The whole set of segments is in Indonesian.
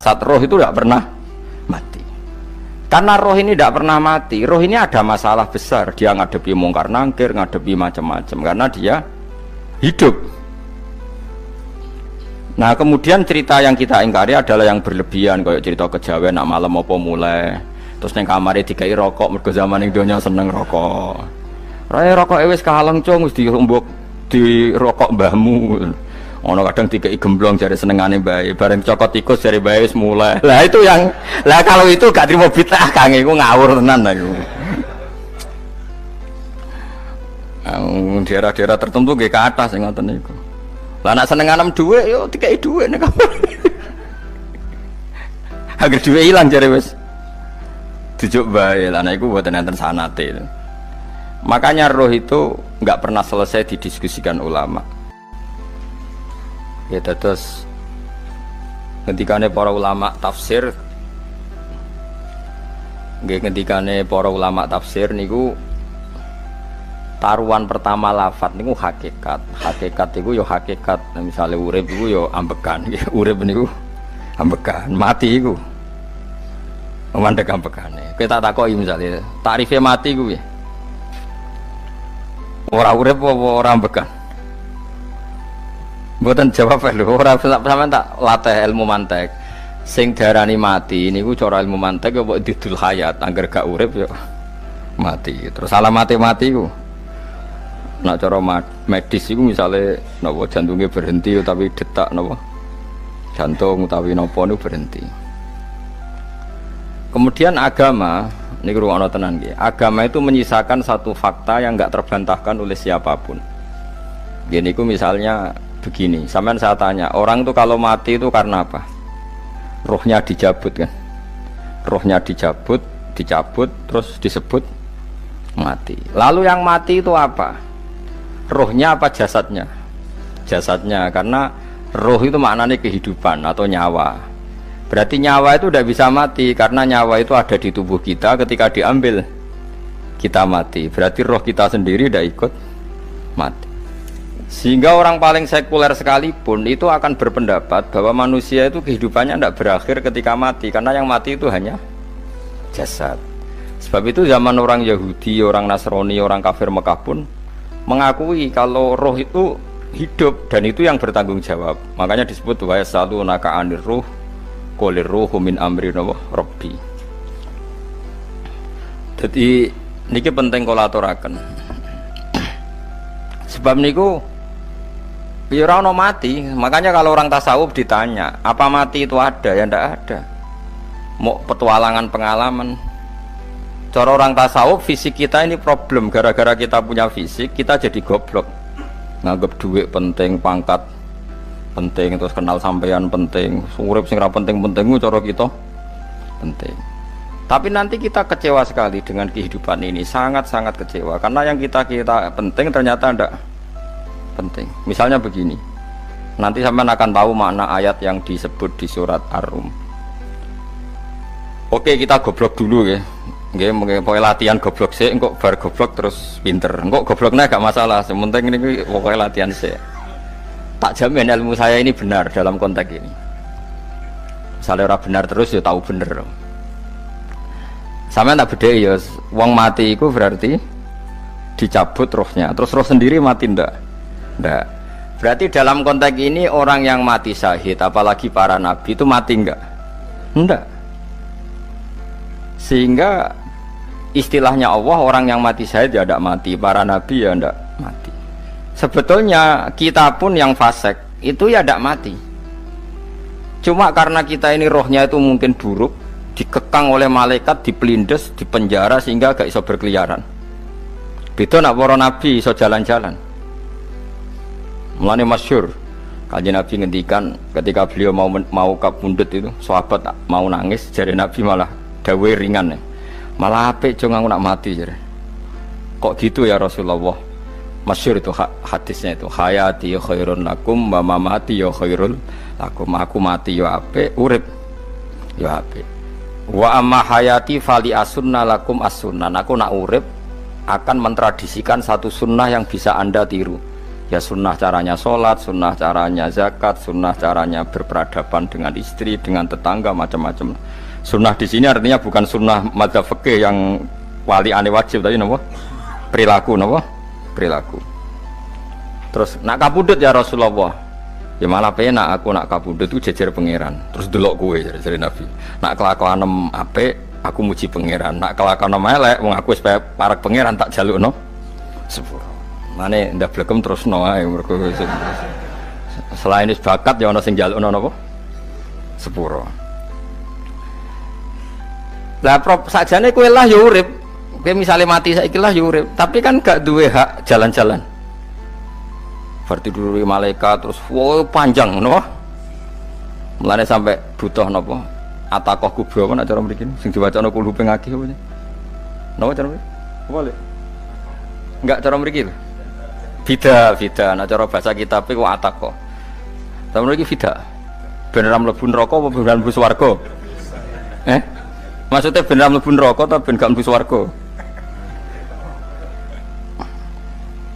Saat roh itu tidak pernah mati. Karena roh ini tidak pernah mati, roh ini ada masalah besar. Dia ngadepi mungkar nangkir, ngadepi macam-macam karena dia hidup. Nah kemudian cerita yang kita ingkari adalah yang berlebihan, kayak cerita kejawen nak malam apa mulai terus neng kamare dikai rokok, mergo zaman ning donya seneng rokok. Raya rokok wis kaleng cung wis dirumbuk di rokok mbahmu. Ono kadang dikai gemblong jare senengane bae, bareng cokot tikus jare bae wis mulai. Lah itu yang lah kalau itu gak trimo bid'ah Kang, iku ngawur tenan iku. Daerah-daerah tertentu nggih ke atas sing ngoten niku. Lah nek senenganem dhuwit yo dikai dhuwit nek kamar. Agar dhuwit ilang jare wis dijuk bae. Lah nek iku mboten enten sanate. Makanya roh itu enggak pernah selesai didiskusikan ulama. Ya terus ketikane para ulama tafsir nggih ketikane para ulama tafsir niku taruhan pertama lafadz niku hakikat. Hakikat iku ya hakikat. Nah, misale urip iku ya ambekan. Urip niku ambekan, mati iku mandek ambekane. Kowe tak takoki misale tarife mati ku piye? Ora urip apa ora ambekan? Mboten jawab lho, ora sampean tak latih ilmu mantek. Sing darani mati niku cara ilmu mantek ya didul hayat, angger gak urip ya mati. Terus alamate mati ku. Nek cara medis iku misale napa jantungnya berhenti tapi detak napa jantung utawi napa niku berhenti. Kemudian agama niku ruwono tenan nggih. Agama itu menyisakan satu fakta yang enggak terbantahkan oleh siapapun. Gini ku misalnya begini, sampean saya tanya, orang itu kalau mati itu karena apa? Rohnya dicabut kan? Rohnya dicabut, terus disebut mati. Lalu yang mati itu apa? Rohnya apa jasadnya? Jasadnya, karena roh itu maknanya kehidupan atau nyawa. Berarti nyawa itu tidak bisa mati, karena nyawa itu ada di tubuh kita, ketika diambil kita mati. Berarti roh kita sendiri tidak ikut mati. Sehingga orang paling sekuler sekalipun itu akan berpendapat bahwa manusia itu kehidupannya tidak berakhir ketika mati, karena yang mati itu hanya jasad. Sebab itu zaman orang Yahudi, orang Nasrani, orang kafir Mekah pun mengakui kalau roh itu hidup dan itu yang bertanggung jawab. Makanya disebut wa yasalunaka 'anir ruh qolir ruhu min amri rabbi. Jadi niki penting kula aturaken. Sebab niku ya ora ono mati, makanya kalau orang tasawuf ditanya, apa mati itu ada? Ya ndak ada. Mau petualangan pengalaman. Cara orang tasawuf fisik kita ini problem, gara-gara kita punya fisik, kita jadi goblok. Nganggep duit penting, pangkat penting, terus kenal sampean penting, urip sing ra penting-penting cara kita penting. Tapi nanti kita kecewa sekali dengan kehidupan ini, sangat-sangat kecewa karena yang kita penting ternyata ndak penting. Misalnya begini, nanti sampean akan tahu makna ayat yang disebut di surat Ar-Rum. Oke, kita goblok dulu ya. Nggih, pokoke latihan goblok sik, engko bar goblok terus pinter. Engko gobloknya gak masalah, sementing ini pokoke latihan sik. Tak jamin ilmu saya ini benar dalam konteks ini. Misalnya ora benar terus ya tahu bener. Sampeyan tak bedheki ya, wong mati iku berarti dicabut rohnya. Terus roh sendiri mati ndak? Ndak. Berarti dalam konteks ini orang yang mati syahid, apalagi para nabi itu mati enggak? Enggak. Sehingga istilahnya Allah, orang yang mati syahid ya tidak mati, para nabi ya tidak mati. Sebetulnya kita pun yang fasik itu ya tidak mati. Cuma karena kita ini rohnya itu mungkin buruk, dikekang oleh malaikat, dipelindes, dipenjara sehingga gak iso berkeliaran. Beda nak para nabi iso jalan-jalan. Mulane masyhur kanjeng Nabi ngendikan ketika beliau mau kapundhut itu, sahabat mau nangis, jare Nabi malah dawe ringan. Malah apik jong aku nak mati jare. Kok gitu ya Rasulullah? Masyhur itu hadisnya itu, hayati khairun lakum wa mamati ya khairul lakum. Aku mati ya apik, urip ya apik. Wa amma hayati fali asunna lakum as-sunnah. Aku nak urip akan mentradisikan satu sunnah yang bisa Anda tiru, Ya sunnah caranya sholat, sunnah caranya zakat, sunnah caranya berperadaban dengan istri, dengan tetangga, macam-macam. Sunnah di sini artinya bukan sunnah madzhab fikih yang wali ane wajib tadi, napa? Perilaku, napa? Perilaku. Terus nak kabudut ya Rasulullah. Ya malah penak aku nak kabudut itu jejer pangeran. Terus delok kowe jare Nabi. Nak kelakuan apik aku muji pangeran. Nak kelakuan elek wong aku wis parek pangeran tak jalukno sepuro. Mane ndak blekem terusno ae mergo selain wis bakat ya ana sing jalukno napa? Sepuro. Lah sakjane kowe lah ya urip. Kowe misale mati saiki lah ya urip, tapi kan gak duwe hak jalan-jalan. Berarti dulu malaikat terus wow panjang no. Mulane sampai butuh napa? Atakoh kubro apa nak cara mriki sing diwacana kulo pengaki apa? Napa cara mriki? Boleh. Enggak cara mriki lho. Fida, nak cara bahasa kitab iku atakoh. Cara mriki fida. Beneran mlebu neraka apa beneran mlebu swarga? Maksudnya beneran mlebu neraka atau ben gak mlebu swarga?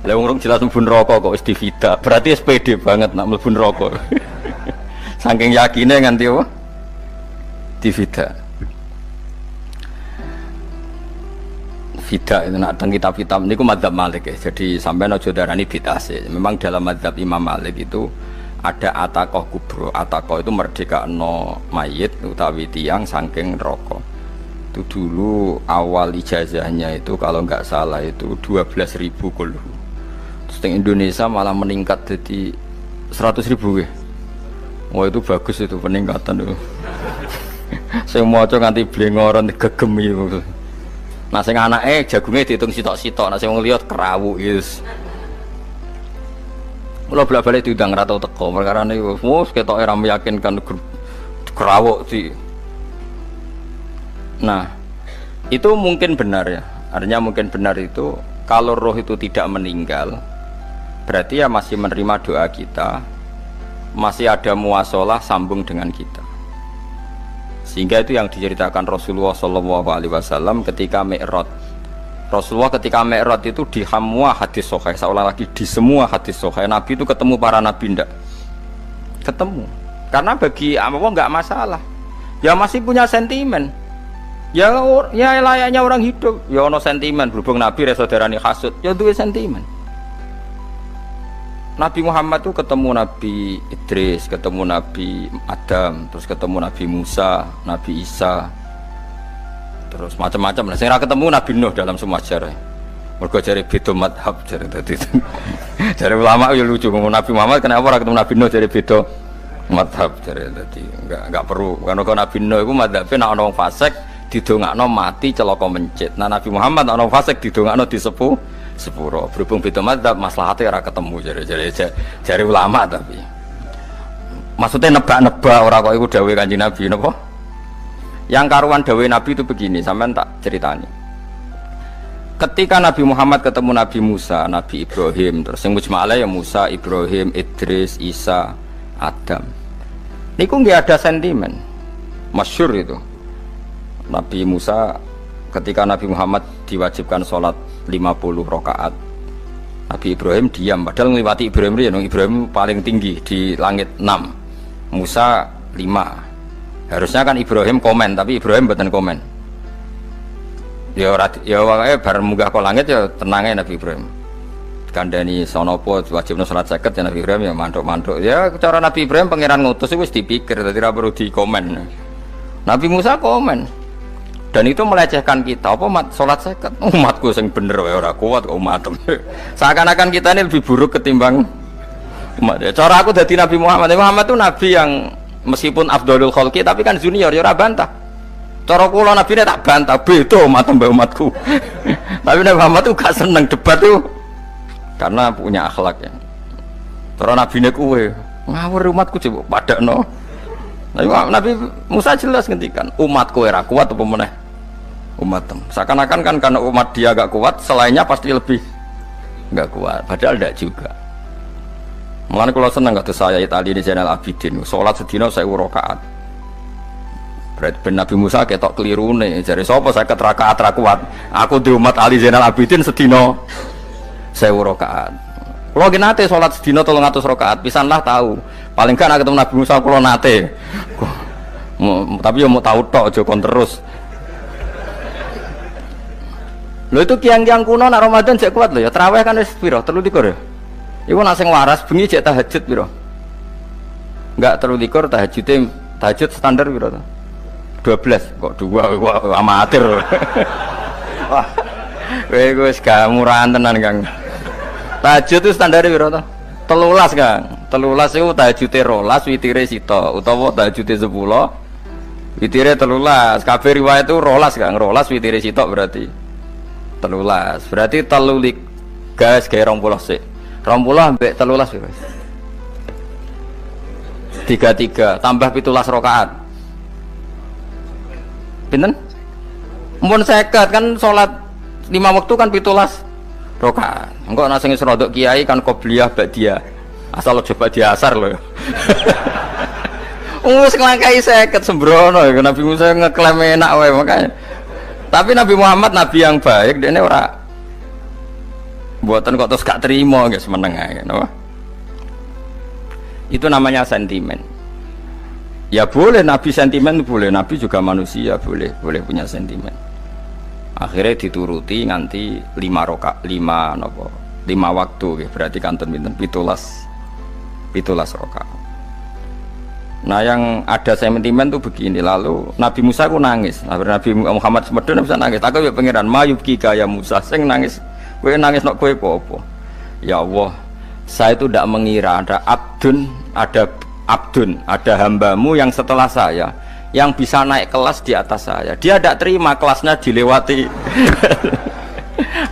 Lah wong jelas mlebu neraka kok wis divida. Berarti SPD banget nak mlebu neraka. Saking yakine nganti apa? Divida. Vida itu nak teng kitab-kitab niku madzhab Malik ya. Jadi sampean aja darani bid'ah sih. Memang dalam madzhab Imam Malik itu ada atakoh kubro. Atakoh itu merdekakno mayit utawi tiyang saking neraka. Itu dulu awal ijazahnya itu kalau nggak salah itu 12.000 kulhu. Terus di Indonesia malah meningkat jadi 100.000 ya. Wah itu bagus itu peningkatan itu. Saya mau coba nganti blengoran gegem itu. Nah sing anake jagungnya dihitung sitok-sitok, nah sing wong liya kerawuk yes. Mula bolak-balik diundang ra tau teko, perkara niku wis ketoke ra meyakinkan kerawuk sih. Nah, itu mungkin benar ya. Artinya mungkin benar itu kalau roh itu tidak meninggal, berarti ya masih menerima doa kita, masih ada muasalah sambung dengan kita. Sehingga itu yang diceritakan Rasulullah SAW ketika Mi'raj. Rasulullah ketika Mi'raj itu di semua hadis sahih, seolah lagi di semua hadis sahih Nabi itu ketemu para nabi ndak? Ketemu. Karena bagi Allah nggak masalah. Ya masih punya sentimen. Ya layaknya orang hidup. Ya ono sentimen berhubung Nabi saudarane hasud. Ya duwe sentimen. Nabi Muhammad itu ketemu Nabi Idris, ketemu Nabi Adam, terus ketemu Nabi Musa, Nabi Isa, terus macam-macam. Nah, saya ketemu Nabi Nuh dalam semua sejarah. Mergo jare beda madhab jare tadi. Jare ulama ya lucu ngomong Nabi Muhammad kenapa ora ketemu Nabi Nuh jare beda madhab jare tadi. Enggak perlu. Karena kalau Nabi Nuh itu madhabe nek ana wong fasik didongakno mati celaka mencit. Nah Nabi Muhammad ana wong fasik didongakno disepuh sepuro. Berhubung beda madzhab maslahatnya ora ketemu jare ulama tapi maksudnya nebak-nebak ora kok iku dawuhe Kanjeng Nabi napa? Yang karuan dawuhe Nabi itu begini, sampean tak ceritani. Ketika Nabi Muhammad ketemu Nabi Musa, Nabi Ibrahim, terus sing mujma'ala ya Musa, Ibrahim, Idris, Isa, Adam. Niku nggih ada sentimen. Masyhur itu. Nabi Musa ketika Nabi Muhammad diwajibkan sholat 50 rakaat, Nabi Ibrahim diam, padahal ngliwati Ibrahim paling tinggi di langit 6, Musa 5. Harusnya kan Ibrahim komen, tapi Ibrahim mboten komen. Ya wae bar munggah ke langit ya tenangnya Nabi Ibrahim. Kandhani sonopo wajibno salat 50 ya Nabi Ibrahim ya mantuk-mantuk. Ya cara Nabi Ibrahim pangeran ngutus wis dipikir dadi ora perlu dikomen. Nabi Musa komen. Dan itu melecehkan kita, apa sholat seket umatku yang bener ora kuat kok umat. Seakan-akan kita ini lebih buruk ketimbang umat. Cara aku dari Nabi Muhammad itu nabi yang meskipun afdhalul khalqi tapi kan junior ya ora bantah. Cara kula nabi ini tak bantah beda umatku. Tapi Nabi Muhammad itu gak seneng debat tuh karena punya akhlak ya. Cara nabi ini kuwe ngawur umatku coba padakno. Nabi Musa jelas ngendikan umatku ora kuat apa meneh umatem. Seakan-akan kan karena umat dia agak kuat, selainnya pasti lebih enggak kuat. Padahal tidak juga. Mulane kula seneng kados saya Itali di Zainal Abidin, salat sedina 1000 rakaat. Berarti ben Nabi Musa ketok kelirune, jare sapa 50 rakaat ra kuat. Aku di umat Ali Zainal Abidin sedina 1000 rakaat. Kalau kita nate sholat sedina 300 rakaat, pisanlah tahu. Paling kan ketemu Nabi Musa kalau nate. Tapi ya mau tahu tok, jokon terus. Lo itu kiang-kiang kuno nak Ramadan cek kuat lo ya. Tarawih kan wis piro? 23 ya. Iku nak sing waras bengi cek tahajud piro? Enggak 23 tahajud standar piro to? 12 kok 2 amatir. Wah. Kowe wis gak murahan tenan, Kang. Tahajud itu standar piro to? 13, Kang. 13 iku tahajude 12, witire sita utawa tahajude 10. Witire 13. Kabeh riwayat itu 12, Kang. 12 witire sita berarti 13. Berarti 3 gas gawe 20 sik. 20 ambek 13 piro? 33 tambah 17 rakaat. Pinten? Mun 50 kan salat 5 waktu kan 17 rakaat. Engko ana sing rodok kiai kan qobliyah ba'diyah. Asal coba diasar lho. Wis nglangkai 50 sembrono ya Nabi Musa ngeklaim enak wae makanya. Tapi Nabi Muhammad nabi yang baik, dene ora buatan kok terus gak terima guys meneng ae napa. Itu namanya sentimen. Ya boleh Nabi sentimen boleh, Nabi juga manusia boleh punya sentimen. Akhirnya dituruti nganti 5 waktu gitu. Berarti kanten pinten 17 rakaat. Nah yang ada sentimen tuh begini, lalu Nabi Musa ku nangis. Nabi Muhammad semedon bisa nangis. Aku ya pangeran mayub kika ya Musa sing nangis. Kowe nangis nok kowe apa? Ya Allah, saya itu tidak mengira ada hambamu yang setelah saya yang bisa naik kelas di atas saya. Dia tidak terima kelasnya dilewati.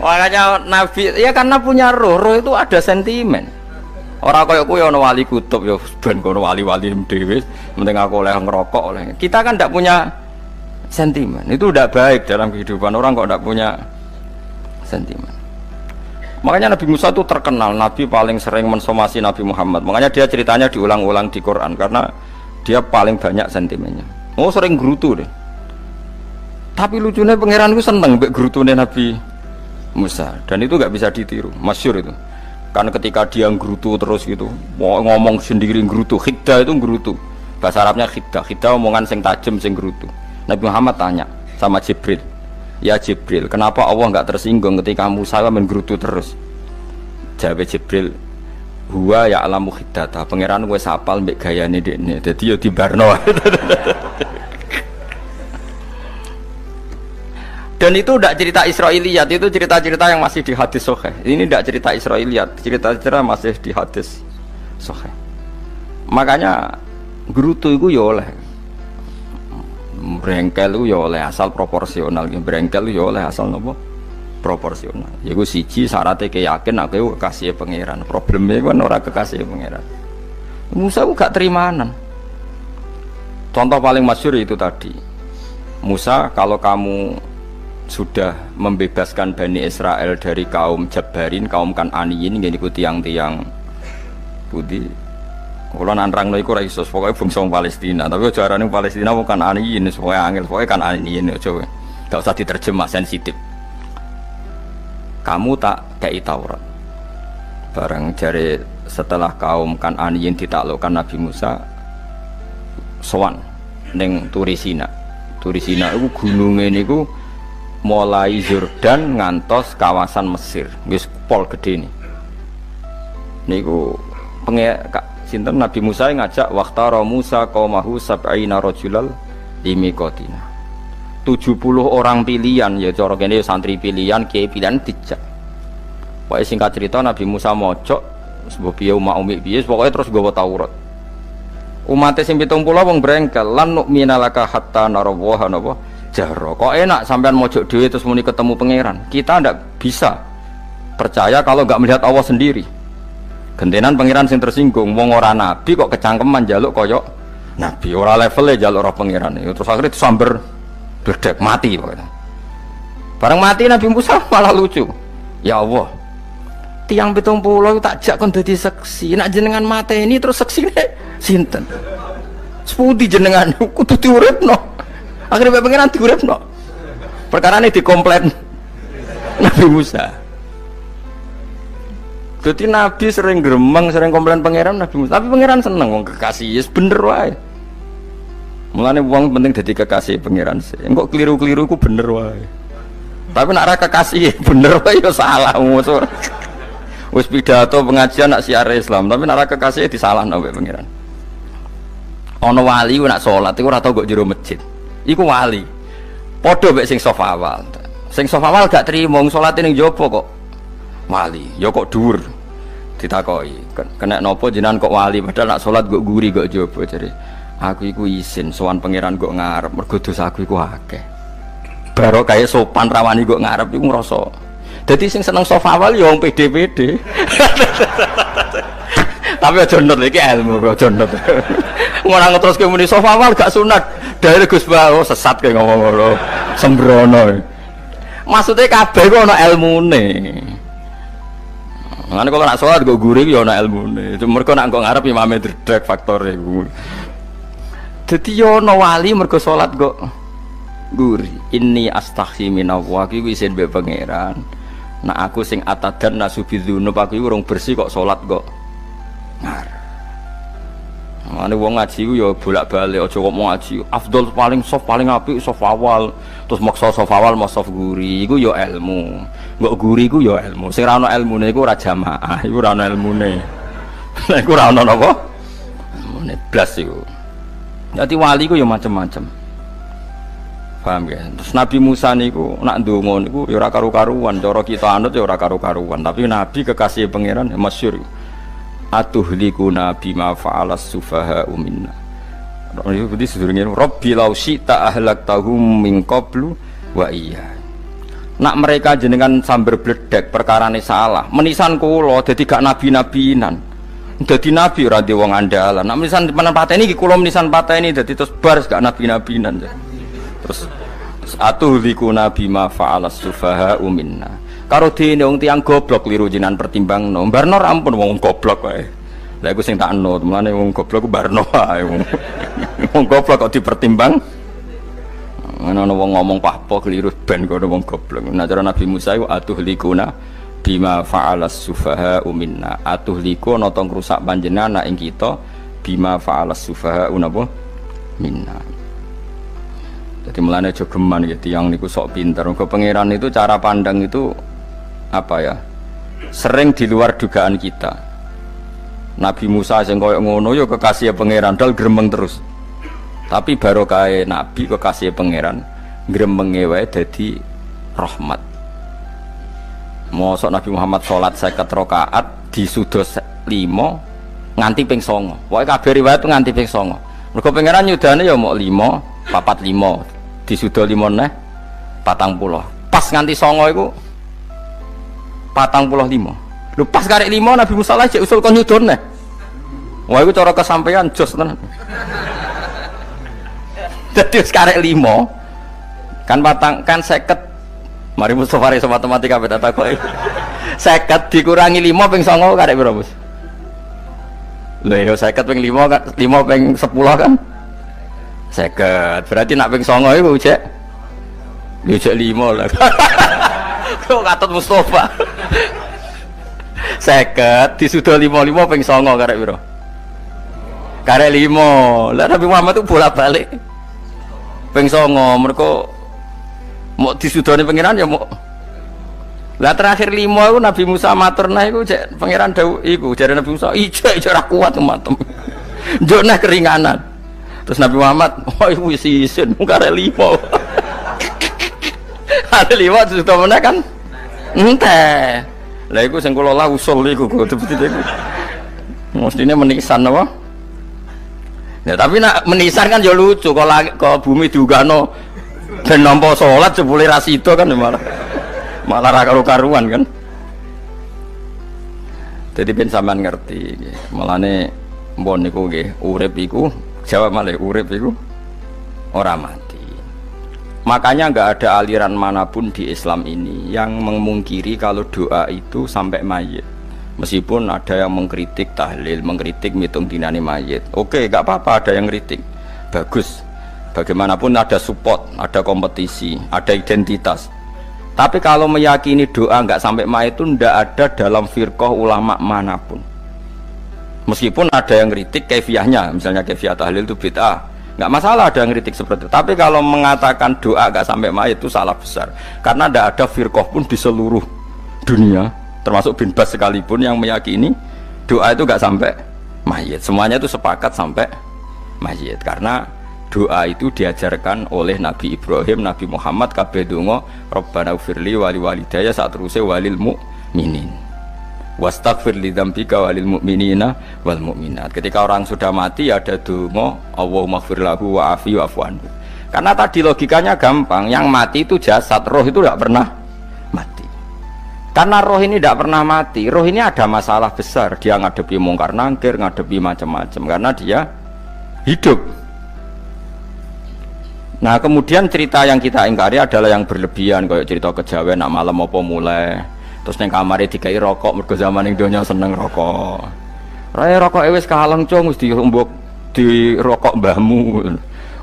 Makanya Nabi ya karena punya roh itu ada sentimen. Orang kaya kowe ana wali kutub ya ben kono wali-wali dhewe, penting aku oleh ngerokok oleh. Kita kan tidak punya sentimen. Itu tidak baik dalam kehidupan orang kok tidak punya sentimen. Makanya Nabi Musa itu terkenal, Nabi paling sering mensomasi Nabi Muhammad. Makanya dia ceritanya diulang-ulang di Quran karena dia paling banyak sentimennya. Oh sering gerutu deh. Tapi lucunya pangeran itu seneng mbek gerutune Nabi Musa dan itu nggak bisa ditiru, masyhur itu. Kan ketika dia gerutu terus gitu, ngomong sendiri gerutu, khidda itu gerutu. Bahasa Arabnya khidda omongan sing tajem sing gerutu. Nabi Muhammad tanya sama Jibril. Ya Jibril, kenapa Allah enggak tersinggung ketika Musa menggerutu terus? Jawab Jibril, huwa ya alamu khiddata. Pangeran wis hafal mbek gayane dekne. Dadi ya dibarno. Dan itu tidak cerita Israiliyat, itu cerita-cerita yang masih di hadis sahih. Ini tidak cerita Israiliyat, cerita-cerita masih di hadis sahih. Makanya gerutu itu ya oleh brengkel itu ya oleh asal proporsional, brengkel itu ya oleh asal nopo proporsional. Yaiku siji syaratnya keyakin aku kekasih pangeran. Problemnya kan orang kekasih pangeran. Musa itu gak terimanan. Contoh paling masyhur itu tadi. Musa, kalau kamu sudah membebaskan Bani Israel dari kaum Jabbarin, kaum Kan'aniyin, ini ku tiang-tiang putih. Kalau nanrang iku ora iso, pokoknya bangsa Palestina. Tapi ajaran yang Palestina bukan Kan'aniyin, pokoknya angel, pokoknya Kan'aniyin aja. Gak usah diterjemah sensitif. Kamu tak kei Taurat. Bareng jari setelah kaum Kan'aniyin ditaklukkan Nabi Musa, sowan ning Turisina. Turisina itu gunungnya niku mulai Yordan ngantos kawasan Mesir, wis pol gede nih. Niku sinten Nabi Musa ngajak waqtara Musa qaumahu sab'ina rajulal limiqatina. 70 orang pilihan ya cara kene santri pilihan, kiai pilihan dijak. Pokoke singkat cerita Nabi Musa mojok sebab piye umat umi piye pokoke terus nggawa Taurat. Umat sing 70 wong brengkel lan nu'mina laka hatta narawaha napa jahra. Kok enak sampean mojok dhewe terus muni ketemu pangeran. Kita ndak bisa percaya kalau enggak melihat Allah sendiri. Gentenan pangeran sing tersinggung, wong ora nabi kok kecangkeman njaluk koyok nabi, ora levele njaluk roh pangeran. Terus akhirnya disamber bledek mati pokoknya. Bareng mati Nabi Musa malah lucu. Ya Allah, tiang 70 tak jak kon dadi seksi. Nek jenengan mateni terus seksine sinten? Sepundi jenengan kudu diuripno. Akhirnya pangeran diuripno. Perkarane dikomplain Nabi Musa. Jadi Nabi sering gremeng, sering komplain pangeran Nabi Musa. Tapi pangeran seneng wong kekasih, yes, bener wae. Mulane wong penting dadi kekasih pangeran sih. Engko keliru-keliru ku bener wae. Tapi nak ra kekasih bener wae ya salah musuh. Wis pidato pengajian nak siar Islam, tapi nak ra kekasih disalahno mbek pangeran. Ana wali ku nak salat iku ora tau kok jero masjid. Iku wali. Padha mbek sing saf awal. Sing saf awal gak trimo salate ning jaba kok. Wali, ya kok dhuwur. Ditakoki, kena napa jenengan kok wali padahal nak salat kok guri kok jaba jare. Aku iku isin sowan pangeran kok ngarep mergo dosaku iku akeh. Baro kaya sopan rawani kok ngarep iku ngrasa. Dadi sing seneng saf awal ya wong pede-pede. Tapi aja nut iki ilmu kok aja nut. Ora ngeteruske muni saf awal gak sunat. Dari Gus Bawo sesat kaya ngomong ngono. Sembrono. Maksudnya kabeh kok ana ilmune. Ngene kalau nak sholat gue gurih ya ana ilmune. Mergo nak kok ngarep imame dredeg faktore iku. Dadi yo ana wali mergo salat kok gurih. Inni astaghfi minallah iki isin mbek pangeran. Nak aku sing atadan nasubidzunub aku urung bersih kok salat kok ngarep. Mane wong ngaji ku ya bolak-balik aja kok mau ngaji. Afdol paling soft paling apik soft awal. Terus maksa soft awal mau soft guri iku ya ilmu. Mbok guri ku ya ilmu. Sing ora ana ilmune iku ora jamaah, iku ora ana ilmune. Lah iku ora ana napa? Ilmune blas iku. Dadi wali ku ya macam-macam. Paham ya? Terus Nabi Musa niku nak ndonga niku ya ora karu-karuan, cara kita anut ya ora karu-karuan, tapi Nabi kekasih pangeran ya masyhur. Atuhlikuna bima fa'alas sufaha minna. Itu berarti sedurunge Rabbi law syi'ta ahlaktahum min qablu wa iya. Nak mereka jenengan sambar bledek perkarane salah, menisan kula dadi gak nabi-nabinan. Dadi nabi ora di wong andalan. Nak menisan pateni iki kula menisan pateni dadi terus bar gak nabi-nabinan. Terus atuhlikuna bima fa'alas sufaha minna. Karo dene wong tiyang goblok kliru jinan pertimbangno. Barno ampun wong goblok wae. Lah iku sing tak anut, mulane wong goblok ku barno wae. Wong goblok kok dipertimbang. Ana wong ngomong pahpo kliru ben kok wong goblok. Nah cara Nabi Musa iku atuhlikuna bima fa'alas sufaha minna. Atuhliku ana tong rusak panjenengan ing kita bima fa'alas sufaha napa minna. Jadi mulane aja geman ya tiyang niku sok pinter. Mergo pangeran itu cara pandang itu apa ya? Sering di luar dugaan kita. Nabi Musa sing koyo ngono ya kekasih pangeran dal gremeng terus. Tapi barokah Nabi kekasih pangeran gremenge wae dadi rahmat. Mosok Nabi Muhammad salat 50 rakaat disudos 5 nganti ping 9. Pokoke kabeh riwayat nganti ping 9. Mergo pangeran nyudane ya mok 5, 45. Disudo 5 neh 40. Pas nganti 9 iku 45. Lho pas karek 5 Nabi Musa lagi usul kon nyudon neh. Wah iku cara kesampaian jos tenan. Dadi wis karek 5 kan kan 50. Mari Mustofa iso matematika beda takoki. 50 dikurangi 5 ping 9 karek piro, Bos? Lho ya 50 ping 5 kan 5 ping 10 kan 50. Berarti nak ping 9 iku cek. Ya cek 5 lah. Kok katut Mustofa. 50 disudo 55 ping 9 karek piro? Karek 5. Lah Nabi Muhammad itu bolak-balik. Ping 9 mergo mau disudone pangeran ya mau. Lah terakhir 5 iku Nabi Musa matur nah iku cek pangeran dawuh iku jare Nabi Musa ijo ora kuat matem. Njuk nah keringanan. Terus Nabi Muhammad, oh iku wis isin karek 5. Ada 5 sudah mana kan? Enteh. Lah iku sing kula lah usul iku betul-betul iku. Mestine menisan apa? Ya tapi nak menisan kan ya lucu kalau bumi diugano ben nampa salat jebule ra sida kan malah ra karo-karuan kan. Jadi ben sampean ngerti nggih. Mulane mbon niku nggih urip iku jawab malih urip iku ora mati. Makanya nggak ada aliran manapun di Islam ini yang memungkiri kalau doa itu sampai mayit. Meskipun ada yang mengkritik tahlil, mengkritik mitung dinani mayit. Oke, nggak apa-apa ada yang kritik. Bagus. Bagaimanapun ada support, ada kompetisi, ada identitas. Tapi kalau meyakini doa nggak sampai mayit itu ndak ada dalam firqah ulama manapun. Meskipun ada yang kritik kaifiahnya, misalnya kaifiah tahlil itu bid'ah, nggak masalah ada yang kritik seperti itu. Tapi kalau mengatakan doa nggak sampai mayit itu salah besar, karena ndak ada firqah pun di seluruh dunia, termasuk bin Bas sekalipun yang meyakini doa itu nggak sampai mayit. Semuanya itu sepakat sampai mayit, karena doa itu diajarkan oleh Nabi Ibrahim, Nabi Muhammad, kabeh donga Rabbana ufirli wali walidayya saat terusé walil mu'minin wastaghfir li dzambika walil mu'minina wal mu'minat. Ketika orang sudah mati ada donga Allahumma ighfir lahu wa afi wa'fu anhu. Karena tadi logikanya gampang, yang mati itu jasad, roh itu tidak pernah mati. Karena roh ini tidak pernah mati, roh ini ada masalah besar, dia ngadepi mungkar nangkir, ngadepi macam-macam karena dia hidup. Nah kemudian cerita yang kita ingkari adalah yang berlebihan, kayak cerita kejawen nak malam apa mulai terus neng kamare dikai rokok, mergo zaman ning donya seneng rokok. Raya rokok wis kaleng cung wis diumbuk di rokok mbahmu.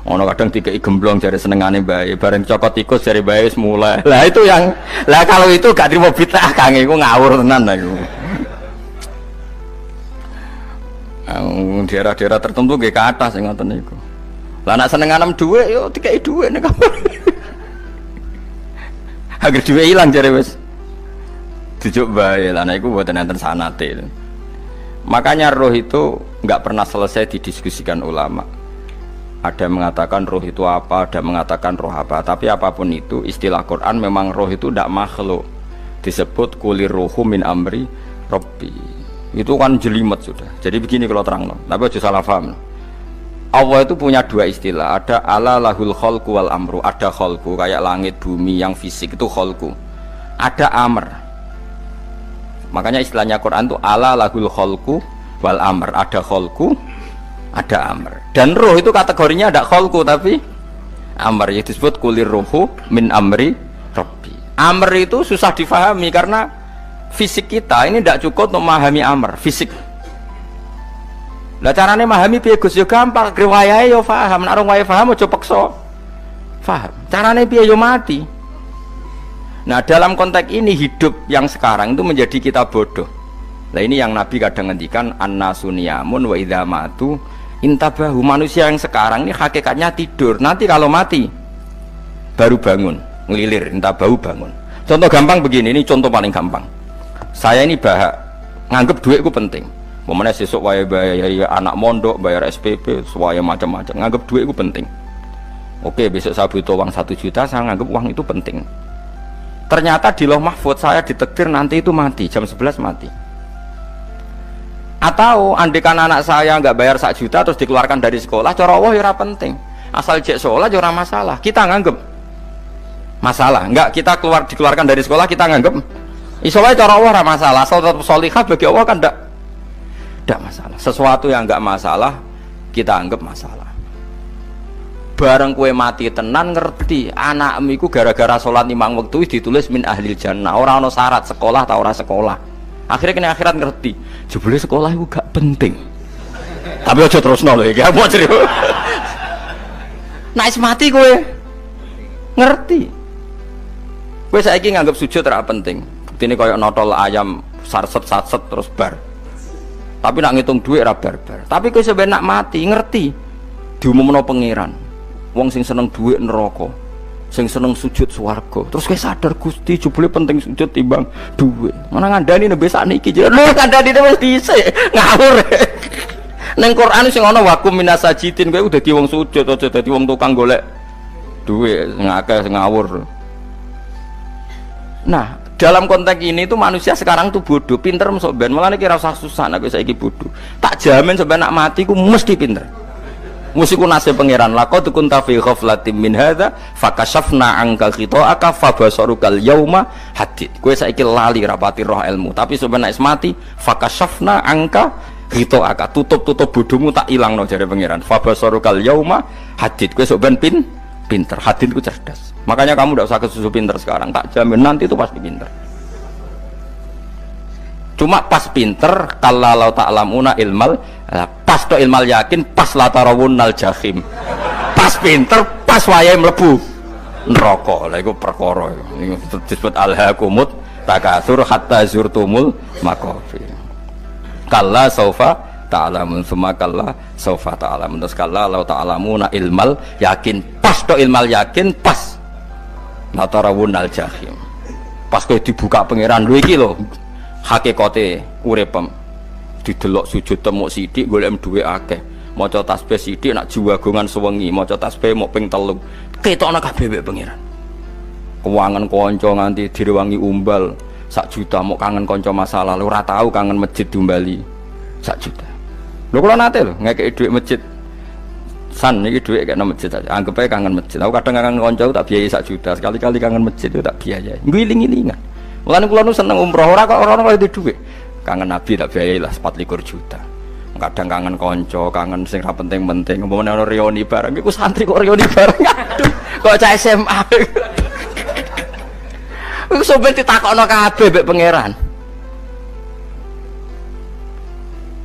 Ono kadang dikai gemblong jare senengane bae, bareng cokot tikus jare bae wis mulai. Lah itu yang lah kalau itu gak trimo bid'ah Kang, iku ngawur tenan lah iku. Daerah-daerah tertentu nggih ke atas sing ngoten niku. Lah nak senenganem dhuwit yo dikei dhuwit nek kamar. Agar dhuwit ilang jare wis dijuk bae. Lah nek iku mboten enten sanate. Makanya roh itu enggak pernah selesai didiskusikan ulama. Ada yang mengatakan roh itu apa, ada yang mengatakan roh apa. Tapi apapun itu istilah Quran memang roh itu tidak makhluk. Disebut kulir ruhu min amri rabbi. Itu kan jelimet sudah. Jadi begini kalau terang, tapi aja salah paham. Allah itu punya dua istilah, ada ala lahul khalqu wal amru, ada khalqu kayak langit bumi yang fisik itu khalqu, ada amr. Makanya istilahnya Quran itu ala lahul khalqu wal amr, ada khalqu, ada amr. Dan roh itu kategorinya ada khalqu tapi amr, yaitu disebut kulir ruhu min amri rabbi. Amr itu susah difahami karena fisik kita ini tidak cukup untuk memahami amr, fisik. Lah carane memahami piye Gus yo gampang, riwayahe yo paham, nek ora paham aja peksa paham. Carane piye yo mati. Nah, dalam konteks ini hidup yang sekarang itu menjadi kita bodoh. Nah, ini yang Nabi kadang ngendikan annasuniyamun wa idza matu intabahu. Manusia yang sekarang ini hakikatnya tidur. Nanti kalau mati baru bangun, ngelilir, intabahu bangun. Contoh gampang begini, ini contoh paling gampang. Saya ini nganggep duit itu penting. Momennya sesuk wae bayar anak mondok, bayar SPP, semuanya macam-macam. Nganggep duit itu penting. Oke, besok saya butuh uang 1 juta, saya nganggep uang itu penting. Ternyata di Lauh Mahfud saya ditakdir nanti itu mati, jam 11 mati. Atau andekan anak saya nggak bayar 1 juta terus dikeluarkan dari sekolah, cara Allah ya penting. Asal cek sekolah ya masalah. Kita nganggep masalah. Enggak, kita dikeluarkan dari sekolah kita nganggep iso wae cara Allah masalah. Asal tetap sholihah bagi Allah kan tidak masalah. Sesuatu yang enggak masalah kita anggap masalah. Bareng kue mati tenan ngerti anakmu iku gara-gara sholat 5 waktu ditulis min ahlil jannah. Ora ana syarat sekolah ta ora sekolah. Akhirnya kena akhirat ngerti jebule sekolah itu gak penting. Tapi aja terusno lho iki apa cerita. Nek mati kue ngerti. Kue saiki nganggap sujud ora penting. Buktine koyo notol ayam sarset-sarset terus bar. Tapi nak ngitung duit ra barbar. Tapi kowe sampe nak mati ngerti diumumno pangeran. Wong sing seneng duit neraka, sing seneng sujud swarga. Terus kowe sadar Gusti jebule penting sujud timbang duit. Mana ngandani nembe sakniki jare lho kandhane wis dhisik. Ngawur. Ning Quran sing ana wakum minasajidin kowe udah dadi wong sujud aja dadi wong tukang golek duit ngakeh ngawur. Nah, dalam konteks ini tuh manusia sekarang tuh bodoh, pinter masuk ben. Malah kira usah susah nek saiki bodoh. Tak jamin sampai nak mati ku mesti pinter. Mesti ku nasib pangeran. Laqad kunta fi ghaflatin min hadza fakashafna anka khita'aka fabasarukal yauma hadid. Kowe saiki lali rapati roh ilmu, tapi sampai nek mati fakashafna anka khita'aka. Tutup bodohmu tak ilangno jare pangeran. Fabasarukal yauma hadid. Kowe sok ben pinter. Hadid ku cerdas. Makanya kamu tidak usah kesusu pinter sekarang, tak jamin nanti itu pasti pinter. Cuma pas pinter, kalau ta'lamuna ilmal, pas to ilmal yakin, pas la tarawunnal jahim. Pas pinter, pas wayahe mlebu neraka. Lha iku perkara iku disebut alhaakumut takatsur hatta zurtumul maqabir. Kalla saufa ta'lamun summa kalla saufa ta'lamun. Terus kalla law ta'lamuna ilmal yakin pas to ilmal yakin pas natarawunal jahim. Pas kowe dibuka pangeran lho iki lho hakikate uripem. Didelok sujud temuk sithik golek duwe akeh. Maca tasbih sithik nak jiwagongan sewengi, maca tasbih mok ping 3. Ketokno kabeh mek pangeran. Kewangan kanca nganti direwangi umbal 1 juta mok kangen kanca masa lalu ora tau kangen masjid diumbali 1 juta. Lho kula nate lho ngekeki dhuwit masjid. San iki dhuwit kena masjid aja. Anggap ae kangen masjid. Aku kadang kangen kanca tak biayai 1 juta, sekali-kali kangen masjid itu tak biayai. Ngiling-ngilingan. Mulane kula nu seneng umroh ora kok ora kok dhuwit. Kangen Nabi tak biayai lah 24 juta. Kadang kangen kanca, kangen sing ra penting-penting. Umpamane ana reuni bareng iku santri kok reuni bareng. Aduh, kok cah SMA. Iku sampe ditakokno kabeh mbek pangeran.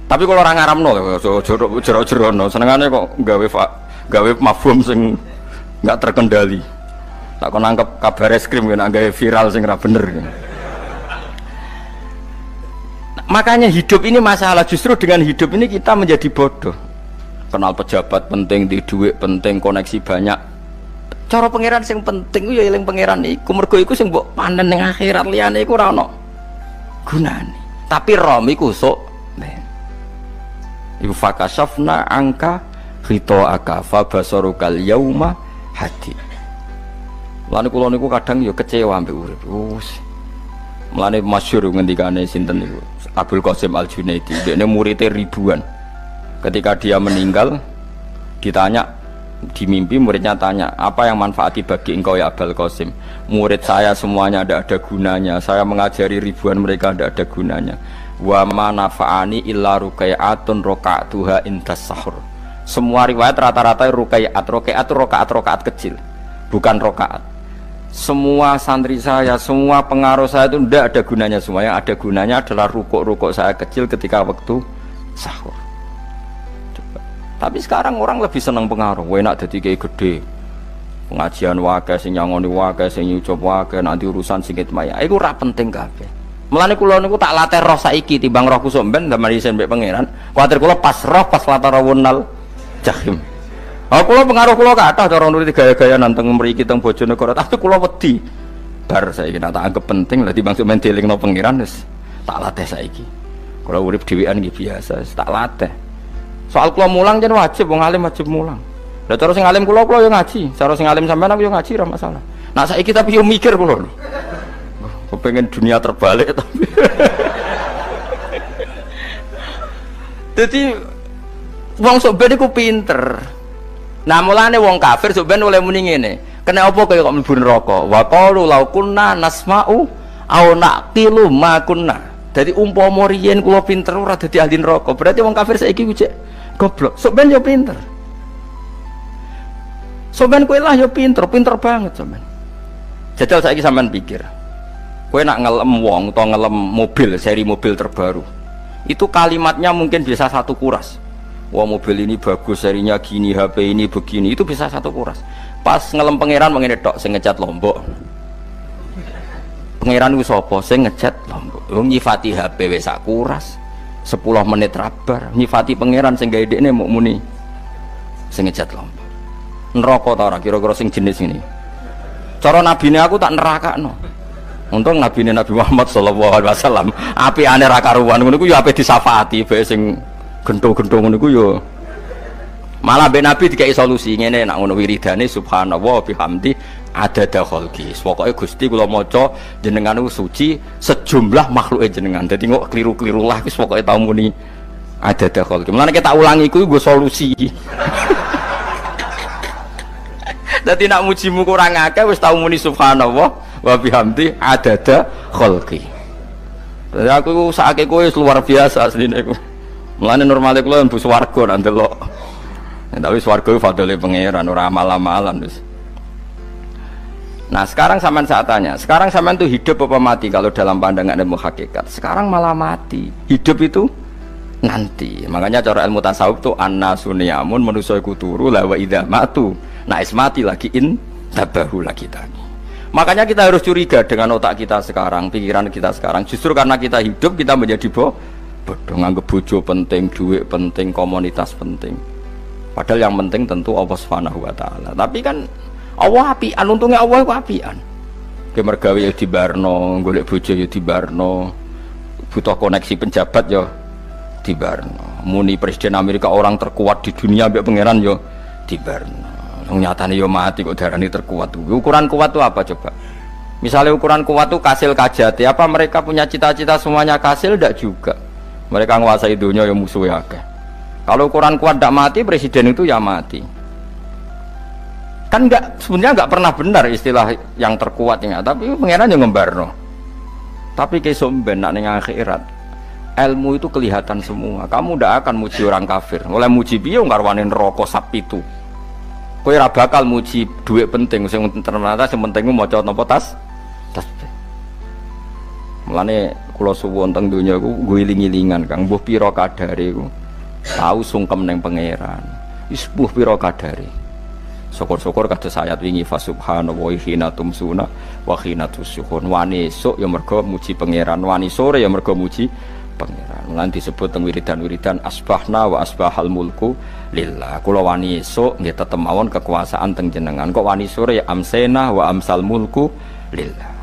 Tapi kalau orang ngaramno jero-jerono senengane kok gawe mafhum sing enggak terkendali. Tak kon nangkep kabar eskrim nek gawe viral sing ra bener. Makanya hidup ini masalah, justru dengan hidup ini kita menjadi bodoh. Kenal pejabat penting, di duit penting, koneksi banyak. Cara pangeran sing penting ya eling pangeran iku, mergo iku sing mbok panen ning akhirat, liyane iku ora ono gunane. Tapi rom iku sok ben. Iku fakasafna angka khitoaka fa basarukal yauma hadi. Lan kula niku kadang ya kecewa mbek urip. Mulane masyhur ngendikane sinten niku Abdul Qasim Al-Junaidi, dekne muridé ribuan. Ketika dia meninggal ditanya di mimpi, muridnya tanya, apa yang manfaati bagi engkau ya Abdul Qasim? Murid saya semuanya tidak ada gunanya, saya mengajari ribuan mereka tidak ada gunanya. Wa ma nafa'ani illa ruqai'atun raqa'tuha indas sahur. Semua riwayat rata-rata ruqai'at rakaat kecil, bukan rakaat. Semua santri saya, semua pengaruh saya itu tidak ada gunanya semua. Yang ada gunanya adalah rukuk-rukuk saya kecil ketika waktu sahur. Coba. Tapi sekarang orang lebih senang pengaruh. Enak jadi kayak gede. Pengajian wakai, sing nyangoni wakai, sing nyucup wakai, nanti urusan singkit maya. Itu ora penting kabeh. Mulane kula niku tak latih roh saiki timbang roh kusuk ben zaman isen mbek pangeran. Kuwatir kula pas roh pas latarawunal jahim. Kula pengaruh kula kathah cara nuruti gaya-gaya nanteng mriki teng Bojonegoro, tapi kula wedi. Bar saiki tak anggap penting lah timbang men dilingno pangeran wis tak latih saiki. Kula urip dhewean iki biasa, wis tak latih. Soal kula mulang jen wajib, wong alim wajib mulang. Lah cara sing alim kula yo ngaji, cara sing alim sampean aku yo ngaji ora masalah. Nah saiki tapi yo mikir kula. Kepengen dunia terbalik tapi. Dadi wong sok ben iku pinter. Nah mulane wong kafir sok ben oleh muni ngene. Kena apa kaya kok mlebu neraka? Wa qalu law kunna nasma'u aw naqilu ma kunna. Dadi umpama riyen kula pinter ora dadi ahli neraka. Berarti wong kafir saiki ku cek goblok. Sok ben yo pinter. Sok ben kowe lah yo pinter banget sok ben. Jajal saiki sampean pikir. Kowe nak ngelem wong utawa ngelem mobil, seri mobil terbaru. Itu kalimatnya mungkin bisa 1 kuras. Wah mobil ini bagus, serinya gini, HP ini begini, itu bisa 1 kuras. Pas ngelem pangeran mengene tok sing ngecat Lombok. Pangeran ku sapa sing ngecat Lombok? Wong nyifati HP wis sak kuras. 10 menit rabar. Nyifati pangeran sing gawe dekne muk muni sing ngecat Lombok. Neraka ta ora kira-kira sing jenis ini. Cara nabine aku tak nerakakno. Untung nabine Nabi Muhammad sallallahu alaihi wasallam apikane ra karuan ngono ku ya ape disafaati bae sing gento-gento ngono ku yo malah ben Nabi dikai solusi ngene nek ngono wiridane subhanallah bihamdi adada khalqi. Pokoke Gusti kula maca jenengan suci sejumlah makhluke jenengan. Dadi kok kliru-kliru lah wis pokoke tau muni adada khalqi. Mulane kita ulangi kuwi nggo solusi. Dadi nek mujimu kurang akeh wis tau muni subhanallah wa bihamdi adada khalqi. Dadi aku sakake kowe luar biasa asline iku. Mulane normale kula mlebu swarga nak ndelok. Tapi swarga itu fadhole pangeran ora amal-amalan wis. Nah, sekarang sampean saat tanya, sekarang sampean tuh hidup apa mati kalau dalam pandangan ilmu hakikat? Sekarang malah mati. Hidup itu nanti. Makanya cara ilmu tasawuf tuh annasu niyamun manusa iku turu la wa idza matu. Nah, is mati lagi tabahulah kita. Makanya kita harus curiga dengan otak kita sekarang, pikiran kita sekarang. Justru karena kita hidup kita menjadi bodoh, nganggep bojo penting, duit penting, komunitas penting. Padahal yang penting tentu Allah Subhanahu wa taala. Tapi kan Allah apian, untungnya Allah itu apian. Ke mergawe ya dibarno, golek bojo ya dibarno, butuh koneksi pejabat ya dibarno. Muni presiden Amerika orang terkuat di dunia ambek pangeran ya dibarno. Nyatane ya mati kok darani terkuat. Ukuran kuat itu apa coba? Misalnya ukuran kuat itu kasil kajati, apa mereka punya cita-cita semuanya kasil? Tidak juga. Mereka menguasai dunia ya musuhnya akeh. Kalau ukuran kuat tidak mati, presiden itu ya mati. Kan sebenarnya enggak pernah benar istilah yang terkuat ini, tapi pangeran yang ngembarno. Tapi kesomben nak ning akhirat, ilmu itu kelihatan semua. Kamu tidak akan muji orang kafir. Oleh muji piye ngarwane neraka sap itu. Kowe ora bakal muji duit penting, sing ternyata sing penting maca napa tasbih. Mulane kula suwun teng donya iku guling-gilingan Kang, mbuh pira kadare iku. Tahu sungkem ning pangeran. Wis mbuh pira kadare. Syukur-syukur kados ayat wingi fa subhanallahi hina tumsuna wa hina tusyuhun. Wani esuk ya mergo muji pangeran, wani sore ya mergo muji pangeran. Lan disebut teng wiridan-wiridan asbahna wa asbahal mulku lillah. Kula wani esuk nggih tetep mawon kekuasaan teng jenengan. Kok wani sore ya amsena wa amsal mulku lillah.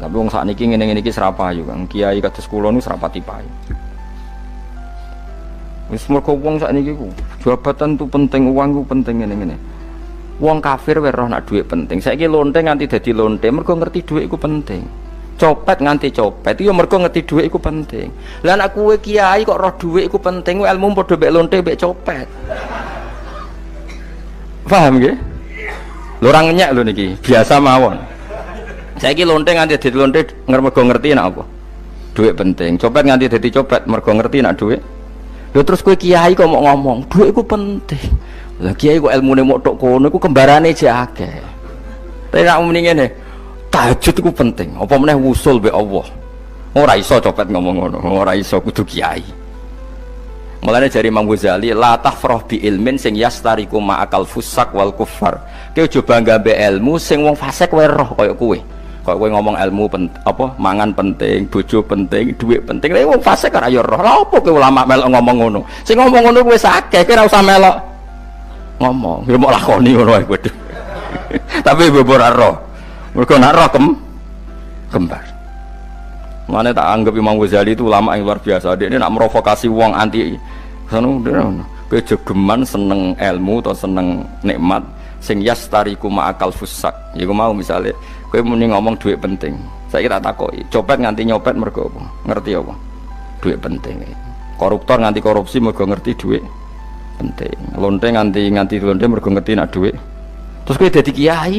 Tapi wong sakniki ngene-ngene iki serapayu Kang. Kiai kados kula nu serapati payu. Wis mergo wong sakniki ku jabatan tu penting, uang ku penting ngene-ngene. Wong kafir wae roh nak dhuwit penting. Saiki lonte nganti dadi lonte mergo ngerti dhuwit iku penting. Copet nganti copet yo mergo ngerti dhuwit iku penting. Lah nek kowe kiai kok roh dhuwit iku penting, ilmu padha mek lonte mek copet. Paham nggih? Lho ora ngenyek lho niki, biasa mawon. Saiki lonte nganti dadi lonte mergo ngerti nek apa? Dhuwit penting. Copet nganti dadi copet mergo ngerti nek dhuwit. Lho terus kowe kiai kok mau ngomong, dhuwit iku penting. Lah kiai kok ilmune mok tok kono iku kembarane jek akeh. Tapi nek muni ngene, tahajud iku penting. Apa meneh wusul mbek Allah. Ora iso copet ngomong ngono, ora iso kudu kiai. Mulane jari Imam Ghazali, la tafrah bi ilmin sing yastariku ma'akal fusak wal kufar. Kowe aja bangga mbek ilmu sing wong fasik wae roh kaya kowe. Kaya kowe ngomong ilmu apa mangan penting, bojo penting, dhuwit penting. Lah wong fasik ora ya roh. Lah opo kowe ulama melok ngomong ngono? Sing ngomong ngono kowe sakeh, kowe ora usah melok ngomong, ya mau lakoni ngono ae kowe. Tapi bebora roh. Mergo nak roh kembar. Mane tak anggap Imam Ghazali itu ulama yang luar biasa. Dia nak merovokasi wong anti sono kowe jogeman seneng ilmu atau seneng nikmat sing yastariku ma'akal fusak. Ya aku mau misale kowe muni ngomong duit penting. Saiki tak takoki, copet nganti nyopet mergo apa? Ngerti apa? Duit penting. Koruptor nganti korupsi mergo ngerti duit penting. Lonte nganti lonte mergo ngerti nak dhuwit. Terus kowe dadi kiai,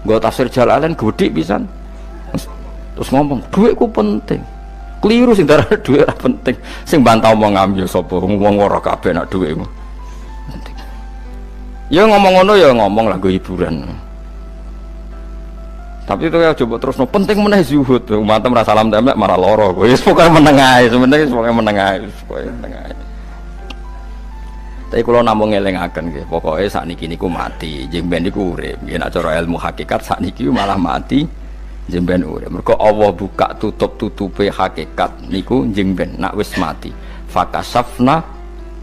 nggo tafsir Jalalain gedhe pisan. Terus ngomong, dhuwitku penting. Keliru sing darane dhuwit ora penting. Sing bantah omong ya sapa? Wong ora kabeh nak dhuwitmu. Penting. Ya ngomong ngono ya ngomong lah nggo hiburan. Tapi itu ya coba terus penting meneh zuhud. Umatem ra salam temek marah lara kowe. Wis pokoke meneng ae, sementing pokoke meneng ae, pokoke meneng ae. Tapi kalau namung ngelingaken nggih, pokoke sakniki niku mati, jeng ben niku urip. Yen nek cara ilmu hakikat sakniki malah mati, jeng ben urip. Mergo Allah buka tutup-tutupe hakikat niku jeng ben nak wis mati. Fakasafna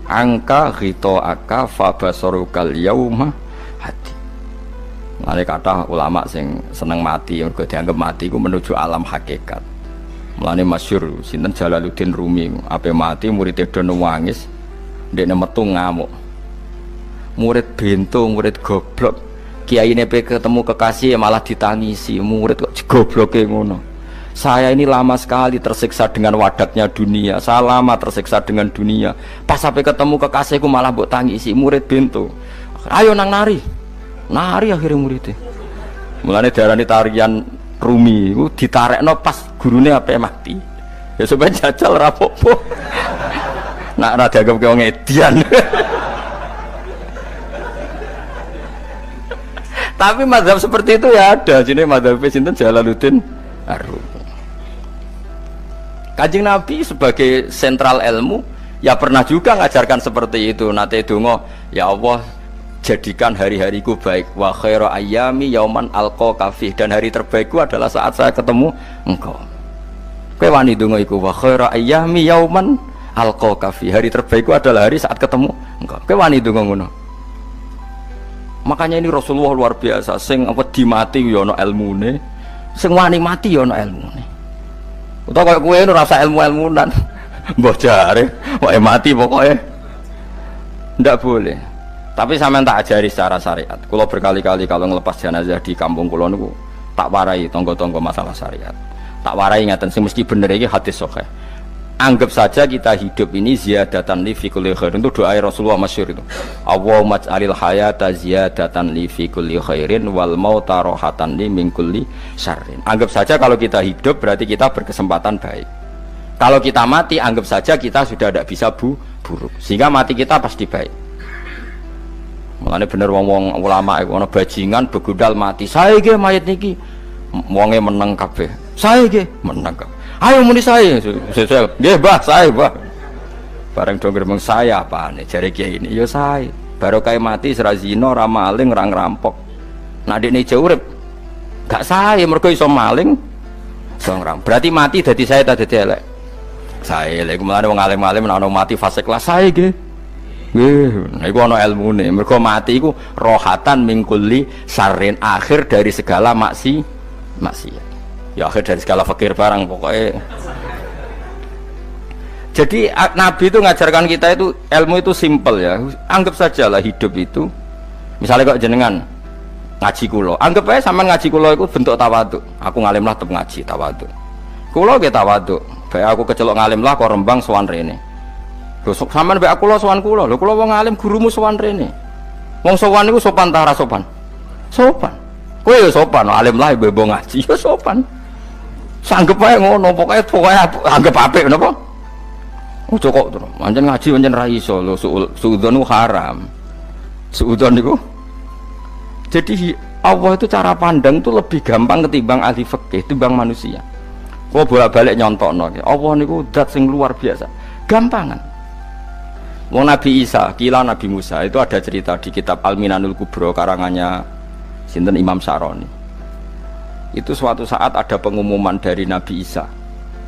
angka ghitaaka fabasarukal yauma hati. Mane kathah ulama sing seneng mati mergo dianggap mati iku menuju alam hakikat. Mulane masyhur sinten Jalaluddin Rumi, ape mati murid do nangis. Dia metu ngamuk, murid bento, murid goblok. Kiai ini ketemu kekasih malah ditangisi, murid kok gobloknya ngono. Saya ini lama sekali tersiksa dengan wadatnya dunia, saya lama tersiksa dengan dunia. Pas sampai ketemu kekasihku malah mbok tangisi, murid bento. Ayo nang nari akhirnya muridnya. Mulane darani tarian Rumi, itu ditarekno pas gurune ape mati. Ya supaya jajal rapopo. Nak rada dianggap ke wong edian. Tapi mazhab seperti itu ya ada. Jadi mazhab sinten Jalaluddin Ar-Rumi. Kanjeng Nabi sebagai sentral ilmu ya pernah juga ngajarkan seperti itu. Nate donga, ya Allah jadikan hari-hariku baik. Wa khairu ayyami yauman alqa kafih, dan hari terbaikku adalah saat saya ketemu engkau. Kowe wani donga iku, wa khairu ayyami yauman alqa kafih, hari terbaikku adalah hari saat ketemu engkau. Kowe wani donga ngono. Makanya ini Rasulullah luar biasa, sing wedi mati ya ana ilmune, sing wani mati ya ana ilmune. Utawa kaya kowe ora usah ilmu-ilmunan. Mbah jare, wae mati pokoknya ndak boleh. Tapi sampean tak ajari secara syariat. Kula berkali-kali kalau ngelepas jenazah di kampung kula niku tak warai tonggo-tonggo masalah syariat. Tak warai ngaten sing mesti bener iki hadis sahih. Anggap saja kita hidup ini ziyadatan li fi kulli khairin, itu doa Rasulullah masyhur itu. Allahumma ij'alil hayata ziyadatan li fi kulli khairin wal mauta rahatan li min kulli syarrin. Anggap saja kalau kita hidup berarti kita berkesempatan baik. Kalau kita mati anggap saja kita sudah tidak bisa buruk. Sehingga mati kita pasti baik. Mulane bener wong-wong ulama iku ana bajingan begudal mati. Saya nggih mayit niki wonge meneng kabeh. Saya nggih meneng kabeh. Ayo muni saya. Nggih, Mbah, saya, Mbah. Bareng do gremeng saya apane jare kiai ini. Ya saya. Barokah mati ora zina, ora maling, ora ngerampok. Nek dekne jauh urip gak saya mergo iso maling, iso ngerampok. Berarti mati dadi saya ta dadi elek. Saya lek mulane wong alim-alim nek ana mati fase kelas saya nggih. Nggih, iku ana ilmune. Mergo mati iku rohatan mingkuli sarin, akhir dari segala maksiat. Ya akhir dari segala fakir barang pokoknya. Jadi Nabi itu ngajarkan kita itu ilmu itu simple ya. Anggap saja lah hidup itu. Misalnya kok jenengan ngaji kulo, anggap aja sampean ngaji kulo itu bentuk tawaduk. Aku ngalim lah tetep ngaji tawaduk. Kulo ge tawaduk. Bae aku kecelok ngalim lah kok rembang sowan rene. Lho sampean bae aku lo sowan kulo. Lho kulo wong ngalim gurumu sowan rene. Wong sowan niku sopan ta ora sopan? Sopan. Kowe ya sopan, alim lah ibu ngaji ya sopan. Sanggep ae ngono, pokoknya anggap apik napa? Ojo kok terus. Pancen ngaji pancen ra iso lho, suudzon ku haram. Suudzon niku. Jadi Allah itu cara pandang itu lebih gampang ketimbang ahli fikih, timbang manusia. Kok bolak-balik nyontokno. Allah niku zat sing luar biasa. Gampangan. Wong Nabi Isa, kila Nabi Musa itu ada cerita di kitab Al-Minanul Kubra karangannya sinten Imam Syaroni. Itu suatu saat ada pengumuman dari Nabi Isa,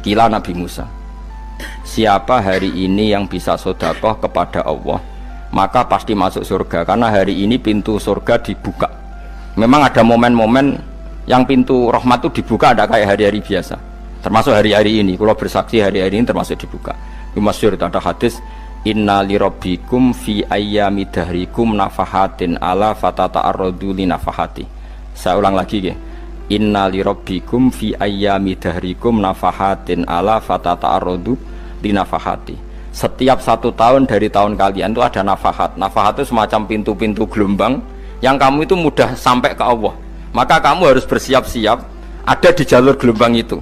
kila Nabi Musa, siapa hari ini yang bisa sedekah kepada Allah maka pasti masuk surga, karena hari ini pintu surga dibuka. Memang ada momen-momen yang pintu rahmat itu dibuka, ada kayak hari-hari biasa, termasuk hari-hari ini. Kalau bersaksi hari-hari ini termasuk dibuka. Masyhur ada hadis, inna lirabbikum fi ayyami dahrikum nafahatin ala fatata'arradu li nafahati. Saya ulang lagi ya. Inna lirabbikum fi ayyami dahrikum nafahatin ala fatata'arradu li nafahati. Setiap 1 tahun dari tahun kalian itu ada nafahat. Nafahat itu semacam pintu-pintu gelombang yang kamu itu mudah sampai ke Allah. Maka kamu harus bersiap-siap ada di jalur gelombang itu.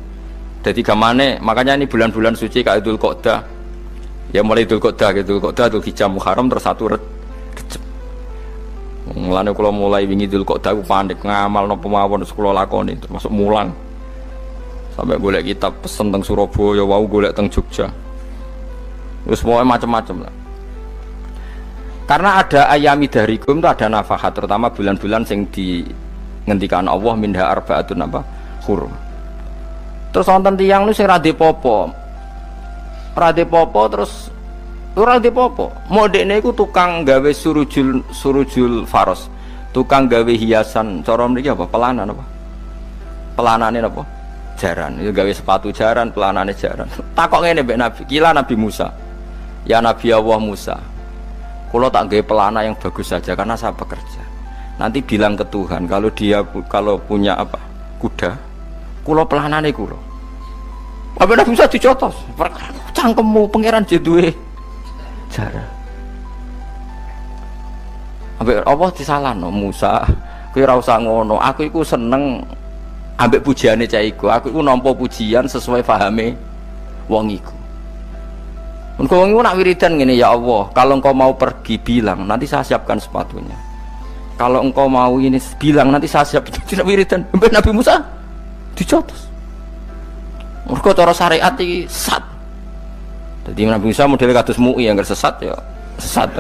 Jadi gamane, makanya ini bulan-bulan suci kayak Dzul Qa'dah. Ya mulai Dzul Qa'dah, Dzul Hijjah, Muharram terus 1 Rejab. Mulane kula mulai wingi Dzul Qa'dah aku panik ngamal napa mawon kula lakoni termasuk mulang. Sampai golek kitab pesen teng Surabaya, wau golek teng Jogja. Terus semuanya macam-macam lah. Karena ada ayami dahrikum itu ada nafahat, terutama bulan-bulan sing di ngendikan Allah minha arba'atun apa? Hurum. Terus wonten tiyang niku sing ra dipopo. Ra dipopo terus ora dipopo. Modekne iku tukang gawe surujul faros. Tukang gawe hiasan, cara mriki apa? Pelanan apa? Pelanane apa? Jaran. Itu gawe sepatu jaran, pelanane jaran. Takok ngene mbek Nabi, kila Nabi Musa. Ya Nabi Allah Musa. Kalau tak gawe pelana yang bagus saja karena saya bekerja. Nanti bilang ke Tuhan kalau punya apa? Kuda. Kulo pelanane kulo. Apa Nabi Musa dicotos? Cangkemmu pangeran jeduwe jaran. Ambek Allah disalahno Musa, kowe ora usah ngono. Aku iku seneng ambek pujiane cah iku. Aku iku nampa pujian sesuai pahame wong iku. Engko wong iku nak wiridan ngene, ya Allah, kalau engkau mau pergi bilang, nanti saya siapkan sepatunya. Kalau engkau mau ini bilang, nanti saya siap. Tidak wiridan. Ambek Nabi Musa dicotos. Mergo cara syariat iki sesat. Jadi Nabi Musa model kados MUI yang sesat ya sesat.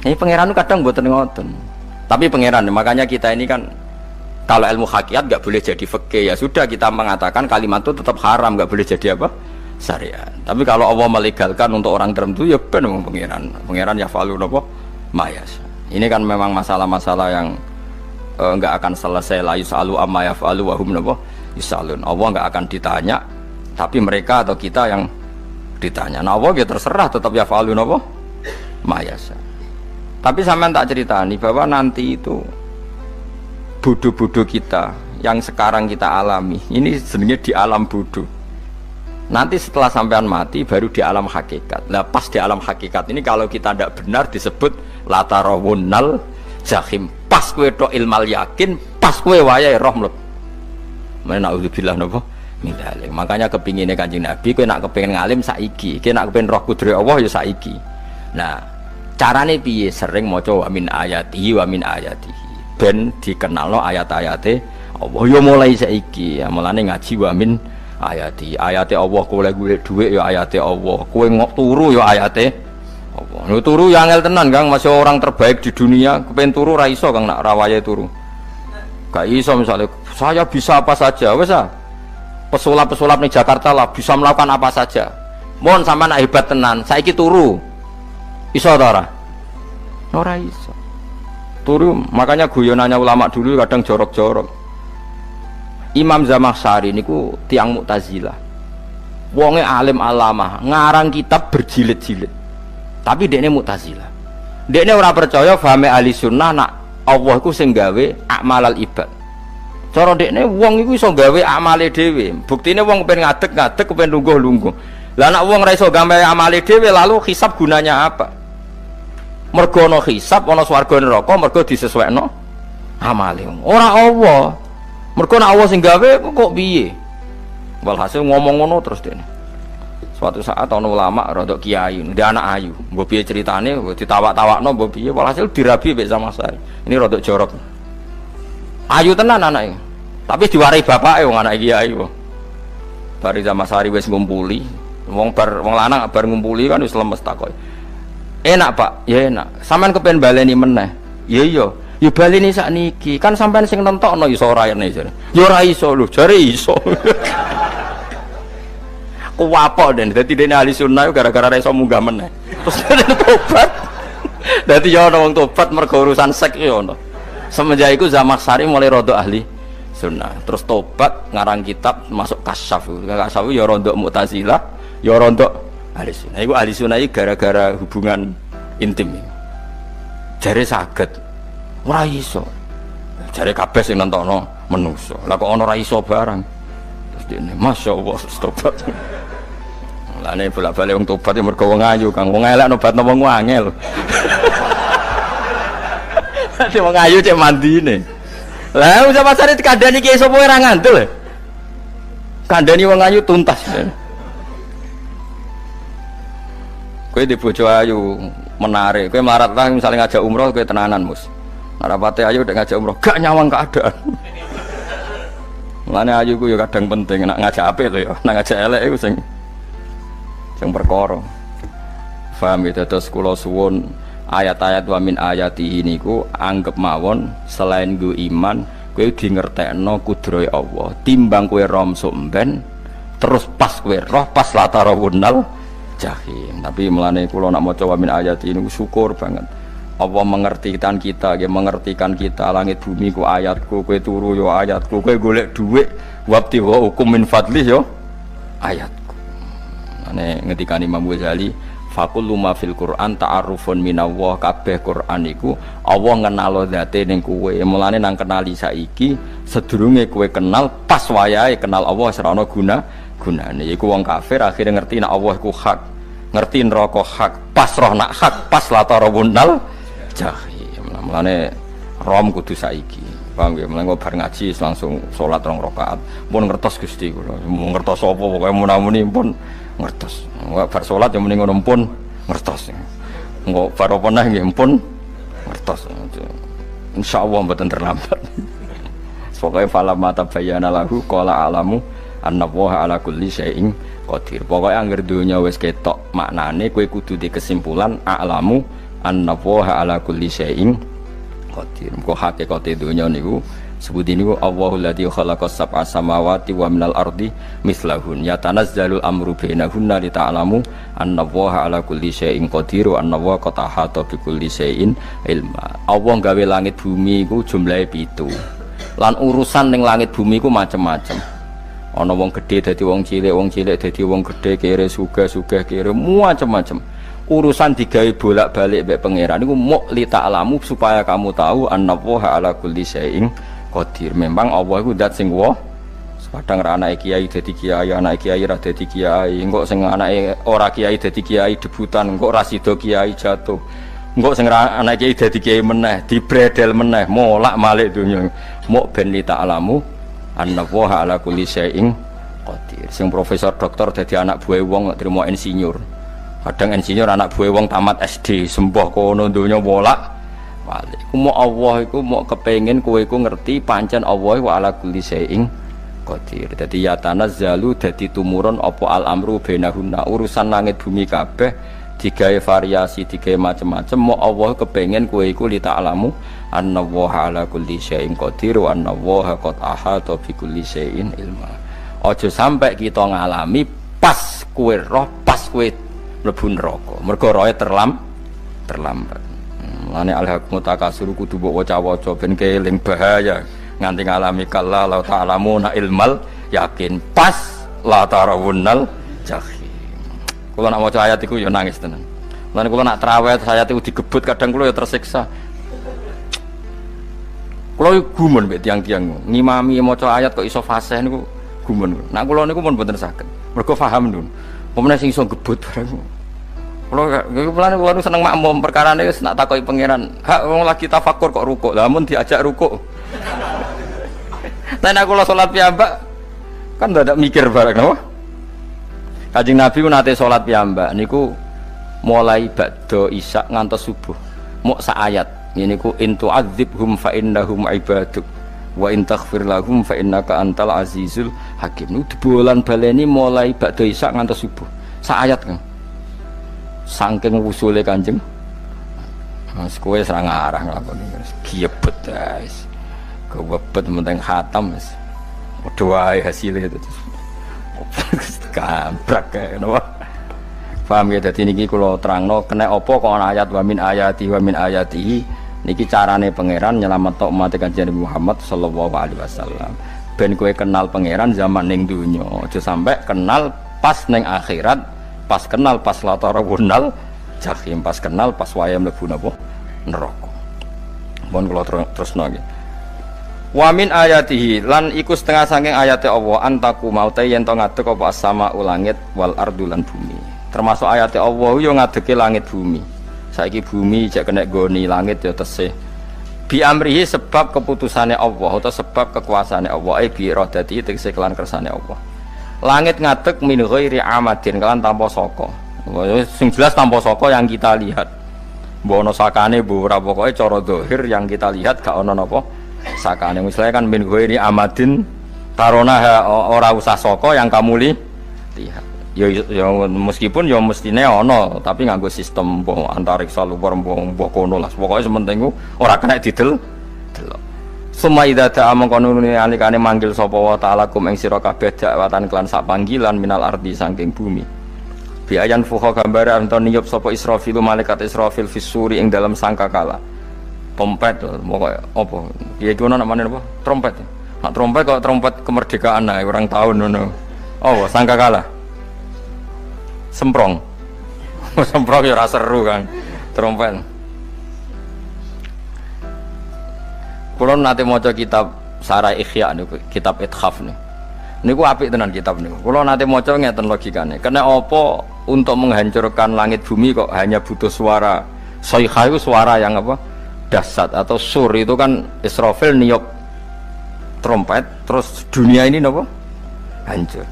Ini pangeran kadang mboten ngoten. Tapi pangeran, makanya kita ini kan kalau ilmu hakikat nggak boleh jadi fikih, ya sudah kita mengatakan kalimat itu tetap haram, nggak boleh jadi apa? Syariat. Tapi kalau Allah melegalkan untuk orang tertentu, ya benar pangeran. Pangeran ya falu nopo mayas. Ini kan memang masalah-masalah yang nggak akan selesai. La yusalu amma yafalu wa hum nopo yusalun. Allah nggak akan ditanya, tapi mereka atau kita yang ditanya. Nah Allah ya terserah tetap ya falu nopo mayas. Tapi sampean tak ceritani bahwa nanti itu bodoh-bodoh kita yang sekarang kita alami ini sebenarnya di alam bodoh. Nanti setelah sampean mati baru di alam hakikat. Nah pas di alam hakikat ini kalau kita tidak benar disebut latarawunnal jahim. Pas kue do ilmal yakin, pas kue wayai roh mleb. Mana naudzubillah napa min dzalik. Makanya kepinginnya Kanjeng Nabi kue nak kepengin ngalim saiki, kue nak kepengin roh kudrat Allah ya saiki. Nah carane piye? Sering maca wa min ayatihi wa min ayatihi. Ben dikenalno ayat-ayate Allah ya mulai saiki. Ya mulane ngaji wa min ayati Allah, kowe golek dhuwit ya ayate Allah, kowe ngok turu ya ayate Allah. Lho turu ya angel tenan Kang, masih orang terbaik di dunia kepen turu ra iso Kang nak rawaye turu. Gak iso misalnya saya bisa apa saja wis ah. Pesulap-pesulap ning Jakarta lah bisa melakukan apa saja. Mohon sampean nak hebat tenan, saiki turu. Iso ta ora? Ora iso. Turu makanya guyonannya ulama dulu kadang jorok-jorok. Imam Zamakhsyari niku tiang Mu'tazilah. Wonge alim alamah, ngarang kitab berjilid-jilid. Tapi dekne Mu'tazilah. Dekne ora percaya fahame ahli sunnah nak Allah iku sing gawe amalal ibad. Cara dekne wong iku iso gawe amale dhewe. Buktine wong kepen ngadeg-ngadeg, kepen lungguh-lungguh. Lah nek wong ora iso gawe amale dhewe lalu hisab gunanya apa? Mergo ana hisab, ana swarga neraka, mergo disesuaikno amale. Ora Allah. Mergo nek Allah sing gawe kok piye? Walhasil ngomong ngono terus dene. Suatu saat ana ulama rodok kiai, ndek anak ayu. Mbok piye critane, mbok ditawak-tawakno mbok piye, walhasil dirabi mek sama saya. Ini rodok jorok. Ayu tenan anake. Tapi diwarai bapake wong anak kiai kok. Bari Zamasari wis ngumpuli, wong lanang bar ngumpuli kan wis lemes takoki. Enak Pak, ya enak. Sampean kepen baleni meneh. Ya iya. Ya baleni sakniki. Kan sampean sing nentokno iso ora rene jare. Ya ora iso lho, jare iso. Kuwapok den. Dadi dene ahli sunnah gara-gara ora iso munggah meneh. Terus tobat. Dadi ya ana wong tobat mergo urusan sek ya ono. Semenjak iku Zamakhsyari mulai rodok ahli sunnah. Terus tobat ngarang kitab masuk kasyaf. Kasyaf ya rodok Mu'tazilah, ya rodok ahli sunnah. Iku ahli sunnah iki gara-gara hubungan intim. Jare saged ora iso. Jare kabeh sing nentokno menungso. Lah kok ana ora iso barang. Terus dene masyaallah tobat. Lah nek bolak-balik wong tobat ya mergo wong ayu Kang. Wong elek nobatno wong angel. Dadi wong ayu cek mandine. Lah usah pasare dikandani ki sapa ora ngandel. Kandani wong ayu tuntas. Kowe di bojo ayu menarik, kowe melarat lah misalnya ngajak umroh kowe tenanan mus. Narapate ayu udah ngajak umroh gak nyawang keadaan. Mulane ayu ku ya kadang penting nak ngajak apik lho ya, nak ngajak elek iku sing perkara. Paham ya terus kula suwun ayat-ayat wa min ayatihi niku anggap mawon selain go iman kowe di ngertekno kudrohe Allah timbang kowe rom somben terus pas kowe roh pas latarawunnal jahim. Tapi mulane kula nak maca wa min ayatihi niku syukur banget. Allah mengertikan kita, dia mengertikan kita. Langit bumi ku ayatku, kowe turu yo ayatku, kowe golek dhuwit wabti wa hukum min fadlih yo ayatku. Ane ngendikane Imam Ghazali, faqul ma fil Qur'an ta'arufun minallah, kabeh Qur'an iku Allah ngenalo zate ning kowe. Mulane nang kenali saiki sedurunge kowe kenal pas wayahe kenal Allah ora ana gunane. Iku wong kafir akhirnya ngerti nek Allah iku hak, ngerti neraka hak, pas roh nak hak, pas latarawunnal jahim. Mulane rom kudu saiki. Paham ya? Mulane bar ngaji langsung salat 2 rakaat. Pun ngertos Gusti kula. Mun ngertos apa pokoke munamuni pun ngertos. Bar salat ya muni ngono pun ngertos. Engko bar apa neh nggih pun ngertos. Insyaallah mboten terlambat. Pokoke falamma tabayyana lahu qala alamu annallaha ala kulli syai'in qadir. Pokoke anggere donya wis ketok maknane kowe kudu di kesimpulan a'lamu annallaha ala kulli syai'in qadir. Kok hakikate donya niku sebuti niku Allahul ladzi khalaqas sab'a samawati wa minal ardi mislahun yatanazzalul amru bainahunna li ta'lamu annallaha ala kulli syai'in qadir wa annallaha qad ahata bi kulli syai'in ilma. Allah gawe langit bumi iku jumlahe 7. Lan urusan ning langit bumi iku macem-macem. Ana wong gedhe dadi wong cilik dadi wong gedhe, kere sugih kere macem-macem. Urusan digawe bolak-balik mbek pangeran niku muk li ta'lamu supaya kamu tahu annallaha ala kulli syai'in qadir. Memang Allah iku zat sing wa. Kadang ra anake kiai dadi kiai, anake kiai ra dadi kiai, engko sing anake ora kiai dadi kiai debutan, engko ra sida kiai jatuh. Engko sing ra anake kiai dadi kiai meneh, dibredel meneh, molak-malik donya. Muk ben li ta'lamu annallaha ala kulli syai'in qadir. Sing profesor doktor dadi anak buah wong trimo insinyur. Kadang insinyur anak buah wong tamat SD, sembah kono donya molak. Iku mau Allah iku mau kepengin kowe iku ngerti pancen Allah wa ala kulli syai'in qadir. Dadi ya tanazzalu dadi tumurun apa al amru bainahunna urusan langit bumi kabeh digawe variasi digawe macam-macam mau Allah kepengin kowe iku li ta'lamu annallaha ala kulli syai'in qadir wa annallaha qad ahata bi kulli syai'in ilma. Aja sampai kita ngalami pas kowe roh pas kowe mlebu neraka. Mergo roe terlambat. Lane al-haqqu takasur kudu mbok waca-waca ben keling bahaya nganti ngalami kala la ta'lamuna ilmal yakin pas la tarawunnal jahim. Kula nak maca ayat iku ya nangis tenan. Lan kula nak traweh ayat iku digebut kadang kula ya tersiksa. Kula gumun mbek tiang-tiang ngimami maca ayat kok iso fasih niku gumun. Nak kula niku pun mboten saged. Mergo paham niku. Pemene sing iso gebut bareng. Kalau seneng makmum perkara ini nak takoki pangeran hak wong lagi tafakur kok rukuk lah mun diajak rukuk nah aku sholat piyambak kan tidak mikir bareng no? Kanjeng Nabi nate sholat piyambak niku mulai ba'da isya ngantos subuh muk sak ayat niku in tu'adzibhum fa innahum ibaduk wa in taghfir lahum fa innaka antal azizul hakim niku dibolan baleni mulai ba'da isya ngantos subuh sak ayat kan saking usule Kanjeng Mas kowe serang arah nglakoni giebet guys kewebet menting khatam wis padha wae hasilé itu kabrak kae napa paham ya dadi niki kula terangno kena apa kok ana ayat wa min ayati niki carane pangeran nyelametno umat Kanjeng Muhammad sallallahu alaihi wasallam ben kowe kenal pangeran zaman ning donya aja sampai kenal pas ning akhirat pas kenal pas latarawunal jahim pas kenal pas waya mlebu napa neraka. Mohon kula terusno nggih. Wa min ayatihi lan iku setengah saking ayate Allah antaku maute yen to ngadeg apa as-sama langit wal ardu lan bumi. Termasuk ayate Allah yo ngadege langit bumi. Saiki bumi jek kena goni langit yo tesih. Bi amrihi sebab keputusane Allah atau sebab kekuasaane Allah bi iradati tegese kelan kersane Allah. Langit ngadeg min ghairi amadin kelan tanpa saka. Sing jelas tanpa saka yang kita lihat. Mbok ana sakane mbok ora pokoke cara zahir yang kita lihat gak ana napa sakane. Misalnya kan min ghairi amadin tarona ora usah saka yang kamu lihat. Ya meskipun ya mestine ana tapi nganggo sistem mbok antariksa luar mbok kono lah. Pokoke sementing ora kena didel delok. Summa idza ta'a mangkono alikane manggil sapa wa ta'ala kum ing sira kabeh dakwatan klan sak panggilan minal ardi saking bumi. Bi ayan fuha gambaran to niyup sapa Israfil malaikat Israfil fisuri ing dalam sangkakala. Trompet pokoke apa? Piye iki ono namane apa? Trompet. Nek trompet kok trompet kemerdekaan ae orang tahun ngono. Oh, sangkakala. Semprong. Semprong ya ora seru kan. Trompet. Kalau nanti maca kitab Sarah Ikhya niku, kitab Ithaf niku. Niku apik tenan kitab niku. Kalau nanti maca ngeten logikane. Kena apa untuk menghancurkan langit bumi kok hanya butuh suara. Sayhah itu suara yang apa? Dahsyat atau sur itu kan Israfil niup trompet terus dunia ini napa? Hancur.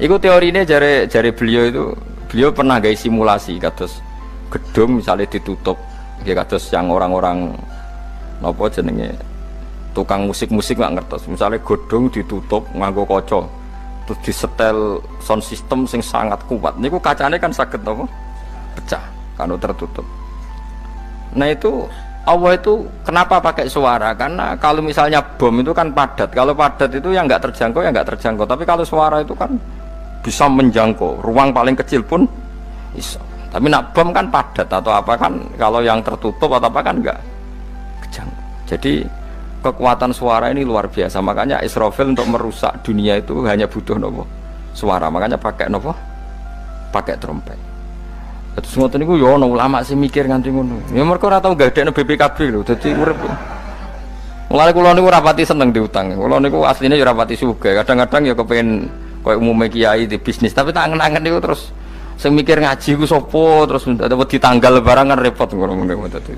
Iku teorine jare beliau pernah gawe simulasi kados gedung misalnya ditutup ya kados yang orang-orang napa jenenge tukang musik-musik nggak ngertos misalnya godong ditutup nganggo kaca terus disetel sound system sing sangat kuat niku kacane kan saged apa pecah kalau tertutup Nah itu Allah itu kenapa pakai suara? Karena kalau misalnya bom itu kan padat. Kalau padat itu yang nggak terjangkau, ya nggak terjangkau. Tapi kalau suara itu kan bisa menjangkau. Ruang paling kecil pun bisa. Tapi nak bom kan padat atau apa kan? Kalau yang tertutup atau apa kan nggak kejangkau. Jadi kekuatan suara ini luar biasa. Makanya Israfil untuk merusak dunia itu hanya butuh nopo suara. Makanya pakai nopo, pakai trompet. Terus ngoten niku yo ana ulama sing mikir nganti ngono. Ya mergo ora tau gadekno BPKB lho, dadi urip. Mulane kula niku rapati seneng diutang. Kula niku asline yo rapati sugih. Kadang-kadang ya kepengin koyo umume kiai di bisnis, tapi tak angen-angen niku terus sing mikir ngaji ku sapa, terus wedi tanggal barang kan repot ngono ngono dadi.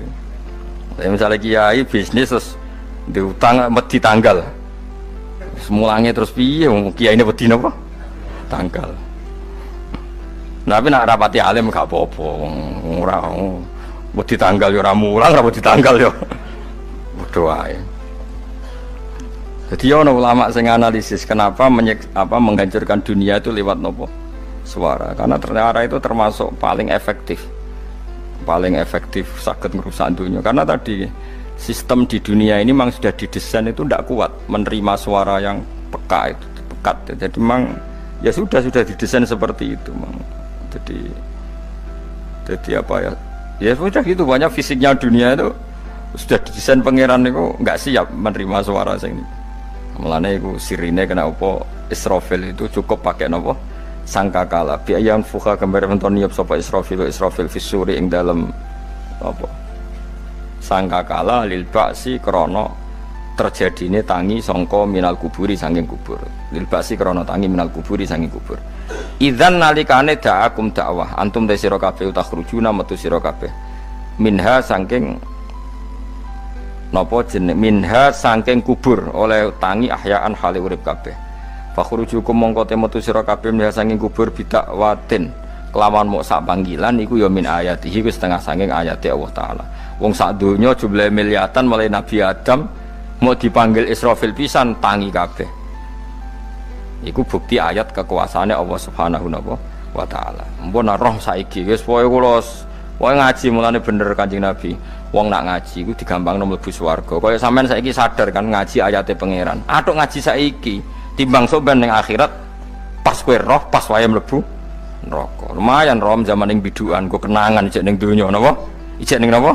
Lah misale kiai bisnis terus diutang wedi tanggal. Semulange terus piye wong kiyaine wedi napa? Tanggal. Tapi nak rapati alim gak apa-apa, ora wedi tanggal yo ora mulang, ora wedi tanggal yo padha wae. Jadi ana ulama sing analisis kenapa menghancurkan dunia itu lewat nopo? Suara. Karena ternyata itu termasuk paling efektif sakit merusak dunia. Karena tadi sistem di dunia ini memang sudah didesain itu tidak kuat menerima suara yang pekat. Jadi memang ya sudah didesain seperti itu, memang. Jadi apa ya? Ya sudah gitu, banyak fisiknya dunia itu sudah didesain pangeran itu nggak siap menerima suara sing. Mulane iku sirine kena apa Israfil itu cukup pakai napa? Sangkakala. Bi ayam fuha gambar menton niap sapa Israfil fisuri ing dalam apa? Sangkakala lil ba'si krana terjadine tangi sangka minal kuburi saking kubur. Lil ba'si krana tangi minal kuburi saking kubur. Idzan nalikane da'akum dakwah antum te sira kabeh takhrujuna metu sira kabeh minha saking napa jeneng minha saking kubur oleh tangi ahyaan hale urip kabeh fakhrujukum mongko te metu sira kabeh minha saking kubur bidakwatin kelawan mok sak panggilan iku ya min ayatihi wis setengah saking ayate Allah taala wong sak donya jumlahe miliatan mulai Nabi Adam mau dipanggil Israfil pisan tangi kabeh. Iku bukti ayat kekuasaannya Allah Subhanahu wa taala. Mumpun roh saiki wis pokoke kula ngaji mulane bener Kanjeng Nabi. Wong nak ngaji iku digampangno mlebu swarga. Kaya sampean saiki sadar kan ngaji ayate pangeran. Atuk ngaji saiki timbang sok ning akhirat pas kowe roh pas wae mlebu neraka. Lumayan rom zaman ning bidukan kok kenangan ijek ning donya napa? Ijek ning napa?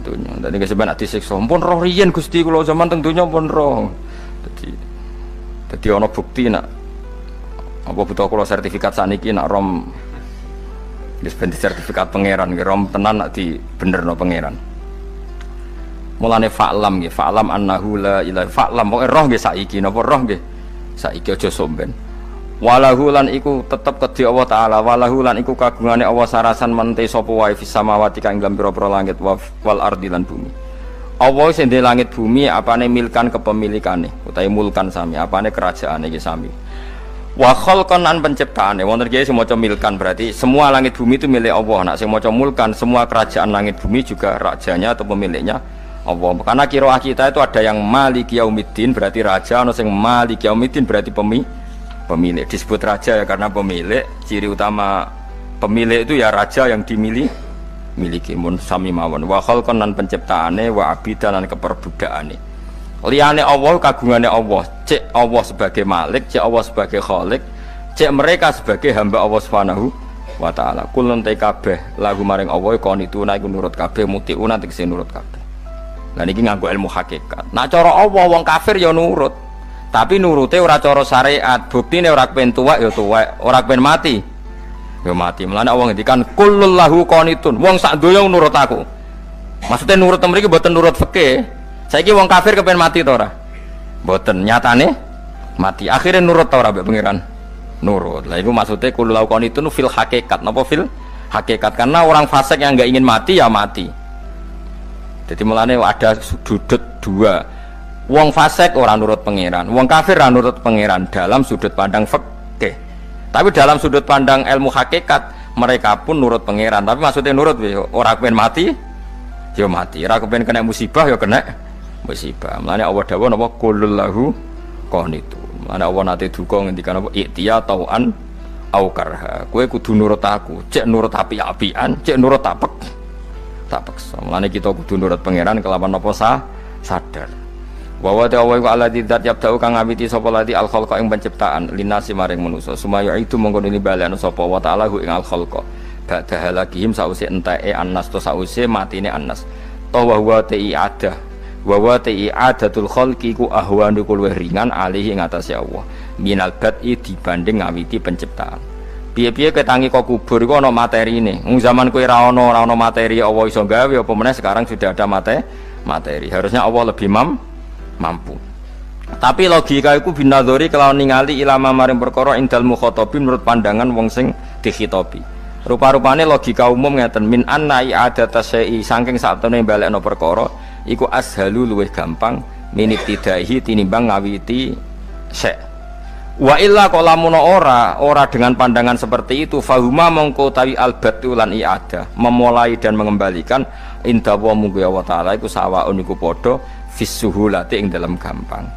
Donya. Dadi sampean nak disiksa. Mumpun roh riyen Gusti kula zaman teng donya pun roh. Jadi ono bukti nak apa butuh kalau sertifikat saniki nak rom dispensi sertifikat pangeran rom tenan nak di bener no pangeran. Mulane fa'lam nggih, fa'lam annahu la ilaha fa'lam pokoke roh nggih saiki napa roh nggih saiki aja somben. Walahu lan iku tetep kedhi Allah taala, walahu lan iku kagungane Allah sarasan mente sapa wae fis samawati kang ing pira-pira langit wal ardi lan bumi. Allah sing di langit bumi apane milkan kepemilikane utawi mulkan sami apane kerajaane iki sami wa khalqan an penciptaane wonten kiye sing maca milkan berarti semua langit bumi itu milik Allah nak sing maca mulkan semua kerajaan langit bumi juga rajanya atau pemiliknya Allah karena qiraah kita itu ada yang maliki yaumiddin berarti raja ana sing maliki yaumiddin berarti pemilik disebut raja ya karena pemilik ciri utama pemilik itu ya raja yang dimiliki miliki mun sami mawon wa khalqan lan penciptaane wa abidan lan keperbudakane liyane Allah kagungane Allah cek Allah sebagai malik cek Allah sebagai khalik cek mereka sebagai hamba Allah Subhanahu wa taala kulun te kabeh lagu maring Allah konituna iku nurut kabeh mutiuna tegese nurut kabeh lan iki nganggo ilmu hakikat nak cara Allah wong kafir ya nurut tapi nurute ora cara syariat buktine ora kepen tuwek ya tuwek ora kepen mati ya mati. Mulane Allah ngendikan kullul lahu qanitun. Wong sak donya nurut aku. Maksudnya nurut mriki mboten nurut fikih. Saiki wong kafir kepen mati to ora? Mboten, nyatane mati. Akhirnya nurut ta ora mbek pangeran? Nurut. Lah iku maksudnya kullul lahu qanitun fil hakikat. Napa fil hakikat? Karena orang fasik yang enggak ingin mati ya mati. Jadi mulane ada sudut dua. Wong fasik ora nurut pangeran, wong kafir ora nurut pangeran dalam sudut pandang fikih. Tapi dalam sudut pandang ilmu hakikat mereka pun nurut pangeran. Tapi maksudnya nurut orang kepen mati, ya mati. Orang kepen kena musibah, ya kena musibah. Mulanya Allah dawuh napa qulul lahu qanitun. Mulanya Allah nate duka ngendikan napa i'tiya tau'an au karha. Kowe kudu nurut aku. Cek nurut api-apian, cek nurut apek tak paksa. Mulane kita kudu nurut pangeran kelawan apa sadar. Wa wa ta'ala iku alladzi dzat yabda'u kang ngawiti sapa lati al khalqa ing penciptaan linasi maring manusa sumaya itu mongko nili balekno sapa wa ta'ala ing al khalqa ba'da halakihim sause enteke annas to sause matine annas to wa wa ta'i'adah wa wa ta'i'adatul khalqi ku ahwanu luwih ringan alihi ing atase Allah minal bad'i dibanding ngawiti penciptaan. Piye-piye ketangi kok kubur iku ana materine. Wong zaman kowe ra ana materi Allah iso gawe apa meneh sekarang sudah ada materi. Harusnya Allah lebih mampu. Tapi logika iku binadzori kelawan ningali ilama maring perkara indal mukhatabin menurut pandangan wong sing dikhitobi. Rupa-rupane logika umum ngeten min annai adata syai saking satune balekno perkara iku ashalu luwih gampang minibtidaihi tinimbang ngawiti syai. Wa illa qalamuna ora dengan pandangan seperti itu fahuma mongko tawi albatu lan i'adah memulai dan mengembalikan inda wa munggu ya wa taala iku sawaun iku padha fisuhulati ing dalam gampang.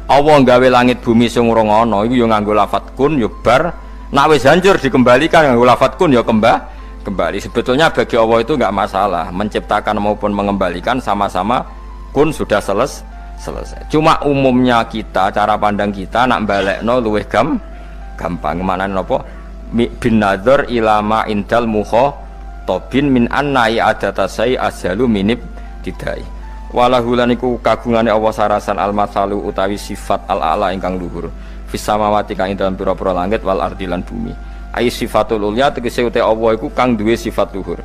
Allah gawe langit bumi sing urung ana iku ya nganggo lafat kun ya bar nek wis hancur dikembalikan nganggo lafat kun ya kembali. Sebetulnya bagi Allah itu enggak masalah menciptakan maupun mengembalikan sama-sama kun sudah selesai. Cuma umumnya kita cara pandang kita nak balekno luwih gampang. Manane napa bin nadzar ilama indal mukhatabin min annai adatasai ashalu minib tidai. Walahu lan iku kagungane Allah sarasan al-masalu utawi sifat al-a'la ingkang luhur fis samawati kang ing dalam pira-pira langit wal ardi lan bumi. Ai sifatul ulya tegese uta Allah iku kang duwe sifat luhur.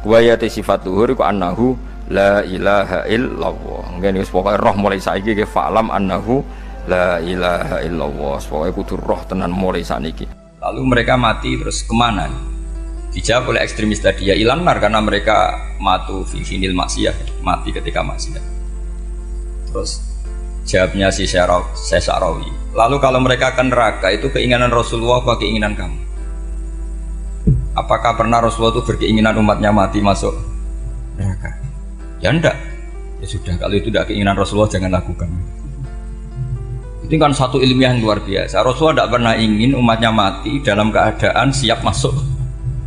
Wa ya sifat luhur iku annahu la ilaha illallah. Ngene wis pokoke roh mulai saiki ke fa'lam annahu la ilaha illallah. Pokoke kudu roh tenan mulai saniki. Lalu mereka mati terus kemana? Dijawab oleh ekstremis tadi ya ilan nar karena mereka matu fi hinil maksiyah, mati ketika maksiat. Terus jawabnya si Sa'rawi. Lalu kalau mereka akan neraka itu keinginan Rasulullah apa keinginan kamu? Apakah pernah Rasulullah itu berkeinginan umatnya mati masuk neraka? Ya enggak. Ya sudah, kalau itu tidak keinginan Rasulullah jangan lakukan. Itu kan satu ilmiah yang luar biasa. Rasulullah tidak pernah ingin umatnya mati dalam keadaan siap masuk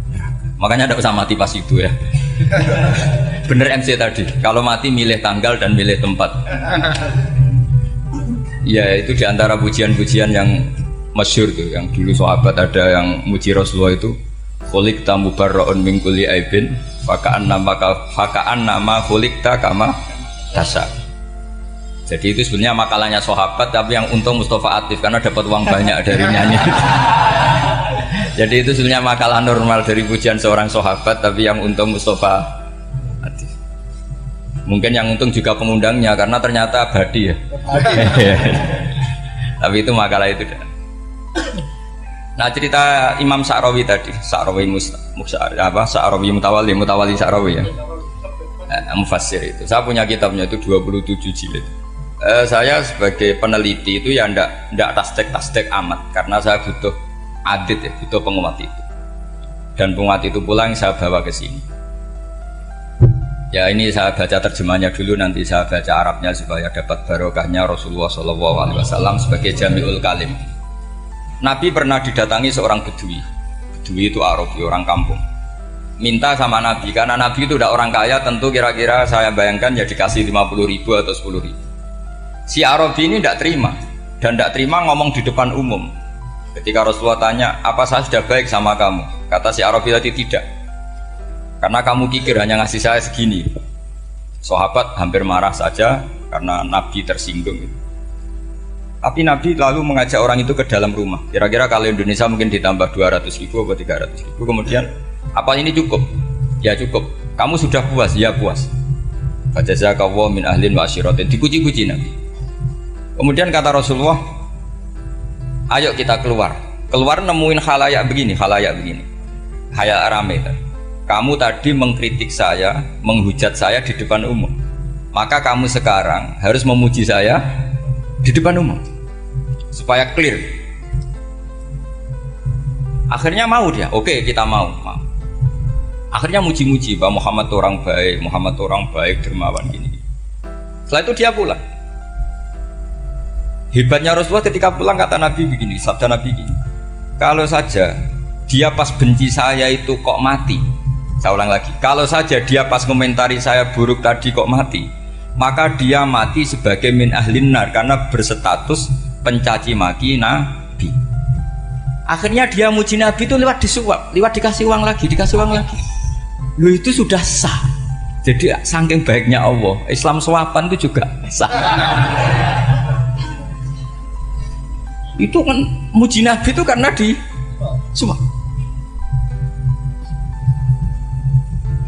neraka. Makanya tidak usah mati pas itu ya. Bener MC tadi, kalau mati milih tanggal dan milih tempat. Ya itu diantara pujian-pujian yang masyhur tuh, yang dulu sahabat ada yang muji Rasulullah itu khuliqta mubarra'un min kulli aibin faka'an nama khuliqta kama tasa. Jadi itu sebenarnya makalahnya sahabat, tapi yang untung Mustafa aktif karena dapat uang banyak dari nyanyi. Jadi itu sebenarnya makalah normal dari pujian seorang sahabat, tapi yang untung Mustafa aktif. Mungkin yang untung juga pengundangnya karena ternyata abadi ya. Tapi itu makalah itu. Nah cerita Imam Sa'rawi tadi, Sa'rawi Sa'rawi Mutawali Sa'rawi ya. Mufassir itu. Saya punya kitabnya itu 27 jilid. Saya sebagai peneliti itu ya ndak tasdek amat karena saya butuh adit ya, butuh penguat itu. Dan penguat itu pula yang saya bawa ke sini. Ya ini saya baca terjemahnya dulu, nanti saya baca Arabnya supaya dapat barokahnya Rasulullah SAW sebagai Jami'ul Kalim. Nabi pernah didatangi seorang bedui. Bedui itu Arabi, orang kampung. Minta sama Nabi, karena Nabi itu udah orang kaya, tentu kira-kira saya bayangkan ya dikasih 50.000 atau 10.000. Si Arabi ini tidak terima, dan tidak terima ngomong di depan umum. Ketika Rasulullah tanya, apa saya sudah baik sama kamu? Kata si Arabi tadi tidak. Karena kamu kikir hanya ngasih saya segini. Sahabat hampir marah saja karena Nabi tersinggung. Tapi Nabi lalu mengajak orang itu ke dalam rumah. Kira-kira kalau Indonesia mungkin ditambah 200.000 atau 300.000. Kemudian, apa ini cukup? Ya cukup. Kamu sudah puas? Ya puas. Fajazakallahu min ahlin wa asyiratin. Dipuji-puji Nabi. Kemudian kata Rasulullah, ayo kita keluar. Keluar nemuin khalayak begini. Khalayak rame. Kamu tadi mengkritik saya, menghujat saya di depan umum. Maka kamu sekarang harus memuji saya di depan umum. Supaya clear. Akhirnya mau dia, oke kita mau. Akhirnya muji-muji bahwa Muhammad orang baik, dermawan gini. Setelah itu dia pulang. Hebatnya Rasulullah ketika pulang kata Nabi begini, sabda Nabi begini. Kalau saja dia pas benci saya itu kok mati, Saya ulang lagi, kalau saja dia pas komentari saya buruk tadi kok mati, maka dia mati sebagai min ahlin nar karena berstatus pencaci maki Nabi. Akhirnya dia muji Nabi itu lewat disuap, lewat dikasih uang lagi. Lu itu sudah sah. Jadi saking baiknya Allah, Islam suapan itu juga sah. Itu kan muji Nabi itu karena disuap.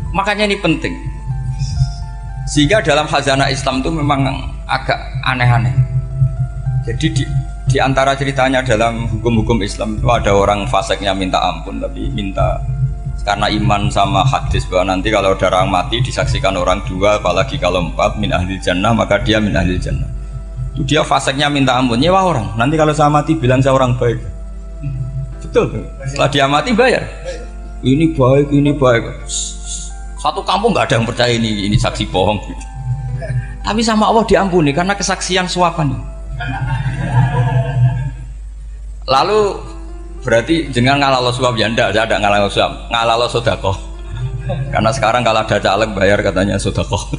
Makanya ini penting. Sehingga dalam khazanah Islam itu memang agak aneh-aneh. Jadi di antara ceritanya dalam hukum-hukum Islam itu ada orang fasiknya minta ampun, tapi minta karena iman sama hadis bahwa nanti kalau ada orang mati disaksikan orang dua, apalagi kalau empat min ahli jannah, maka dia min ahli jannah. Itu dia fasiknya minta ampun, nyewa orang. Nanti kalau saya mati bilang saya orang baik. Betul. Setelah dia mati bayar. Ini baik, ini baik. Satu kampung nggak ada yang percaya ini saksi bohong gitu. Tapi sama Allah diampuni karena kesaksian suapan. Lalu berarti jangan ngalalo suap ya ndak, saya ada ngalalo suap, ngalalo sodakoh. Karena sekarang kalau ada caleg bayar katanya sodakoh.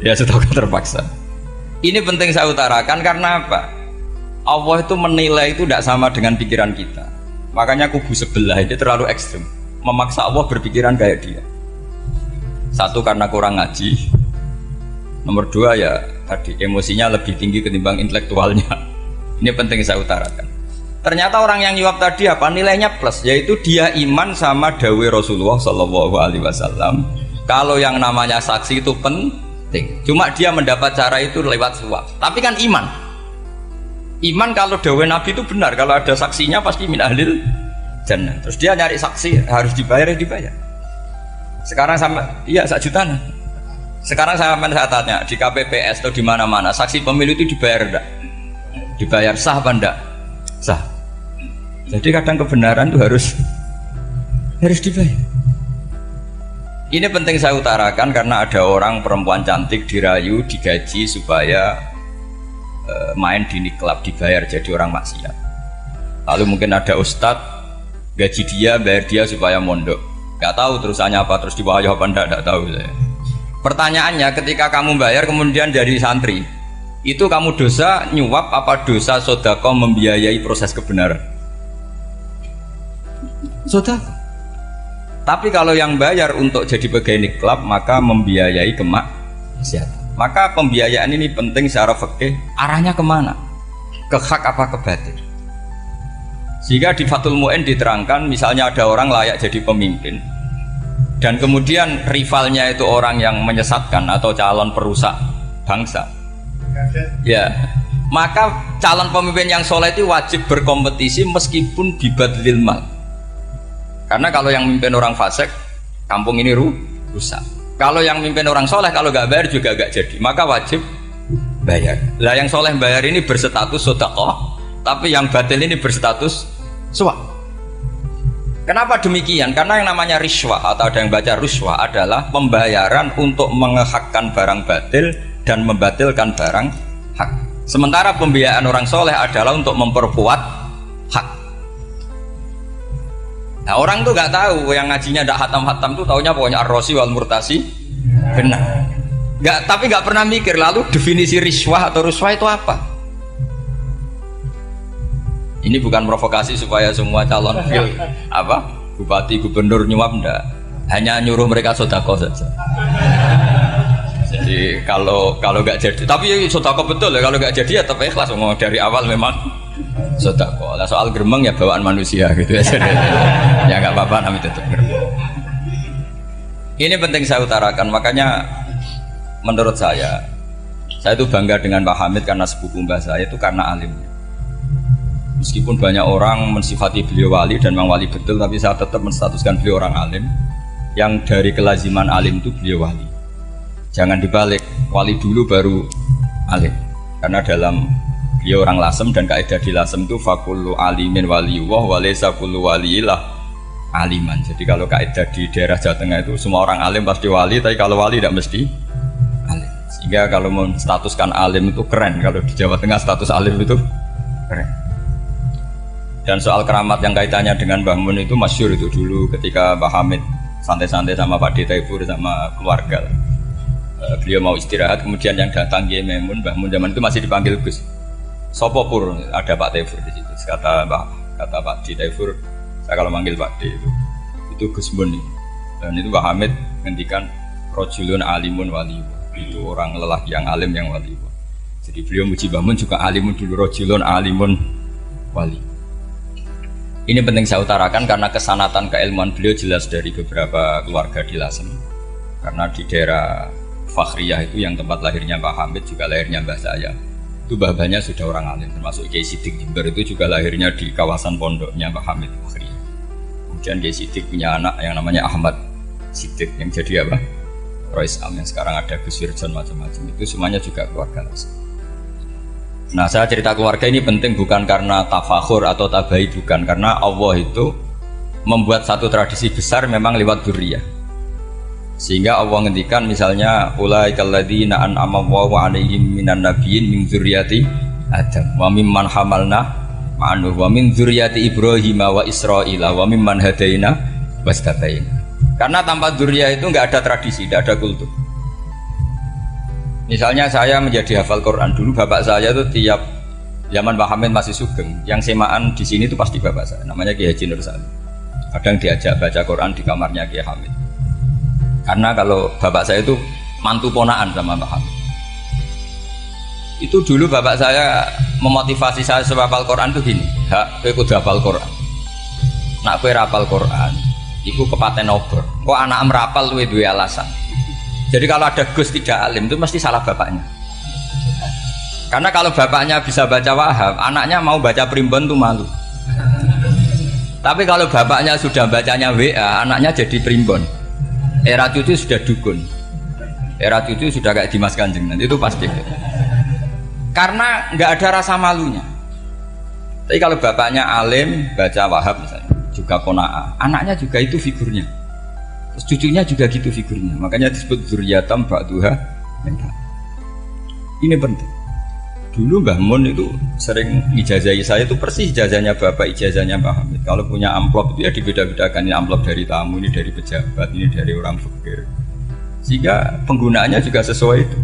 Ya sodakoh terpaksa. Ini penting saya utarakan karena apa? Allah itu menilai itu tidak sama dengan pikiran kita. Makanya kubu sebelah itu terlalu ekstrem, memaksa Allah berpikiran kayak dia. Satu karena kurang ngaji, nomor dua ya tadi emosinya lebih tinggi ketimbang intelektualnya. Ini penting saya utarakan. Ternyata orang yang nyuap tadi apa nilainya plus, yaitu dia iman sama dawai Rasulullah Shallallahu Alaihi Wasallam. Kalau yang namanya saksi itu penting, cuma dia mendapat cara itu lewat suap. Tapi kan iman kalau dawai Nabi itu benar, kalau ada saksinya pasti min ahlil jannah. Terus dia nyari saksi harus dibayar, ya dibayar. Sekarang sama, iya 1 juta. Sekarang saya tanya di KPPS atau di mana-mana, saksi pemilu itu dibayar enggak? Dibayar sah apa enggak? Sah. Jadi kadang kebenaran itu harus dibayar. Ini penting saya utarakan karena ada orang perempuan cantik dirayu, digaji supaya main di niklab, dibayar jadi orang maksiat. Lalu mungkin ada ustadz gaji dia, bayar dia supaya mondok. Gak tahu terusannya apa, terus diwayah apa enggak tahu saya. Pertanyaannya, ketika kamu bayar kemudian dari santri, itu kamu dosa nyuap apa dosa sodako membiayai proses kebenaran? Sodako. Tapi kalau yang bayar untuk jadi pegawai niklab maka membiayai kemaksiatan. Maka pembiayaan ini penting secara fikih. Arahnya kemana? Ke hak apa ke batil? Sehingga di Fathul Mu'in diterangkan, misalnya ada orang layak jadi pemimpin dan kemudian rivalnya itu orang yang menyesatkan atau calon perusak bangsa, ya maka calon pemimpin yang soleh itu wajib berkompetisi meskipun bibadlil mal. Karena kalau yang mimpin orang fasik, kampung ini rusak. Kalau yang mimpin orang soleh, kalau nggak bayar juga nggak jadi, maka wajib bayar. Lah yang soleh bayar ini berstatus sedekah, tapi yang batil ini berstatus suap. Kenapa demikian? Karena yang namanya riswah atau ada yang baca ruswah adalah pembayaran untuk mengehakkan barang batil dan membatilkan barang hak. Sementara pembiayaan orang soleh adalah untuk memperkuat hak. Nah orang tuh nggak tahu, yang ngajinya tidak hatam-hatam tuh taunya pokoknya ar-rosi wal murtasi benar. Tapi nggak pernah mikir lalu definisi riswah atau ruswah itu apa? Ini bukan provokasi supaya semua calon bupati, gubernur nyuap enggak, hanya nyuruh mereka sodako saja. Jadi kalau nggak jadi, tapi sodako betul ya, kalau nggak jadi ya tetap ikhlas, ngomong dari awal memang sodako. Nah, soal geremeng ya bawaan manusia gitu ya. Ya nggak apa-apa, namanya tetap geremeng. Ini penting saya utarakan, makanya menurut saya itu bangga dengan Pak Hamid karena sepupu mbah saya itu karena alimnya. Meskipun banyak orang mensifati beliau wali dan memang wali betul, tapi saya tetap menstatuskan beliau orang alim yang dari kelaziman alim itu beliau wali. Jangan dibalik, wali dulu baru alim. Karena dalam beliau orang lasem dan kaidah di lasem itu fakullu alimin waliyullah walaysa kullu waliyillah aliman. Jadi kalau kaidah di daerah Jawa Tengah itu semua orang alim pasti wali, tapi kalau wali tidak mesti alim. Sehingga kalau menstatuskan alim itu keren, kalau di Jawa Tengah status alim itu keren. Dan soal keramat yang kaitannya dengan Mbah Mun itu masyhur itu dulu ketika Mbah Hamid santai-santai sama Pak Taifur sama keluarga. Beliau mau istirahat, kemudian yang datang Kiai Maimun, Mbah Mun zaman itu masih dipanggil Gus. Sopo pur, ada Pak Taifur di situ. Kata Pak Taifur, saya kalau manggil Pak D itu Gus Mun ini. Dan itu Mbah Hamid ngendikan rojulun alimun wali. Itu orang lelaki yang alim yang wali. Jadi beliau muji Mbah Mun juga alimun dulu, rojulun alimun wali. Ini penting saya utarakan karena kesanatan keilmuan beliau jelas dari beberapa keluarga di Lasem. Karena di daerah Fakhriyah itu yang tempat lahirnya Pak Hamid juga lahirnya mbah saya. Itu mbah-mbahnya sudah orang alim, termasuk Kiai Sidik Jember itu juga lahirnya di kawasan pondoknya Pak Hamid Fakhriyah. Kemudian Kiai Sidik punya anak yang namanya Ahmad Sidik yang jadi apa? Rois Am yang sekarang ada Gus Wirjon macam-macam itu semuanya juga keluarga Lasem. Nah, saya cerita keluarga ini penting bukan karena tafakhur atau tabai, bukan, karena Allah itu membuat satu tradisi besar memang lewat dzurriyyah. Sehingga Allah ngendikan misalnya ulaikal ladzina an'ama Allahu 'alaihim minan nabiyyin min dzurriyyati Adam wa mimman hamalna ma'anu wa min dzurriyyati Ibrahim wa Israila wa mimman hadaina wastabaina. Karena tanpa dzurriyyah itu enggak ada tradisi, enggak ada kultur. Misalnya saya menjadi hafal Quran dulu, bapak saya itu tiap zaman Pak Hamid masih sugeng, yang semaan di sini itu pasti bapak saya, namanya Kiai Haji Nur Salim. Kadang diajak baca Quran di kamarnya Kiai Hamid. Karena kalau bapak saya itu mantu ponaan sama Pak Hamid. Itu dulu bapak saya memotivasi saya supaya hafal Quran itu gini, hak, kowe kudu hafal Quran. Nak kowe hafal Quran, iku kepaten obor. Kok anak merapal luwe duwe alasan. Jadi kalau ada Gus tidak alim itu mesti salah bapaknya. Karena kalau bapaknya bisa baca Wahab, anaknya mau baca primbon tuh malu. Tapi kalau bapaknya sudah bacanya WA, anaknya jadi primbon. Era cucu sudah dukun. Era cucu sudah kayak Dimas Kanjeng, nanti itu pasti. Karena nggak ada rasa malunya. Tapi kalau bapaknya alim baca Wahab misalnya, juga Qanaah, anaknya juga itu figurnya. Terus cucunya juga gitu figurnya, makanya disebut dzurriyyatam ba'duha min ba'd. Ini penting. Dulu Mbah Mun itu sering ijazahi saya itu persis ijazahnya bapak, ijazahnya Mbah Hamid. Kalau punya amplop itu ya dibeda-bedakan, ini amplop dari tamu, ini dari pejabat, ini dari orang fakir. Sehingga penggunaannya juga sesuai itu,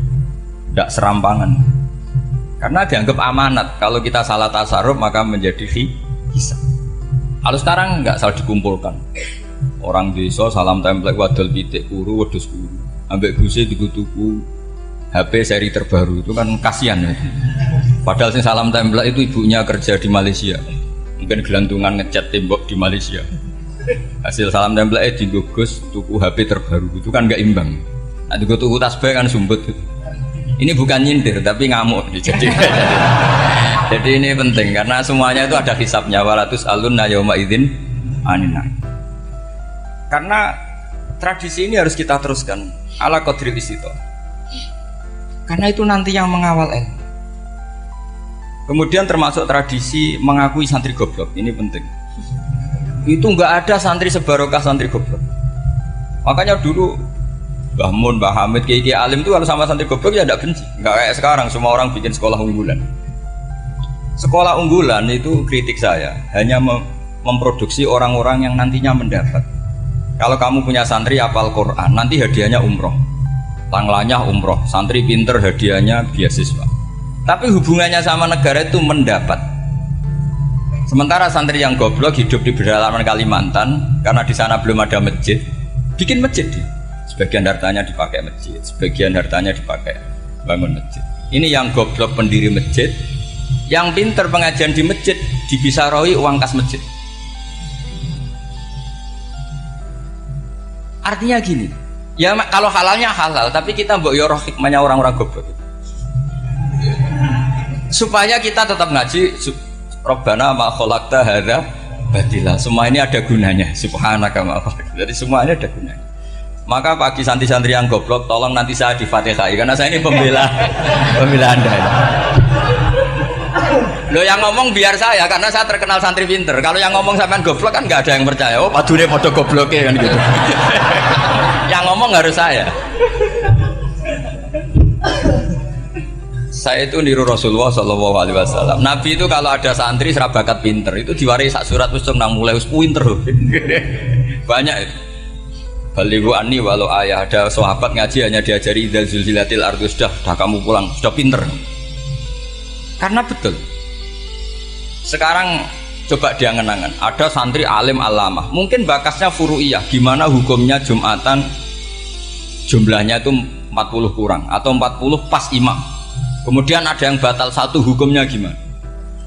tidak serampangan. Karena dianggap amanat, kalau kita salah tasarruf maka menjadi hisab. Kalau sekarang nggak salah dikumpulkan. Orang desa salam template wadol pitik kuru wedhus kuru ambek guse dikutuku HP seri terbaru itu kan kasihan ya. Padahal sing salam template itu ibunya kerja di Malaysia, mungkin gelantungan ngecat tembok di Malaysia. Hasil salam template di Gus tuku HP terbaru itu kan nggak imbang. Nah tuku tasbih kan sumbut. Ini bukan nyindir tapi ngamuk jadi ini penting karena semuanya itu ada hisabnya. Walatus alunna yauma idzin anina. Karena tradisi ini harus kita teruskan ala qadril istithaq. Karena itu nanti yang mengawal ilmu. Kemudian termasuk tradisi mengakui santri goblok, ini penting. Itu enggak ada santri sebarokah santri goblok. Makanya dulu Mbah Mun, Mbah Hamid, Kiai alim itu kalau sama santri goblok ya enggak benci. Enggak kayak sekarang semua orang bikin sekolah unggulan. Sekolah unggulan itu kritik saya hanya memproduksi orang-orang yang nantinya mendapat. Kalau kamu punya santri hafal Quran, nanti hadiahnya umroh, langlanya umroh, santri pinter hadiahnya beasiswa. Tapi hubungannya sama negara itu mendapat. Sementara santri yang goblok hidup di pedalaman Kalimantan, karena di sana belum ada masjid, bikin masjid. Sebagian hartanya dipakai masjid, sebagian hartanya dipakai bangun masjid. Ini yang goblok pendiri masjid, yang pinter pengajian di masjid dibisaroi uang kas masjid. Artinya gini, ya kalau halalnya halal, tapi kita mbok yoroh hikmahnya orang-orang goblok. Supaya kita tetap ngaji, Rabbana ma khalaqta hadza batila. Semua ini ada gunanya. Subhanaka ma khalaqta. Jadi semua ini ada gunanya. Maka bagi santri-santri yang goblok, tolong nanti saya di Fatihai karena saya ini pembela Anda. Lo yang ngomong biar saya karena saya terkenal santri pinter. Kalau yang ngomong sampean goblok kan nggak ada yang percaya. Oh, padune padha gobloknya kan gitu. Yang ngomong harus saya. Saya itu niru Rasulullah Shallallahu Alaihi Wasallam. Nabi itu kalau ada santri serabakat pinter itu diwaris sak surat wis nang mulai wis pinter. Banyak itu. Balighu anni walau ayah. Ada sahabat ngaji hanya diajari idzal zulzilatil ardu, sudah kamu pulang, sudah pinter. Karena betul. Sekarang coba dia ngenangan, ada santri alim alamah, mungkin bakasnya furu'iyah, gimana hukumnya Jumatan jumlahnya itu 40 kurang atau 40 pas imam. Kemudian ada yang batal satu, hukumnya gimana?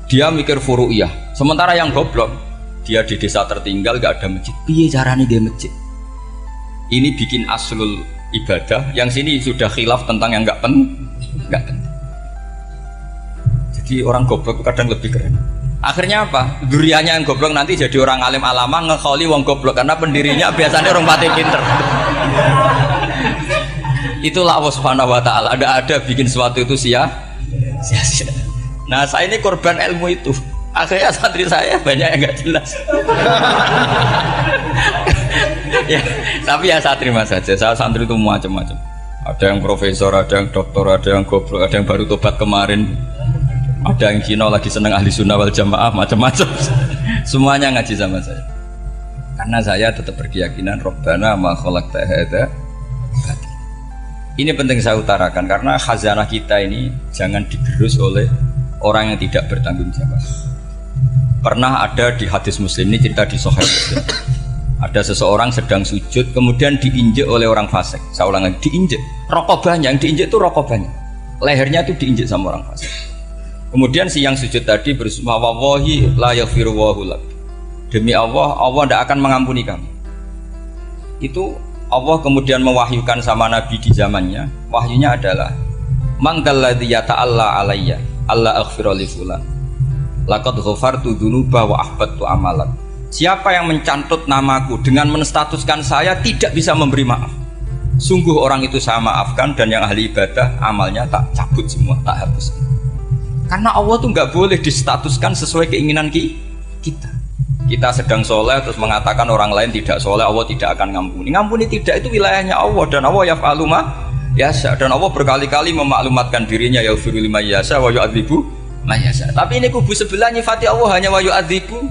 Dia mikir furu'iyah. Sementara yang goblok, dia di desa tertinggal gak ada masjid. Piye caranya dia masjid? Ini bikin aslul ibadah, yang sini sudah khilaf tentang yang gak penting. Jadi orang goblok kadang lebih keren. Akhirnya apa? Duriannya yang goblok nanti jadi orang alim alama ngekholi wong goblok, karena pendirinya biasanya orang pati pinter. Itulah Allah Subhanahu wa ta'ala. Ada bikin sesuatu itu sia-sia. Nah, saya ini korban ilmu itu. Akhirnya santri saya banyak yang nggak jelas. Ya, tapi ya saya terima saja. Saya santri itu macam-macam. Ada yang profesor, ada yang doktor, ada yang goblok, ada yang baru tobat kemarin, ada yang Cina lagi seneng ahli sunnah wal jamaah, macam-macam. Semuanya ngaji sama saya. Karena saya tetap berkeyakinan Rabbana ma khalaqta hadza batil. Ini penting saya utarakan karena khazanah kita ini jangan digerus oleh orang yang tidak bertanggung jawab. Pernah ada di hadis Muslim, ini cerita di Sahih Muslim. Ada seseorang sedang sujud kemudian diinjek oleh orang fasik. Saya ulang lagi, diinjek. Rokobahnya, yang diinjek itu rokobahnya. Lehernya itu diinjek sama orang fasik. Kemudian si yang sujud tadi bersumpah wallahi la yaghfiru lak. Demi Allah, Allah tidak akan mengampuni kamu. Itu Allah kemudian mewahyukan sama Nabi di zamannya. Wahyunya adalah man dalladzi yata'alla alayya alla aghfira li fulan laqad ghafartu dzunuba wa ahbattu amalan. Siapa yang mencantut namaku dengan menstatuskan saya tidak bisa memberi maaf, sungguh orang itu saya maafkan, dan yang ahli ibadah amalnya tak cabut semua, tak hapus. Karena Allah tuh nggak boleh distatuskan sesuai keinginan kita. Kita sedang soleh terus mengatakan orang lain tidak soleh, Allah tidak akan ngampuni. Ngampuni tidak, itu wilayahnya Allah, dan Allah yaf'alu ma yasha, dan Allah berkali-kali memaklumatkan dirinya yaghfiru liman yasha wa yu'adzibu man yasha. Tapi ini kubu sebelah nyifati Allah hanya wa yu'adzibu,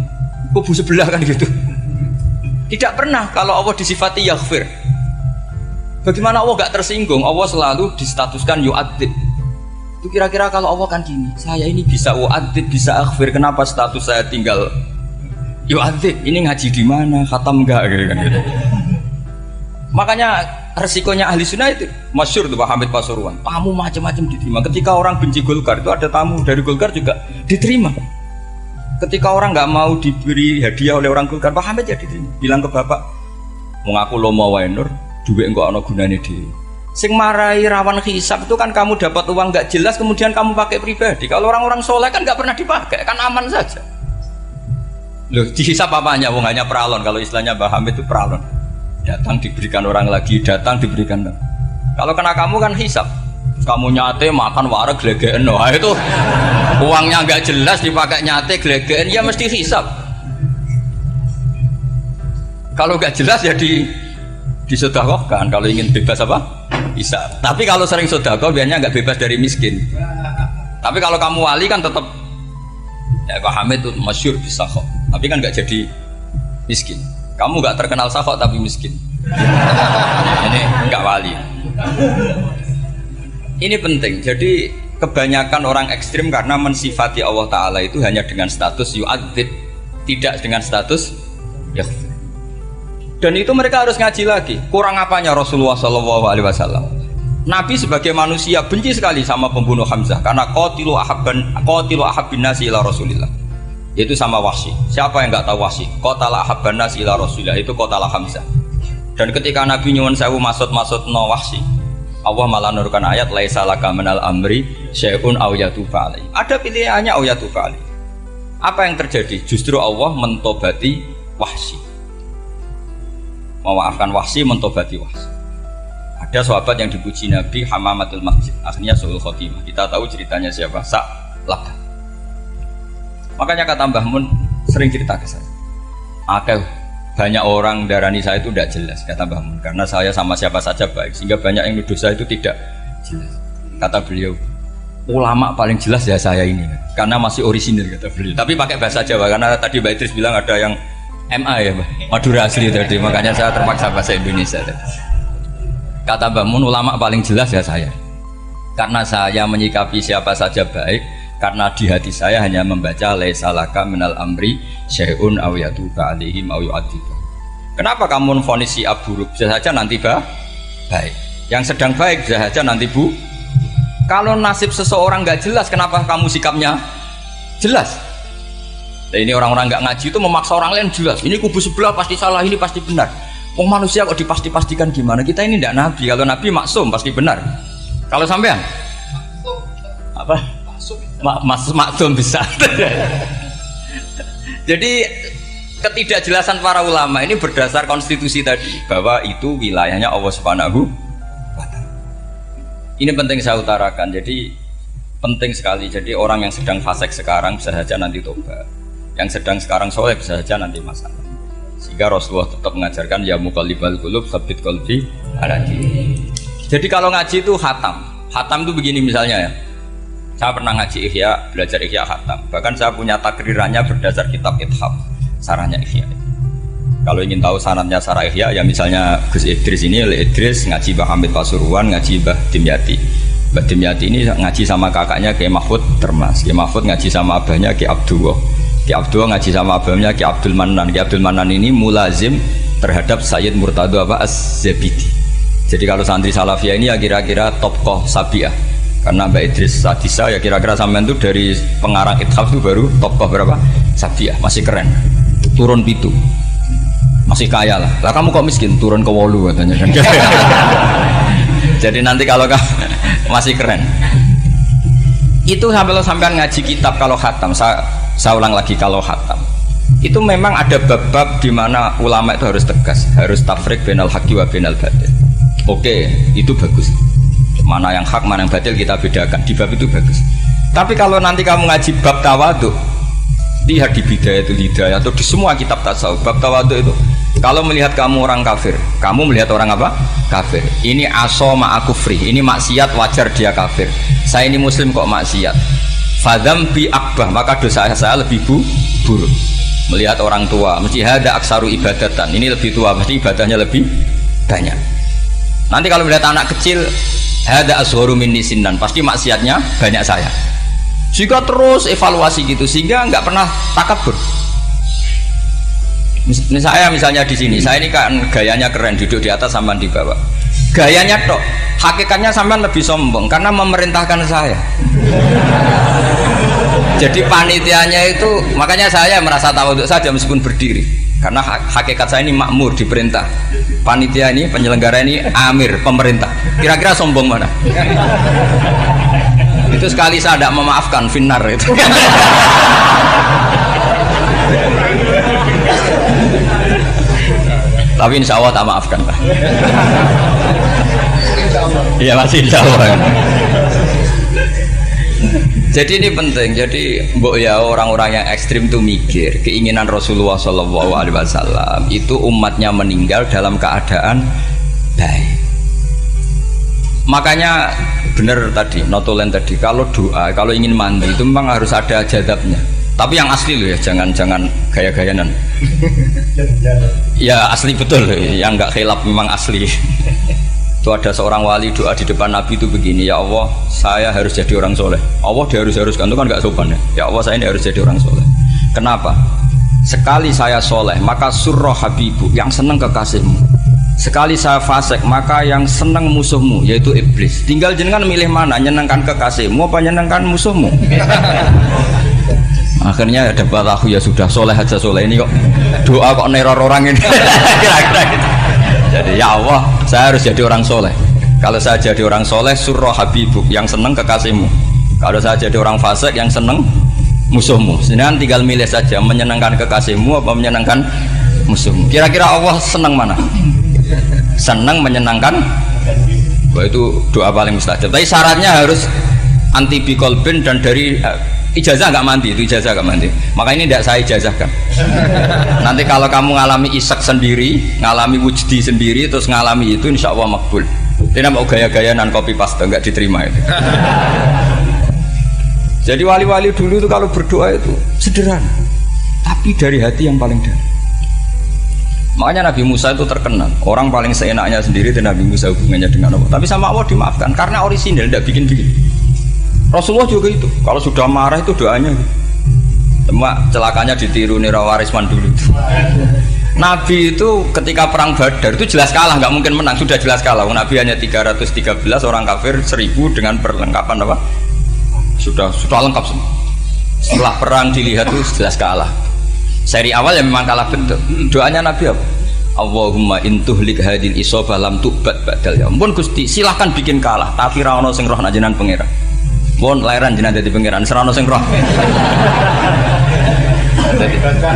kubu sebelah kan gitu. Tidak pernah kalau Allah disifati yaghfir. Bagaimana Allah gak tersinggung? Allah selalu distatuskan yu'adzib. Itu kira-kira kalau Allah kan gini, saya ini bisa u'adzib, bisa aghfir, kenapa status saya tinggal yu'adzib? Ini ngaji di mana? Khatam enggak gitu kan gitu. Makanya resikonya ahli sunnah itu masyhur tuh Pak Hamid Pasuruan, tamu macam-macam diterima. Ketika orang benci Golkar itu ada tamu dari Golkar juga diterima. Ketika orang nggak mau diberi hadiah oleh orang Golkar, Pak Hamid ya diterima. Bilang ke bapak, mau ngaku lo mau wainur, duit enggak ono gunane dhewe. Sing marai rawan hisab itu kan kamu dapat uang nggak jelas kemudian kamu pakai pribadi. Kalau orang-orang soleh kan nggak pernah dipakai, kan aman saja. Loh, dihisab apanya? Wong hanya peralon. Kalau istilahnya Pak Hamid itu peralon. Datang diberikan orang lagi, datang diberikan. Kalau kena kamu kan hisab. Terus kamu nyate makan wareg glegeken. Nah, itu uangnya nggak jelas dipakai nyate glegeken, ya mesti hisab. Kalau nggak jelas ya disedekahkan. Kalau ingin bebas apa? Bisa. Tapi kalau sering sedekah biasanya nggak bebas dari miskin. Tapi kalau kamu wali kan tetap, ya Pak Hamid itu masyhur bisa kok. Tapi kan nggak jadi miskin. Kamu nggak terkenal sakok tapi miskin. Ini nggak wali. Ini penting. Jadi kebanyakan orang ekstrim karena mensifati Allah Ta'ala itu hanya dengan status yu'adzib, tidak dengan status yaghfir. Dan itu mereka harus ngaji lagi. Kurang apanya Rasulullah SAW? Nabi sebagai manusia benci sekali sama pembunuh Hamzah karena qatilu ahabbin nasi ila Rasulillah. Yaitu sama Wahsy. Siapa yang nggak tahu Wahsy? Qatala ahabban nas ila Rasulillah, itu qatala Hamzah. Dan ketika Nabi nyuwun sewu maksud no Wahsy, Allah malah nurkan ayat laisa laka minal amri syai'un aw yatuba alaihi. Ada pilihannya aw yatuba alaihi. Apa yang terjadi? Justru Allah mentobati Wahsy. Memaafkan Wahsy, mentobati Wahsy. Ada sahabat yang dipuji Nabi Hamamatul Masjid, akhirnya su'ul khotimah. Kita tahu ceritanya siapa? Sa'labah. Makanya kata Mbah Mun sering cerita ke saya, banyak orang darani saya itu tidak jelas, kata Mbah Mun, karena saya sama siapa saja baik, sehingga banyak yang nuduh saya itu tidak jelas. Kata beliau, ulama paling jelas ya saya ini, karena masih orisinil, kata beliau. Tapi pakai bahasa Jawa, karena tadi Mbak Idris bilang ada yang MA ya Mbak, Madura asli tadi, makanya saya terpaksa bahasa Indonesia tadi. Kata Mbak Mun, ulama paling jelas ya saya, karena saya menyikapi siapa saja baik, karena di hati saya hanya membaca laisa laka minal amri syai'un aw yatuba alaihim aw yu'adzibah. Kenapa kamu vonis si buruk? Bisa saja nanti baik, yang sedang baik bisa saja nanti Kalau nasib seseorang nggak jelas, kenapa kamu sikapnya jelas? Nah, ini orang-orang nggak ngaji itu memaksa orang lain jelas. Ini kubu sebelah pasti salah, ini pasti benar. Manusia kok dipasti-pastikan gimana? Kita ini tidak nabi. Kalau nabi maksum pasti benar. Kalau sampean apa? Maksum bisa. Jadi ketidakjelasan para ulama ini berdasar konstitusi tadi bahwa itu wilayahnya Allah Subhanahu wa Ta'ala. Ini penting saya utarakan. Jadi penting sekali. Jadi orang yang sedang fasik sekarang bisa saja nanti tobat. Yang sedang sekarang soleh bisa saja nanti masalah. Sehingga Rasulullah tetap mengajarkan ya muqallibal qulub tsabbit qalbi ala dinik. Jadi kalau ngaji itu khatam. Khatam itu begini misalnya ya. Saya pernah ngaji Ihya, belajar Ihya khatam. Bahkan saya punya takrirannya berdasar kitab Ithaf, sarahnya Ihya. Kalau ingin tahu sanadnya sarah Ihya, ya misalnya Gus Idris ini, Idris ngaji Mbah Hamid Pasuruan, ngaji Mbah Dimyati. Mbah Dimyati ini ngaji sama kakaknya Kiai Mahfud Termas. Kiai Mahfud ngaji sama abahnya Kiai Abdullah. Kiai Abdullah ngaji sama abahnya Kiai Abdul Manan. Kiai Abdul Manan ini mulazim terhadap Sayyid Murtado Az-Zabidi. Jadi kalau santri Salafiyah ini ya kira-kira topkoh Sabiah. Karena Mbak Idris Sadisa ya kira-kira sampean itu dari pengarang Ithaf itu baru topkoh berapa? Sabiah, masih keren. Turun pitu. Masih kaya lah. Lah kamu kok miskin? Turun ke 8 katanya kan. Jadi nanti kalau masih keren. Itu sampean ngaji kitab kalau khatam, saya ulang lagi kalau khatam. Itu memang ada bab-bab di mana ulama itu harus tegas, harus tafriq bainal haqqi wa bainal batil. Oke, itu bagus. Mana yang hak, mana yang batil kita bedakan. Di bab itu bagus. Tapi kalau nanti kamu ngaji bab tawadhu, lihat di Bidayatul Hidayah atau di semua kitab tasawuf, bab tawadhu itu kalau melihat kamu orang kafir, kamu melihat orang apa? Kafir. Ini aso ma'akufri, ini maksiat wajar dia kafir. Saya ini muslim kok maksiat. Fadham bi akbah, maka dosa saya lebih buruk. Melihat orang tua, mesti hada aksaru ibadatan, ini lebih tua, pasti ibadahnya lebih banyak. Nanti kalau melihat anak kecil, hada asgharu minni sinnan, pasti maksiatnya banyak saya. Jika terus evaluasi gitu, sehingga nggak pernah takabur. Saya misalnya di sini, saya ini kan gayanya keren, duduk di atas sampai di bawah. Gayanya tok, hakikatnya sampai lebih sombong karena memerintahkan saya. Jadi panitianya itu, makanya saya merasa tawadhu saja meskipun berdiri. Karena hakikat saya ini makmur, diperintah. Panitia ini, penyelenggara ini amir, pemerintah. Kira-kira sombong mana? Itu sekali saya tidak memaafkan finnar itu. Tapi insya Allah tak maafkan lah. Iya masih insya Allah. Jadi ini penting. Jadi mbok ya orang-orang yang ekstrim itu mikir keinginan Rasulullah SAW itu umatnya meninggal dalam keadaan baik. Makanya benar tadi, notulen tadi, kalau doa, kalau ingin mandi itu memang harus ada jadabnya. Tapi yang asli loh ya, jangan gaya-gayanan. Ya asli betul, yang nggak khilaf memang asli. Itu ada seorang wali doa di depan Nabi itu begini, ya Allah, saya harus jadi orang soleh. Allah diharuskan itu kan nggak sopan ya. Ya Allah, saya ini harus jadi orang soleh. Kenapa? Sekali saya soleh, maka surroh habibu, yang seneng kekasihmu. Sekali saya fasik, maka yang seneng musuhmu, yaitu iblis. Tinggal jenengan milih mana, nyenengkan kekasihmu apa nyenengkan musuhmu. Akhirnya ada batahu, ya sudah soleh aja, soleh ini kok doa kok neror orang ini. Kira-kira gitu. Jadi ya Allah, saya harus jadi orang soleh. Kalau saya jadi orang soleh, surroh habibuk, yang seneng kekasihmu. Kalau saya jadi orang fasik, yang seneng musuhmu. Sedangkan tinggal milih saja, menyenangkan kekasihmu apa menyenangkan musuhmu. Kira-kira Allah seneng mana? Seneng menyenangkan. Wah, itu doa paling mustajab. Tapi syaratnya harus anti bikolbin dan dari ijazah nggak mandi, itu ijazah nggak mandi. Maka ini tidak saya ijazahkan. Nanti kalau kamu ngalami isak sendiri, ngalami wujdi sendiri, terus ngalami itu, insya Allah makbul. Tidak mau gaya-gayanan copy paste, nggak diterima itu. Jadi wali-wali dulu itu kalau berdoa itu sederhana, tapi dari hati yang paling dalam. Makanya Nabi Musa itu terkenal. Orang paling seenaknya sendiri itu Nabi Musa hubungannya dengan Allah. Tapi sama Allah dimaafkan karena orisinil, tidak bikin-bikin. Rasulullah juga itu. Kalau sudah marah itu doanya. Cuma celakanya ditiru Nira Warisman dulu. Nabi itu ketika perang Badar itu jelas kalah, nggak mungkin menang, sudah jelas kalah. Nabi hanya 313 orang kafir, 1000 dengan perlengkapan apa? Sudah lengkap semua. Setelah perang dilihat itu jelas kalah. Seri awal yang memang kalah betul. Doanya Nabi apa? Allahumma intuhlik hadil isobah lam tubat badal ya. Ampun Gusti, silahkan bikin kalah, tapi ra ono sing roh nak jenengan pangeran. Mohon lahiran jenengan dadi pangeran, serano sing roh.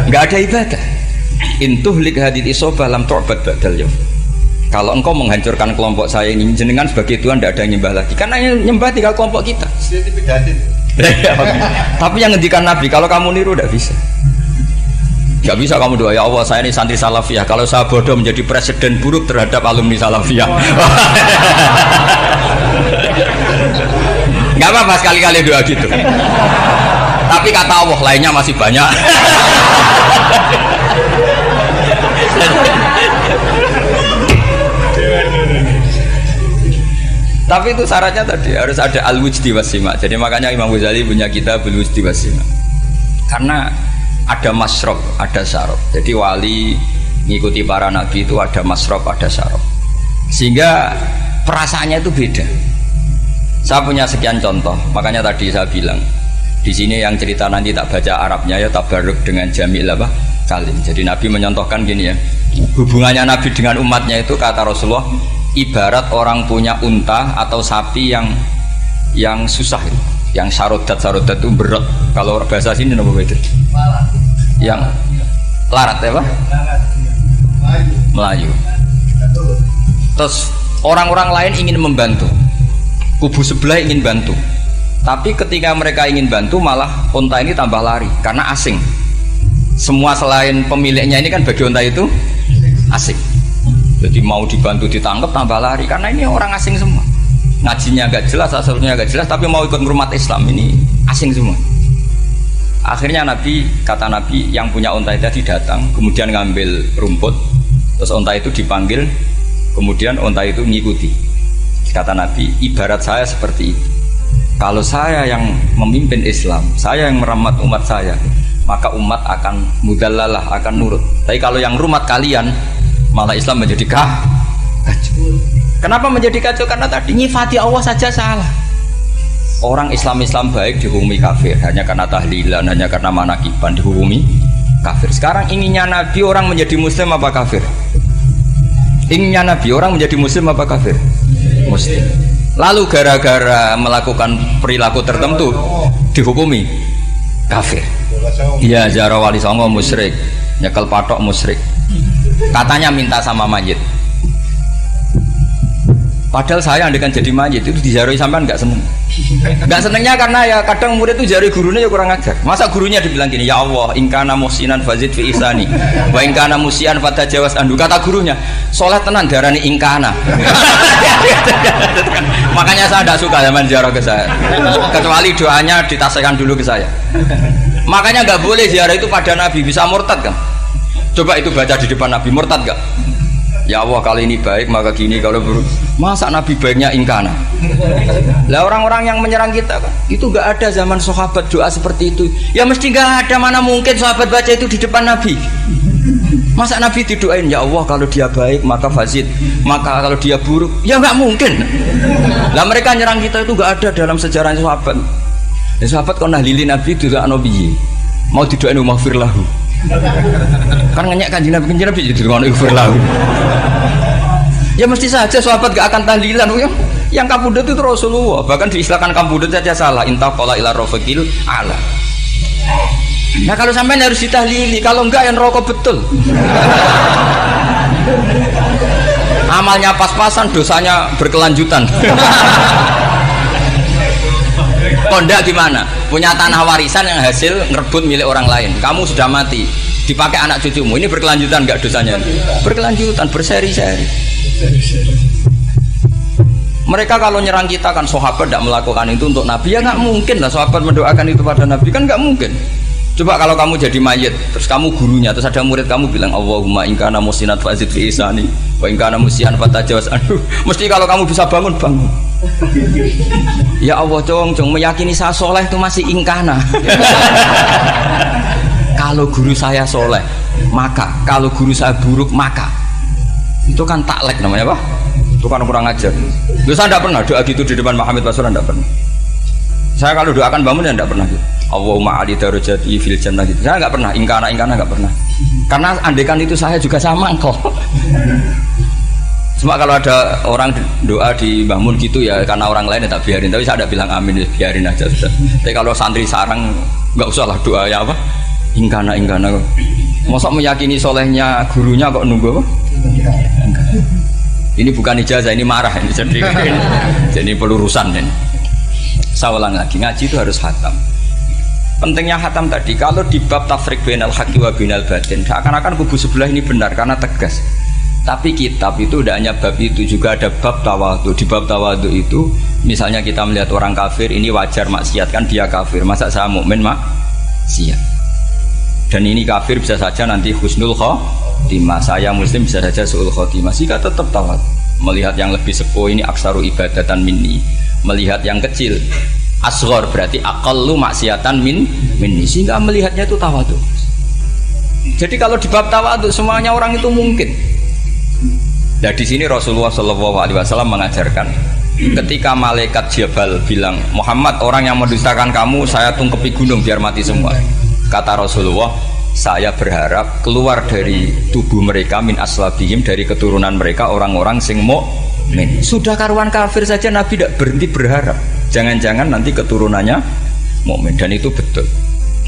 Enggak ada ibadah. Intuhlik hadil isobah lam tubat badal ya. Kalau engkau menghancurkan kelompok saya ini, jenengan sebagai Tuhan tidak ada yang nyembah lagi. Karena yang nyembah tinggal kelompok kita. Tapi yang ngendikan Nabi, kalau kamu niru tidak bisa. Gak bisa kamu doa, ya Allah saya ini santri salafiyah, kalau saya bodoh menjadi presiden buruk terhadap alumni salafiyah. Gak apa-apa sekali-kali doa gitu. Tapi kata Allah lainnya masih banyak. Tapi itu syaratnya tadi harus ada al-wujdi wasima. Jadi makanya Imam Ghazali punya kitab al-wujdi wasima. Karena ada masrob, ada syarab. Jadi wali ngikuti para nabi itu ada masrob, ada syarab. Sehingga perasaannya itu beda. Saya punya sekian contoh. Makanya tadi saya bilang di sini yang cerita nanti tak baca Arabnya ya tabarruk dengan jamil apa kalim. Jadi Nabi menyontohkan gini ya. Hubungannya Nabi dengan umatnya itu kata Rasulullah ibarat orang punya unta atau sapi yang susah itu. Yang sarodat itu berat. Kalau bahasa sini apa beda? Yang larat ya Pak? Melayu. Terus orang-orang lain ingin membantu, kubu sebelah ingin bantu, tapi ketika mereka ingin bantu malah unta ini tambah lari karena asing. Semua selain pemiliknya ini kan bagi unta itu asing. Jadi mau dibantu ditangkap tambah lari karena ini orang asing semua. Ngajinya agak jelas, asalnya agak jelas, tapi mau ikut ngurumat Islam ini asing semua. Akhirnya kata Nabi yang punya unta itu tadi datang, kemudian ngambil rumput, terus unta itu dipanggil, kemudian unta itu ngikuti. Kata Nabi, ibarat saya seperti itu. Kalau saya yang memimpin Islam, saya yang merawat umat saya, maka umat akan mudallalah, akan nurut. Tapi kalau yang rumat kalian, malah Islam menjadi kacau. Kenapa menjadi kacau? Karena tadi nyifati Allah saja salah. Orang Islam baik dihukumi kafir hanya karena tahlilan, hanya karena manakiban dihukumi kafir. Sekarang inginnya Nabi orang menjadi muslim apa kafir? Inginnya Nabi orang menjadi muslim apa kafir? Muslim. Lalu gara-gara melakukan perilaku tertentu dihukumi kafir. Iya, ziarah wali songo musyrik, nyekel patok musyrik. Katanya minta sama mayit. Padahal saya andekan jadi mayit itu dijaroi sampean nggak seneng. Nggak senengnya karena ya kadang murid itu jari gurunya ya kurang ajar. Masa gurunya dibilang gini, ya Allah, ingkana muhsinan fazid fi ihsani, wa ingkana musian fatajawas andu. Kata gurunya, soleh tenan darani ingkana. Makanya saya tidak suka zaman ziarah ke saya. Kecuali doanya ditasihkan dulu ke saya. Makanya nggak boleh ziarah itu pada Nabi, bisa murtad kan? Coba itu baca di depan Nabi, murtad gak? Ya Allah kali ini baik maka gini, kalau buruk masa Nabi baiknya ingkana. Lah orang-orang yang menyerang kita kan itu gak ada zaman sahabat doa seperti itu. Ya mesti gak ada, mana mungkin sahabat baca itu di depan Nabi. Masa Nabi didoain ya Allah kalau dia baik maka fazid, maka kalau dia buruk ya gak mungkin. Lah mereka nyerang kita itu gak ada dalam sejarah sahabat. Ya sahabat kok nahlilin Nabi itu gak nabi mau didoain maghfir lahu. Kan ngenyek kanjeng Nabi jadi ngono ighfir lahu. Ya mesti saja sahabat gak akan tahlilan. Yang kabudut itu Rasulullah, bahkan diistilahkan kabudut saja salah. Intaqala ila rafiqil ala. Nah kalau sampai harus ditahlili, kalau enggak yang rokok betul. Amalnya pas-pasan, dosanya berkelanjutan. Kondak gimana? Punya tanah warisan yang hasil ngerebut milik orang lain. Kamu sudah mati, dipakai anak cucumu. Ini berkelanjutan nggak dosanya? Berkelanjutan, berseri-seri. Mereka kalau nyerang kita kan sahabat tidak melakukan itu untuk Nabi, ya nggak mungkin lah sahabat mendoakan itu pada Nabi, kan nggak mungkin. Coba kalau kamu jadi mayit, terus kamu gurunya, terus ada murid kamu bilang Allahumma in kana musinat fazid fi isani wa in kana musian fatajawaz anhu. Mesti kalau kamu bisa bangun. Ya Allah, cong meyakini saya soleh itu masih ingkana. Kalau guru saya soleh, maka kalau guru saya buruk, maka itu kan taklek namanya, Pak. Itu kan kurang ajar. Saya tidak pernah doa gitu di depan Muhammad Rasulullah, tidak pernah. Saya kalau doakan bangun ya tidak pernah gitu. Allahumma ali darajati fil jannah gitu. Saya nggak pernah, ingkana nggak pernah. Karena andekan itu saya juga sama kok. Cuma kalau ada orang doa di bangun gitu ya karena orang lain ya tak biarin. Tapi saya tidak bilang amin, biarin aja sudah. Tapi kalau santri sarang nggak usah lah doa ya apa? Ingkana kok. Masa meyakini solehnya gurunya kok nunggu apa? Ini bukan ijazah, ini marah ini jadi pelurusan ini. Saya ulang lagi, ngaji itu harus khatam. Pentingnya khatam tadi, kalau di bab tafriq bainal haqqi wa bainal batin, seakan-akan kubu sebelah ini benar karena tegas. Tapi kitab itu tidak hanya bab itu, juga ada bab tawadhu. Di bab tawadhu itu, misalnya kita melihat orang kafir, ini wajar maksiat kan dia kafir. Masa saya mukmin maksiat? Dan ini kafir bisa saja nanti husnul khotimah, saya muslim bisa saja su'ul khotimah. Jika tetap tawadhu, melihat yang lebih sepuh ini aksaru ibadatan minni, melihat yang kecil asghar berarti aqallu maksiatan minni, sehingga melihatnya itu tawadhu. Jadi kalau di bab tawadhu semuanya orang itu mungkin. Nah di sini Rasulullah SAW mengajarkan, ketika malaikat Jabal bilang Muhammad, orang yang mendustakan kamu saya tungkepi gunung biar mati semua. Kata Rasulullah, saya berharap keluar dari tubuh mereka min aslabihim, dari keturunan mereka orang-orang sing mukmin. Sudah karuan kafir saja Nabi tidak berhenti berharap, jangan-jangan nanti keturunannya mukmin. Dan itu betul.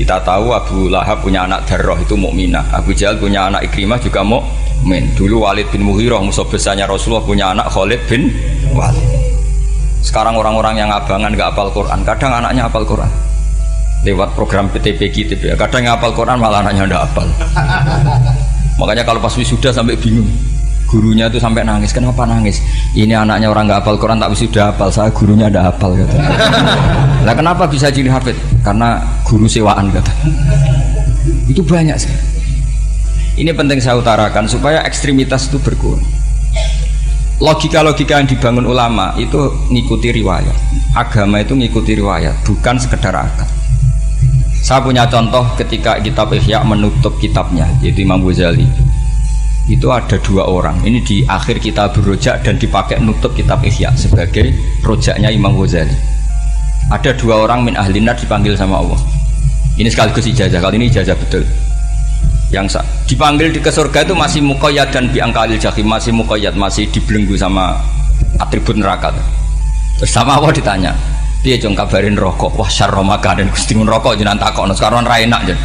Kita tahu Abu Lahab punya anak Darrah itu mukminah, Abu Jahal punya anak Ikrimah juga mukmin. Dulu Walid bin Mughirah musuh besarnya Rasulullah punya anak Khalid bin Walid. Sekarang orang-orang yang abangan gak hafal Quran, kadang anaknya hafal Quran lewat program PTP gitu ya. Kadang hafal Quran malah anaknya tidak hafal. Makanya kalau pas wisuda sampai bingung, gurunya itu sampai nangis. Kenapa nangis? Ini anaknya orang nggak hafal Quran tak wisuda hafal, saya gurunya tidak hafal kata. Nah kenapa bisa jadi hafid? Karena guru sewaan kata. Itu banyak sih. Ini penting saya utarakan supaya ekstremitas itu berkurang. Logika-logika yang dibangun ulama itu ngikuti riwayat. Agama itu ngikuti riwayat, bukan sekedar akal. Saya punya contoh ketika kitab Ihya menutup kitabnya, yaitu Imam Ghazali. Itu ada dua orang, ini di akhir kitab Rojak dan dipakai nutup kitab Ihya sebagai rojaknya Imam Ghazali. Ada dua orang min ahli nar dipanggil sama Allah. Ini sekaligus ijazah, kali ini ijazah betul. Yang dipanggil ke surga itu masih muqayyad dan biangkalil jahim, masih muqayyad, masih dibelenggu sama atribut neraka. Terus sama Allah ditanya, dia jong kabarin rokok, wah syarro makanan kustingun rokok jenang takok, sekarang ra enak jen.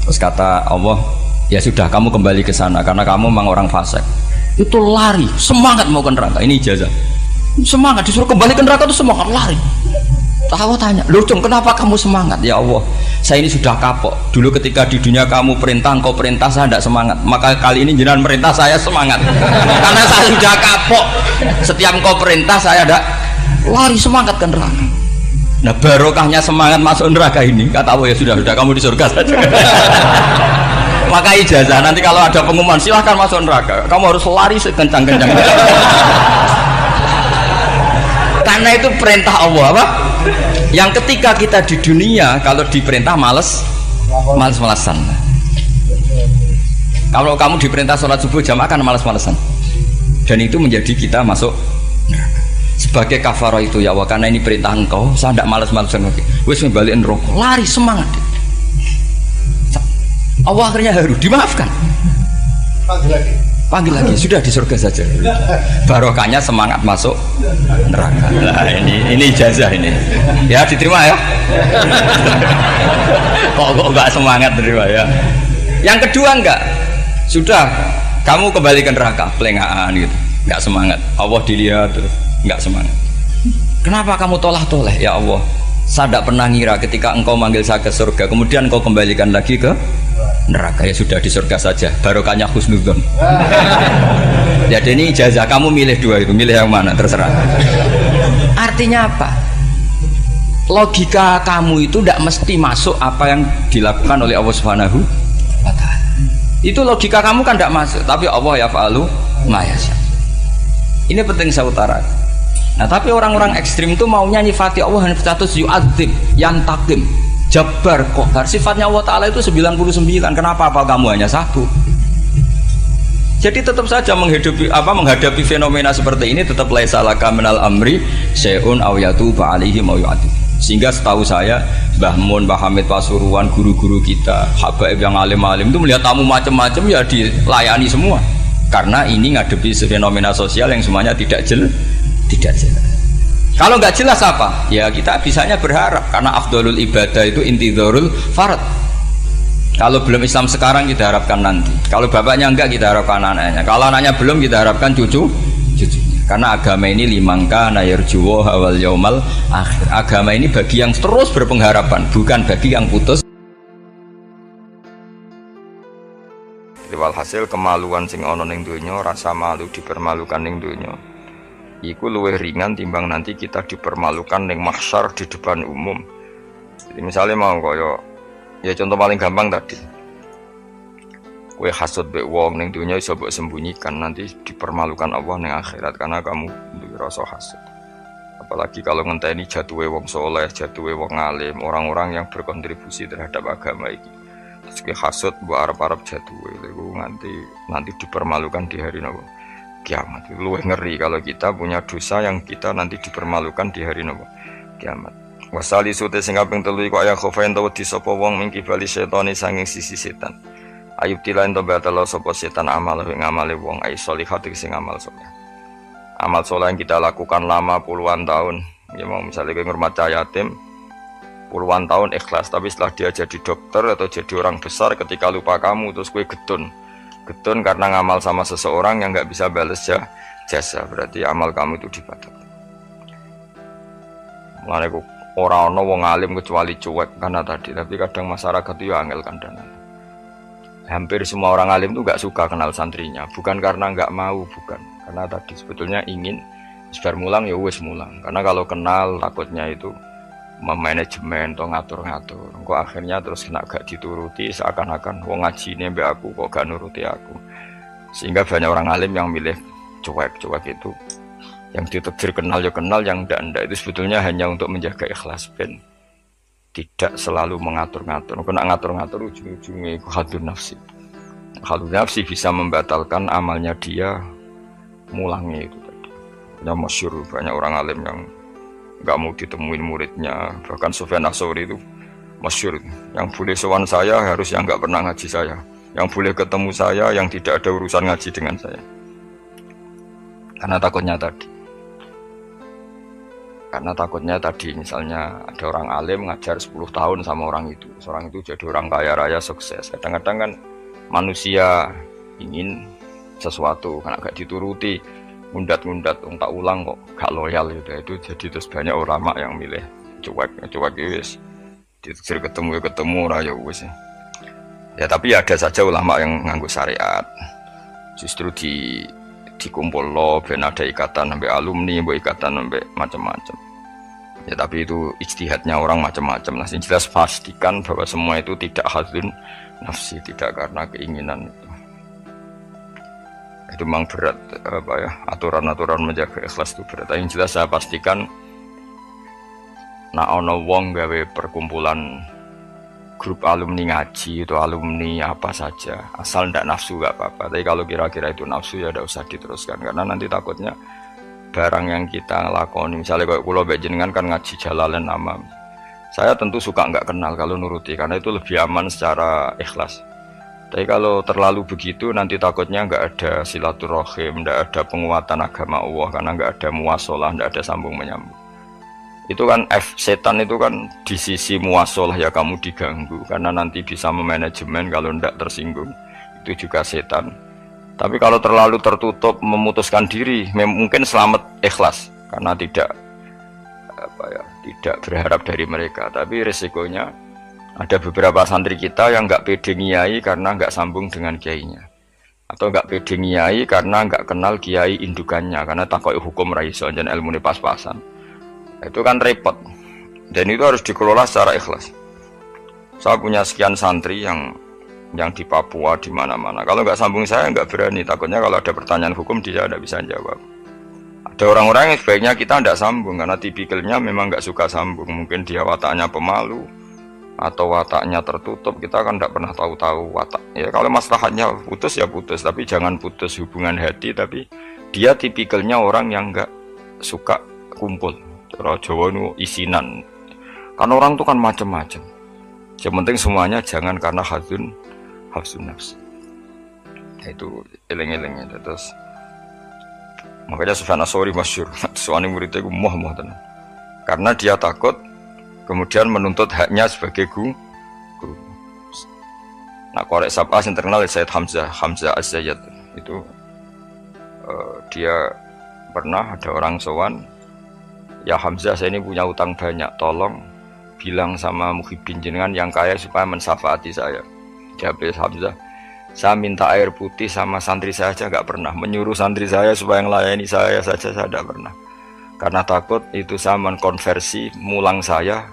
Terus kata Allah, ya sudah kamu kembali ke sana karena kamu memang orang fasik. Itu lari, semangat mau ke neraka. Ini ijazah. Semangat disuruh kembali ke neraka itu semangat lari. Allah tanya, loh Jong kenapa kamu semangat? Ya Allah, saya ini sudah kapok. Dulu ketika di dunia kamu perintah, engkau perintah, saya tidak semangat. Maka kali ini jenengan perintah saya semangat. Karena saya sudah kapok. Setiap engkau perintah saya ada lari semangat ke neraka. Nah barokahnya semangat masuk neraka ini, kata Allah, ya sudah kamu di surga saja. Maka ijazah nanti kalau ada pengumuman silahkan masuk neraka, kamu harus lari sekencang-kencangnya. Karena itu perintah Allah apa? Yang ketika kita di dunia kalau diperintah males-malesan. Kalau kamu diperintah sholat subuh jamaah kan males-malesan. Dan itu menjadi kita masuk neraka. Sebagai kafarah itu ya Allah, karena ini perintah engkau, saya tidak males-malesan lagi. Wis membalikin rokok, lari semangat. Allah akhirnya harus dimaafkan. Panggil lagi, sudah di surga saja. Barokahnya semangat masuk neraka. Nah ini ijazah ini. Ya diterima ya. Kok enggak semangat terima ya. Yang kedua enggak. Sudah kamu kembali ke neraka, pelengahan gitu. Enggak semangat. Allah dilihat terus enggak semangat. Kenapa kamu toleh-toleh? Ya Allah, saya tidak pernah ngira ketika engkau manggil saya ke surga, kemudian engkau kembalikan lagi ke neraka. Ya sudah di surga saja, barokahnya husnudzon. Jadi ini ijazah, kamu milih dua itu, milih yang mana terserah. Artinya apa? logika kamu itu tidak mesti masuk apa yang dilakukan oleh Allah Subhanahu wa Ta'ala. Itu logika kamu kan tidak masuk, tapi Allah yaf'alu ma yasha. Ini penting saya utarakan. Nah, tapi orang-orang ekstrim itu maunya nyifati Allah dengan status yu'adzib, yantakim, jabbar, qahar. Sifatnya Allah Ta'ala itu 99. Kenapa apa kamu hanya satu? Jadi tetap saja menghadapi fenomena seperti ini tetap laisa laka minal amri syai'un aw yatuba alaihi mau yu'adzib. Sehingga setahu saya Mbah Mun, Mbah Hamid Pasuruan, guru-guru kita, habaib yang alim-alim itu melihat tamu macam-macam ya dilayani semua. Karena ini ngadepi fenomena sosial yang semuanya tidak jelas. Kalau nggak jelas apa? Ya kita bisanya berharap karena afdolul ibadah itu intidharul farad. Kalau belum Islam sekarang kita harapkan nanti. Kalau bapaknya enggak kita harapkan anaknya. Kalau anaknya belum kita harapkan cucunya. Karena agama ini limangka nayarjuwo hawal yaumal akhir. Agama ini bagi yang terus berpengharapan, bukan bagi yang putus. Walhasil kemaluan sing ana ning donya, rasa malu dipermalukan ning donya, iku luwih ringan timbang nanti kita dipermalukan ning mahsyar di depan umum. Jadi misalnya mau kaya ya contoh paling gampang tadi, kowe hasud mbek wong ning dunya iso mbok sembunyikan, nanti dipermalukan Allah ning akhirat karena kamu duwe rasa hasud. Apalagi kalau ngenteni jatuhe wong soleh, jatuhe wong alim, orang-orang yang berkontribusi terhadap agama ini. Terus kowe hasud mbok arep-arep jatuhe, iku nanti dipermalukan di hari kiamat. Itu luwih ngeri kalau kita punya dosa yang kita nanti dipermalukan di hari kiamat. Wasali sute sing kaping 3 iku aya khofain tawa disapa wong mingki bali setane sanging sisi setan. Ayub tilain to batalo sapa setan amal ing amale wong ai sholihat sing amal saleh. Amal saleh yang kita lakukan lama puluhan tahun. Ya mau misalnya kowe ngurmat yatim puluhan tahun ikhlas, tapi setelah dia jadi dokter atau jadi orang besar ketika lupa kamu terus kowe getun karena ngamal sama seseorang yang nggak bisa balas jasa, berarti amal kamu itu dibatalkan. Mulane orang wong alim kecuali cuek karena tadi, tapi kadang masyarakat itu angel kandanan. Hampir semua orang alim itu nggak suka kenal santrinya, bukan karena nggak mau, bukan karena tadi sebetulnya ingin sebar mulang ya wes mulang, karena kalau kenal takutnya itu memanajemen atau ngatur-ngatur, kok akhirnya terus kena gak dituruti, seakan-akan wong ngaji ini mbak aku kok gak nuruti aku, sehingga banyak orang alim yang milih cuek itu. Yang ditakdir kenal ya kenal, yang ndak itu sebetulnya hanya untuk menjaga ikhlas ben tidak selalu mengatur-ngatur. Kena ngatur-ngatur ujung-ujungnya itu hadun nafsi. Hadun nafsi bisa membatalkan amalnya dia, mulangnya itu tadi. Ya masyhur banyak orang alim yang nggak mau ditemuin muridnya, bahkan Sufyan Ats-Tsauri itu masyhur, yang boleh sowan saya harus yang nggak pernah ngaji saya, yang boleh ketemu saya yang tidak ada urusan ngaji dengan saya, karena takutnya tadi misalnya ada orang alim ngajar 10 tahun sama orang itu jadi orang kaya raya sukses. Kadang-kadang kan manusia ingin sesuatu karena gak dituruti, ngundat tak ulang kok gak loyal gitu. Itu jadi terus banyak ulama yang milih cuek wis ditegur ketemu raya wis ya. Tapi ada saja ulama yang nganggo syariat, justru dikumpul lo ben ada ikatan sampai alumni, ikatan sampai macam-macam ya. Tapi itu ijtihadnya orang macam-macam lah. Yang jelas pastikan bahwa semua itu tidak hadun nafsi, tidak karena keinginan itu memang berat aturan-aturan menjaga ikhlas itu berat. Yang jelas saya pastikan ono wong gawe perkumpulan grup alumni ngaji itu alumni apa saja, asal ndak nafsu gak apa-apa. Tapi kalau kira-kira itu nafsu ya udah usah diteruskan, karena nanti takutnya barang yang kita lakoni, misalnya kalau pulau jenengan kan ngaji Jalalain Amam, saya tentu suka nggak kenal kalau nuruti, karena itu lebih aman secara ikhlas. Tapi kalau terlalu begitu nanti takutnya nggak ada silaturahim, nggak ada penguatan agama Allah, karena nggak ada muasalah, nggak ada sambung menyambung. Itu kan setan itu kan di sisi muasalah ya kamu diganggu, karena nanti bisa memanajemen kalau tidak tersinggung, itu juga setan. Tapi kalau terlalu tertutup memutuskan diri, mungkin selamat ikhlas karena tidak berharap dari mereka. Tapi resikonya ada beberapa santri kita yang nggak pede ngiyai karena nggak sambung dengan kiainya, atau nggak pede ngiyai karena nggak kenal kiai indukannya, karena takoi hukum raiso dan ilmu pas-pasan. Itu kan repot. Dan itu harus dikelola secara ikhlas. Saya punya sekian santri yang di Papua, di mana-mana. Kalau nggak sambung saya nggak berani. Takutnya kalau ada pertanyaan hukum dia tidak bisa jawab. Ada orang-orang yang sebaiknya kita tidak sambung karena tipikalnya memang nggak suka sambung. Mungkin dia wataknya pemalu atau wataknya tertutup. Kita kan tidak pernah tahu-tahu watak. Ya kalau masalahnya putus ya putus, tapi jangan putus hubungan hati. Tapi dia tipikalnya orang yang nggak suka kumpul. Cara Jawa itu isinan. Karena orang itu kan macam-macam. Yang penting semuanya jangan karena hafsun nafsi. Itu eleng-elengnya. Terus makanya Sufyan Ats-Tsauri masyhur. Soalnya muridnya itu moh tenan. Karena dia takut kemudian menuntut haknya sebagai guru. Nah, korek sab'ah yang terkenal Sayyid Hamzah Az-Zayyad itu dia pernah ada orang sowan, ya Hamzah saya ini punya utang banyak, tolong bilang sama Muhyiddin jenengan yang kaya supaya mensyafaati saya. Jawab Hamzah, saya minta air putih sama santri saya aja nggak pernah, menyuruh santri saya supaya melayani saya saja saya tidak pernah, karena takut itu saya mengkonversi mulang saya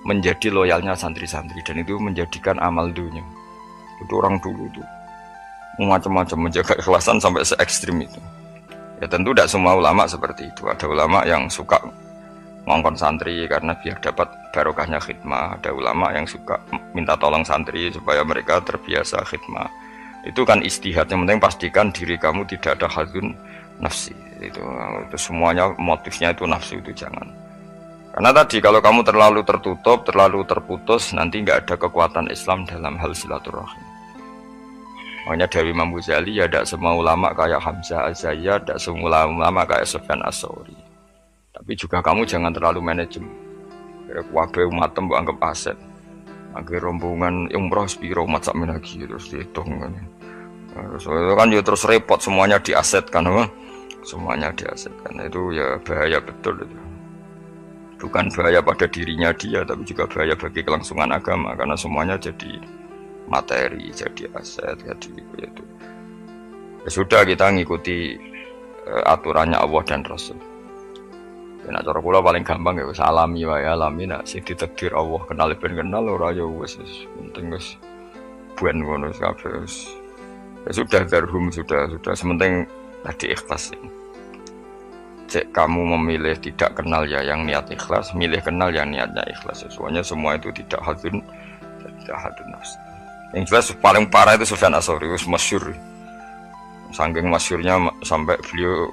menjadi loyalnya santri-santri, dan itu menjadikan amal dunia. Itu orang dulu tuh macam-macam menjaga ikhlasan sampai se ekstrim itu. Ya tentu tidak semua ulama seperti itu. Ada ulama yang suka ngongkon santri karena biar dapat barokahnya khidmah. Ada ulama yang suka minta tolong santri supaya mereka terbiasa khidmah. Itu kan istihad. Yang penting pastikan diri kamu tidak ada hadzun nafsi. Itu semuanya motifnya itu nafsu, itu jangan. Karena tadi kalau kamu terlalu tertutup, terlalu terputus, nanti nggak ada kekuatan Islam dalam hal silaturahim. Makanya dari Imam Ghazali ya tidak semua ulama kayak Hamzah Az-Zayyad, tidak semua ulama kayak Sufyan Ats-Tsauri. Tapi juga kamu jangan terlalu manajemen. Kabeh umat mbok anggap aset. Akhir rombongan umroh sepiro umat sak lagi terus dihitung kan. Terus itu kan ya terus repot, semuanya diasetkan, semuanya diasetkan. Itu ya bahaya betul itu. Bukan bahaya pada dirinya dia, tapi juga bahaya bagi kelangsungan agama, karena semuanya jadi materi, jadi aset, jadi itu. Ya sudah, kita ngikuti aturannya Allah dan Rasul. Nah, cara kula paling gampang ya alami wae, alami nak sing ditakdir Allah, kenal ben kenal ora ya wis penting wis buen ngono kabeh. Ya sudah, darhum sudah sementing tadi ikhlas. Cek kamu memilih tidak kenal ya yang niat ikhlas, milih kenal yang niatnya ikhlas. Semuanya semua itu tidak hadun nafs. Yang jelas paling parah itu Sufyan Ats-Tsauri, itu masyhur. Saking masyhurnya sampai beliau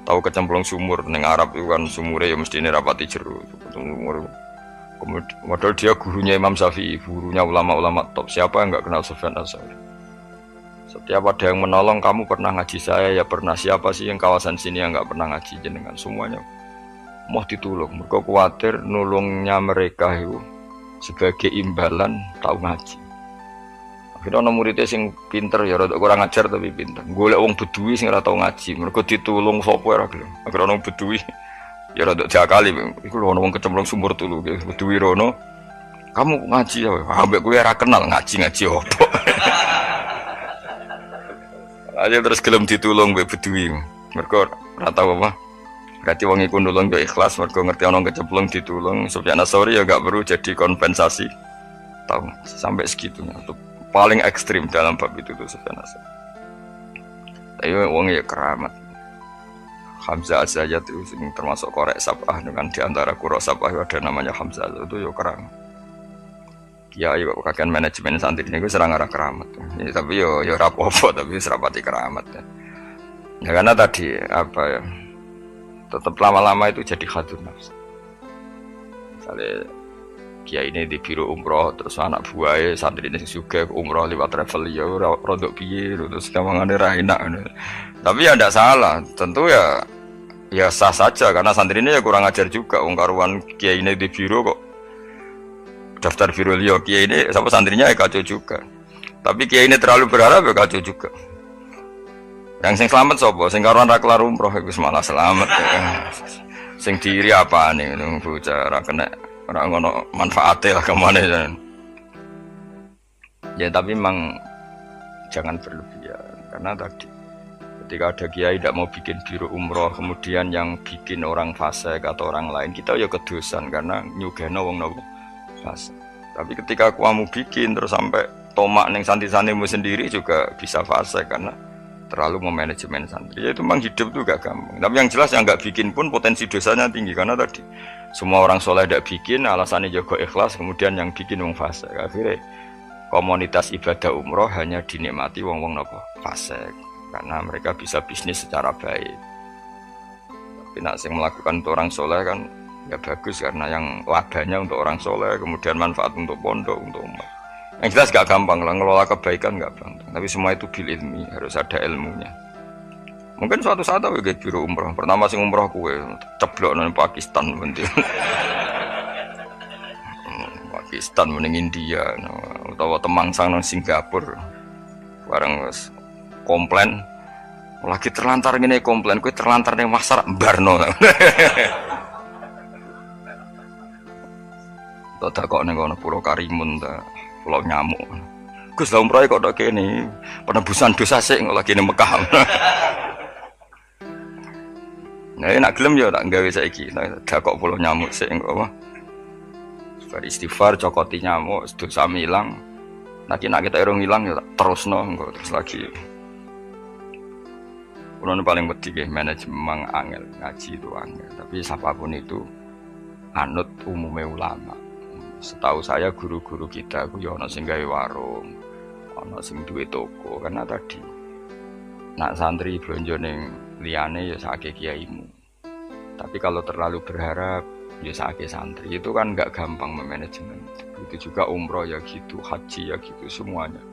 tahu kecemplung sumur. Neng Arab itu kan sumurnya ya mesti rapati jero. Kemudian dia gurunya Imam Syafi'i, gurunya ulama-ulama top. Siapa yang nggak kenal Sufyan Ats-Tsauri? Setiap ada yang menolong, kamu pernah ngaji saya, ya pernah. Siapa sih yang kawasan sini yang nggak pernah ngaji jenengan? Semuanya mau ditulung. Mereka khawatir nulungnya mereka itu sebagai imbalan tahu ngaji. Akhirnya ono muridnya sing pinter ya rada kurang ajar tapi pinter. Golek wong Bedui sing ora tau ngaji, mergo ditulung sapa ora gelem. Akhirnya ono Bedui ya rada jakali, iku lho ono wong kecemplung sumur tulu Bedui rono. Kamu ngaji ya, ambek kowe ora kenal ngaji opo. Aja terus gelem ditulung mbek Bedui. Mergo ora tau apa. Berarti wong iku nulung yo ikhlas, mergo ngerti ono kecemplung ditulung. Sufyan Ats-Tsauri ya gak perlu jadi kompensasi. Tahu sampai segitunya. Paling ekstrim dalam bab itu tuh Sufyan Ats-Tsauri. Tapi wong ya keramat. Hamzah Az-Zayyad itu termasuk korek sab'ah, dengan diantara qura sab'ah ada namanya Hamzah, itu ya keramat. Kiai kok kakean manajemen santri niku serang arah keramat. Ya, tapi yo ora apa-apa, tapi serapati keramat. Ya karena tadi apa ya? Tetap lama-lama itu jadi hadun nafs. Misalnya kiai ini di biro umroh, terus anak buahnya santri ini juga umroh lewat travel ya rodok piye, terus kamangane ra enak. Tapi ya tidak salah, tentu ya sah saja karena santri ini ya kurang ajar juga. Wong karuan kiai ini di biro kok daftar biro liya, kiai ini sama santrinya ya kacau juga. Tapi kiai ini terlalu berharap ya kacau juga. Yang sing selamat sapa? Sing karuan ra kelar umroh iku malah selamat. Ya. Sing diri apane ngono bocah ra kena ora ngono manfaate lah kemana ya. Ya tapi memang jangan berlebihan karena tadi Ketika ada kiai tidak mau bikin biro umroh, kemudian yang bikin orang fasik atau orang lain, kita ya kedosan karena nyugeno wong nopo fasik. Tapi ketika kamu bikin terus sampai tomak neng santri-santrimu sendiri juga bisa fasik karena terlalu memanajemen santri. Ya itu memang hidup tuh gak gampang. Tapi yang jelas yang nggak bikin pun potensi dosanya tinggi karena tadi semua orang soleh tidak bikin, alasannya jago ikhlas, kemudian yang bikin wong fasik. Akhirnya komunitas ibadah umroh hanya dinikmati wong-wong nopo fasik. Karena mereka bisa bisnis secara baik. Tapi nak sing melakukan untuk orang soleh kan ya bagus karena yang labanya untuk orang soleh, kemudian manfaat untuk pondok, untuk umat. Yang jelas gak gampang lah, ngelola kebaikan gak gampang. Tapi semua itu bil ilmi, harus ada ilmunya. Mungkin suatu saat aku kayak biro umroh. Pertama sing umroh kue ceblok nang Pakistan penting. Pakistan mending India, atau Temangsang nang Singapura. Bareng komplain lagi terlantar gini komplain kue terlantar nih masar barno tak kok nih kono Pulau Karimun ta Pulau Nyamuk Gus lah umroh kok dok ini penebusan dosa sih lagi nih Mekah. Nah nak gelem ya tak gawe saiki tak kok Pulau Nyamuk sih apa beristighfar cokoti nyamuk dosa hilang nanti nak kita irung hilang ya terus terus lagi. Kulon paling penting manajemen angel ngaji itu angel. Tapi siapapun itu anut umumnya ulama. Setahu saya guru-guru kita aku ya ono sing gawe warung, ono sing duwe toko karena tadi nak santri blonjo ning liyane ya sakake kiaimu. Tapi kalau terlalu berharap ya sakake santri itu kan enggak gampang memanajemen. Itu juga umroh ya gitu, haji ya gitu semuanya.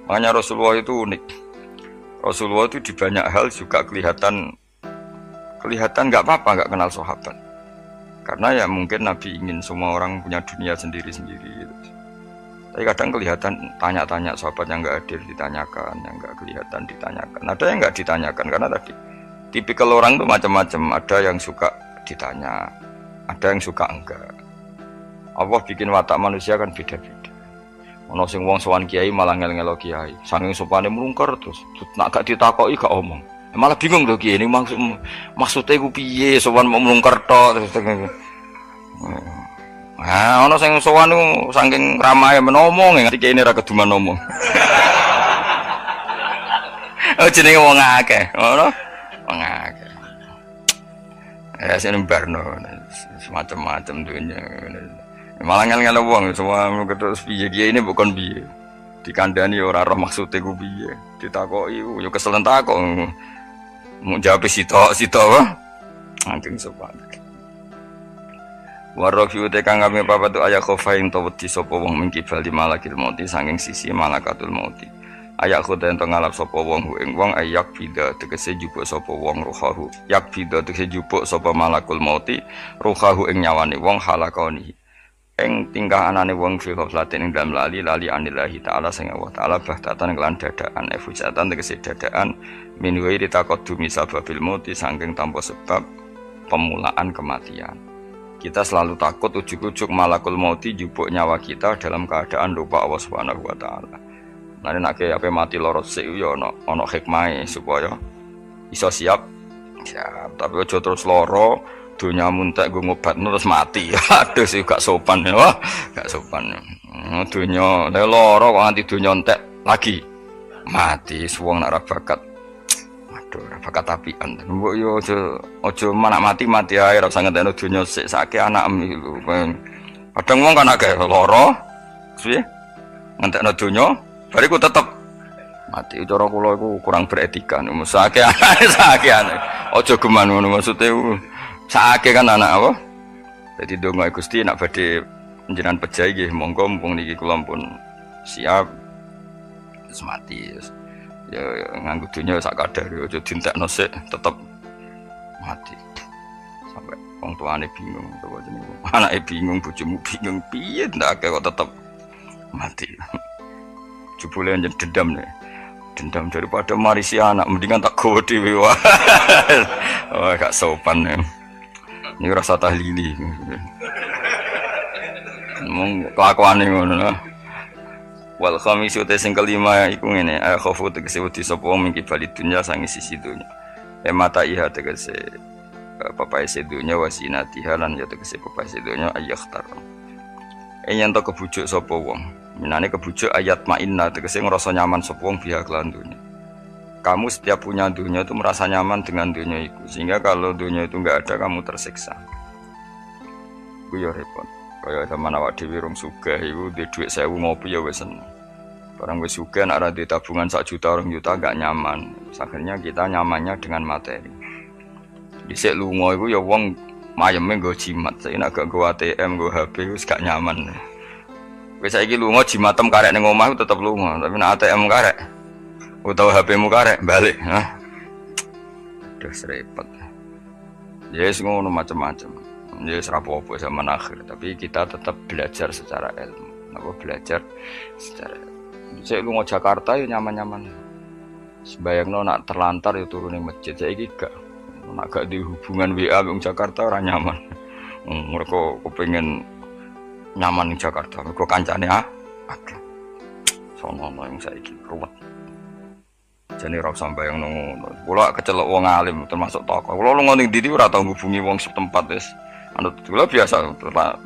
Makanya Rasulullah itu unik. Rasulullah itu di banyak hal juga kelihatan nggak apa-apa nggak kenal sahabat karena ya mungkin Nabi ingin semua orang punya dunia sendiri-sendiri gitu. Tapi kadang kelihatan tanya-tanya sahabat yang nggak hadir ditanyakan, yang nggak kelihatan ditanyakan, ada yang nggak ditanyakan karena tadi tipikal orang tuh macam-macam, ada yang suka ditanya, ada yang suka enggak. Allah bikin watak manusia kan beda-beda. Ono sing wong sowan kiai malah ngel-ngelo kiai. Saking sopane mlungker terus nak gak ditakoki gak omong. Malah bingung to kiai ini maksudnya ku piye sowan mau mlungker tok terus. Ah ono sing sowan niku saking ramahe menomong ngerti kiai ini ra keduman ngomong. Oh jenenge wong akeh, ngono. Wong akeh. Ya sing barno semacam-macam dunya. Malah ngel-ngel wong semua terus piye kiye ini bukan piye. Dikandani ora roh maksude ku piye. Ditakoki yo kesel takok. Mau jawab sitok wae. Angking sopan. Warafiu te kang kami papa tu ayak khofain to wedi sapa wong mengkibal di malakil mauti saking sisi malakatul mauti. Ayak khoda ento ngalap sapa wong ing wong ayak bida tegese jupuk sapa wong ruhahu. Yak bida tegese jupuk sapa malakul mauti ruhahu ing nyawane wong halakoni. Ing tingkah anane wong fi ghaflatin ing dalam lali anillahi taala sing Allah taala bahtatan kelan dadaan efujatan tegese dadaan min ghairi taqaddumi sababil mauti saking tanpa sebab pemulaan kematian. Kita selalu takut ujuk-ujuk malakul mauti jupuk nyawa kita dalam keadaan lupa Allah Subhanahu wa taala. Nah nek ape mati loro sik yo ana hikmahe supaya iso siap. Tapi aja terus loro dunia muntek gue ngobatno terus mati. Aduh sih gak sopan ya. Gak sopan. Dunia loro kok nganti dunia entek lagi mati suwung nak ra bakat. Aduh ra bakat apian. Mbok yo aja manak mati ae ora usah ngentekno dunia sik sake anakmu lho. Kadang wong kan akeh loro. Piye? Ngentekno dunia bariku tetep mati. Cara kula iku kurang beretika. Sake anake. Aja geman ngono maksude saake kan anak apa? Jadi donga Gusti nak badhe njenengan pejahi nggih monggo mumpung niki kula pun siap wis mati. Ya nganggo dunya sak kadar aja dientekno sik tetep mati. Sampai wong tuane bingung to jenenge. Anake bingung, bojomu bingung piye ndak kok tetep mati. Jebule njen dendam nih. Dendam daripada marisi anak mendingan tak gowo dhewe wae. Oh gak sopan ya. Ini rasa tahlili. Ngomong kelakuane ngono lah. Wal khamisu te sing kelima iku ngene, khofu tegese wedi sapa wong mingki bali dunya sangi sisi dunya. Mata iha tegese papai sedunya wasinatiha lan ya tegese papai sedunya ayakhtar. Yen to kebujuk sapa wong. Minane kebujuk ayat ma'inna tegese ngrasa nyaman sapa wong biha kelan dunya. Kamu setiap punya dunia itu merasa nyaman dengan dunia itu, sehingga kalau dunia itu enggak ada kamu tersiksa. Ku yo repot. Kaya zaman awak dhewe rong sugih iku duwe dhuwit 1000 ngopi ya wis seneng. Barang wis sugih nek ora duwe tabungan 1 juta 2 juta enggak nyaman. Akhirnya kita nyamannya dengan materi. Dhisik lunga iku ya wong mayeme nggo jimat, saiki nek gak nggo ATM, nggo HP wis gak nyaman. Wis saiki lunga jimatem karek ning omah tetep lunga, tapi nek ATM karek utawa HP-mu karek balik, ha. Aduh repot. Ya wis ngono macam-macam. Ya serapopo zaman akhir, tapi kita tetap belajar secara ilmu. Napa belajar secara saya lu Jakarta ya nyaman-nyaman. Sebayangno nak terlantar ya turun ning masjid. Saiki gak nak gak di hubungan WA wong Jakarta ora nyaman. Mereka kepengin nyaman ning Jakarta. Mereka kancane akeh. Sono yang saiki ruwet. Jane ora usah bayangno ngono. Kula kecelok wong alim termasuk tokoh. Kula lunga ning ndi ora tau hubungi wong setempat wis. Anut kula biasa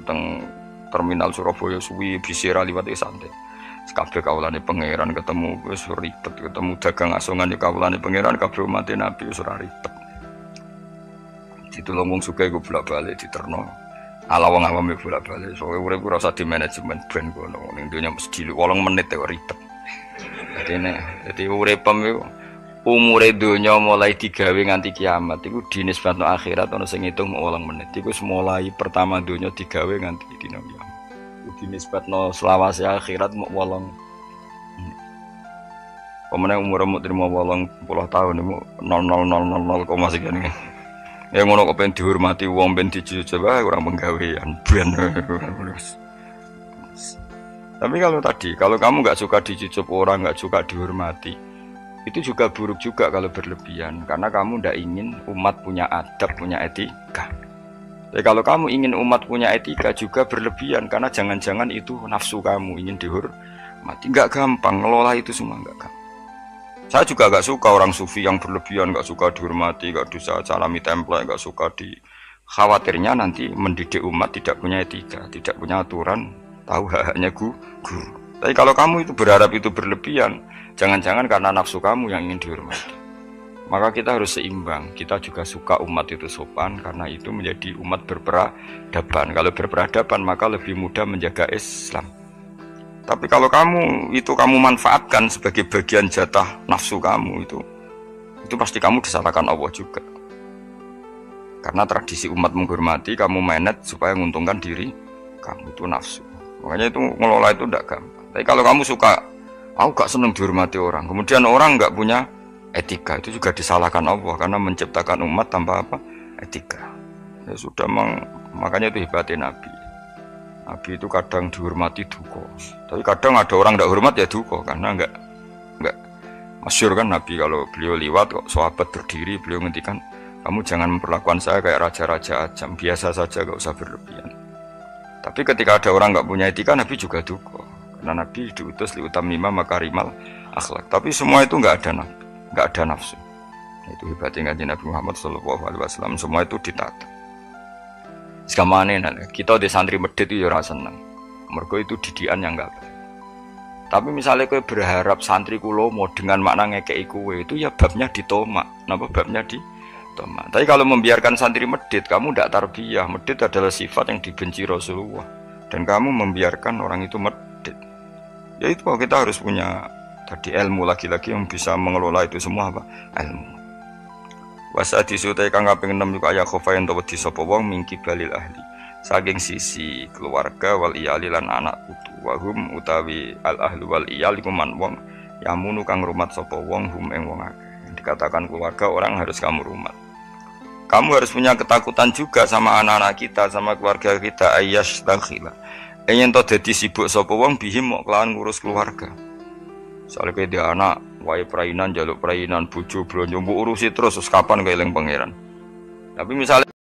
teng terminal Surabaya suwi bisira liwat santai. Kabeh kawulane pangeran ketemu wis ribet, ketemu dagang asongan ya kawulane pangeran kabeh umat Nabi wis ora ribet. Ditulung wong sugih iku bolak-balik diterno. Ala wong awam bolak-balik. Soale urip ora usah di manajemen ben kono. Ning donya mesti 8 menit kok ribet. Dadi uripem iku umure donya mulai digawe nganti kiamat iku dinisbatno akhirat ana sing ngitung 8 menit. Iku mulai pertama donya digawe nganti dina kiamat. Iku dinisbatno selawase akhirat mok 8. Pemene umurmu terima 80 tahun iku 0000 sekian. Ya ngono kok ben dihormati wong ben dijujuk wae ora penggawean ben. Tapi kalau kamu nggak suka dijujuk orang, nggak suka dihormati, itu juga buruk juga kalau berlebihan, karena kamu tidak ingin umat punya adab, punya etika. Tapi kalau kamu ingin umat punya etika juga berlebihan, karena jangan-jangan itu nafsu kamu ingin dihormati. Nggak gampang ngelola itu semua, nggak gampang. Saya juga nggak suka orang sufi yang berlebihan, nggak suka dihormati, nggak bisa salami template, nggak suka di. Khawatirnya nanti mendidik umat tidak punya etika, tidak punya aturan, tahu haknya guru. Tapi kalau kamu itu berharap itu berlebihan, jangan-jangan karena nafsu kamu yang ingin dihormati. Maka kita harus seimbang. Kita juga suka umat itu sopan, karena itu menjadi umat berperadaban. Kalau berperadaban maka lebih mudah menjaga Islam. Tapi kalau kamu manfaatkan sebagai bagian jatah nafsu kamu itu pasti kamu disalahkan Allah juga. Karena tradisi umat menghormati, kamu manage supaya menguntungkan diri kamu, itu nafsu. Makanya itu ngelola itu tidak gampang. Tapi kalau kamu suka, aku gak seneng dihormati orang, kemudian orang gak punya etika, itu juga disalahkan Allah karena menciptakan umat tanpa apa? Etika. Ya sudah, makanya itu hebatnya Nabi. Nabi itu kadang dihormati duka, tapi kadang ada orang tidak hormat ya duka, karena enggak masyhur kan Nabi kalau beliau liwat kok sahabat berdiri, beliau ngendikan, kamu jangan memperlakukan saya kayak raja-raja ajam, biasa saja, gak usah berlebihan. Tapi ketika ada orang nggak punya etika, Nabi juga duka, karena Nabi diutus liutamima makarimal akhlak. Tapi semua itu nggak ada nafsu. Itu hebatnya Nabi Muhammad SAW. Semua itu ditata. Sekamane kita di santri medit itu ora seneng. Mergo itu didikan yang enggak baik. Tapi misalnya kowe berharap santri kulo mau dengan makna ngekeki kowe, itu ya babnya ditomak. Napa babnya ditomak. Tapi kalau membiarkan santri medit, kamu ndak tarbiyah. Medit adalah sifat yang dibenci Rasulullah, dan kamu membiarkan orang itu medit. Ya itu kita harus punya tadi ilmu lagi-lagi yang bisa mengelola itu semua apa? Ilmu. Wasa disutai kang kaping 6 juga ya khofayen to wedi sapa wong mingki balil ahli saking sisi keluarga wal iyali lan anak putu wahum utawi al ahlu wal iyal iku man wong yamunu kang rumat sapa wong hum ing wong akeh. Dikatakan keluarga orang harus kamu rumat. Kamu harus punya ketakutan juga sama anak-anak kita, sama keluarga kita, ayyash dakhila. Yen to dadi sibuk sapa wong bihim mok kelawan ngurus keluarga. Soale kowe dia anak wae prainan jaluk prainan bojo blonjo mbok urusi terus kapan kowe eling pangeran. Tapi misalnya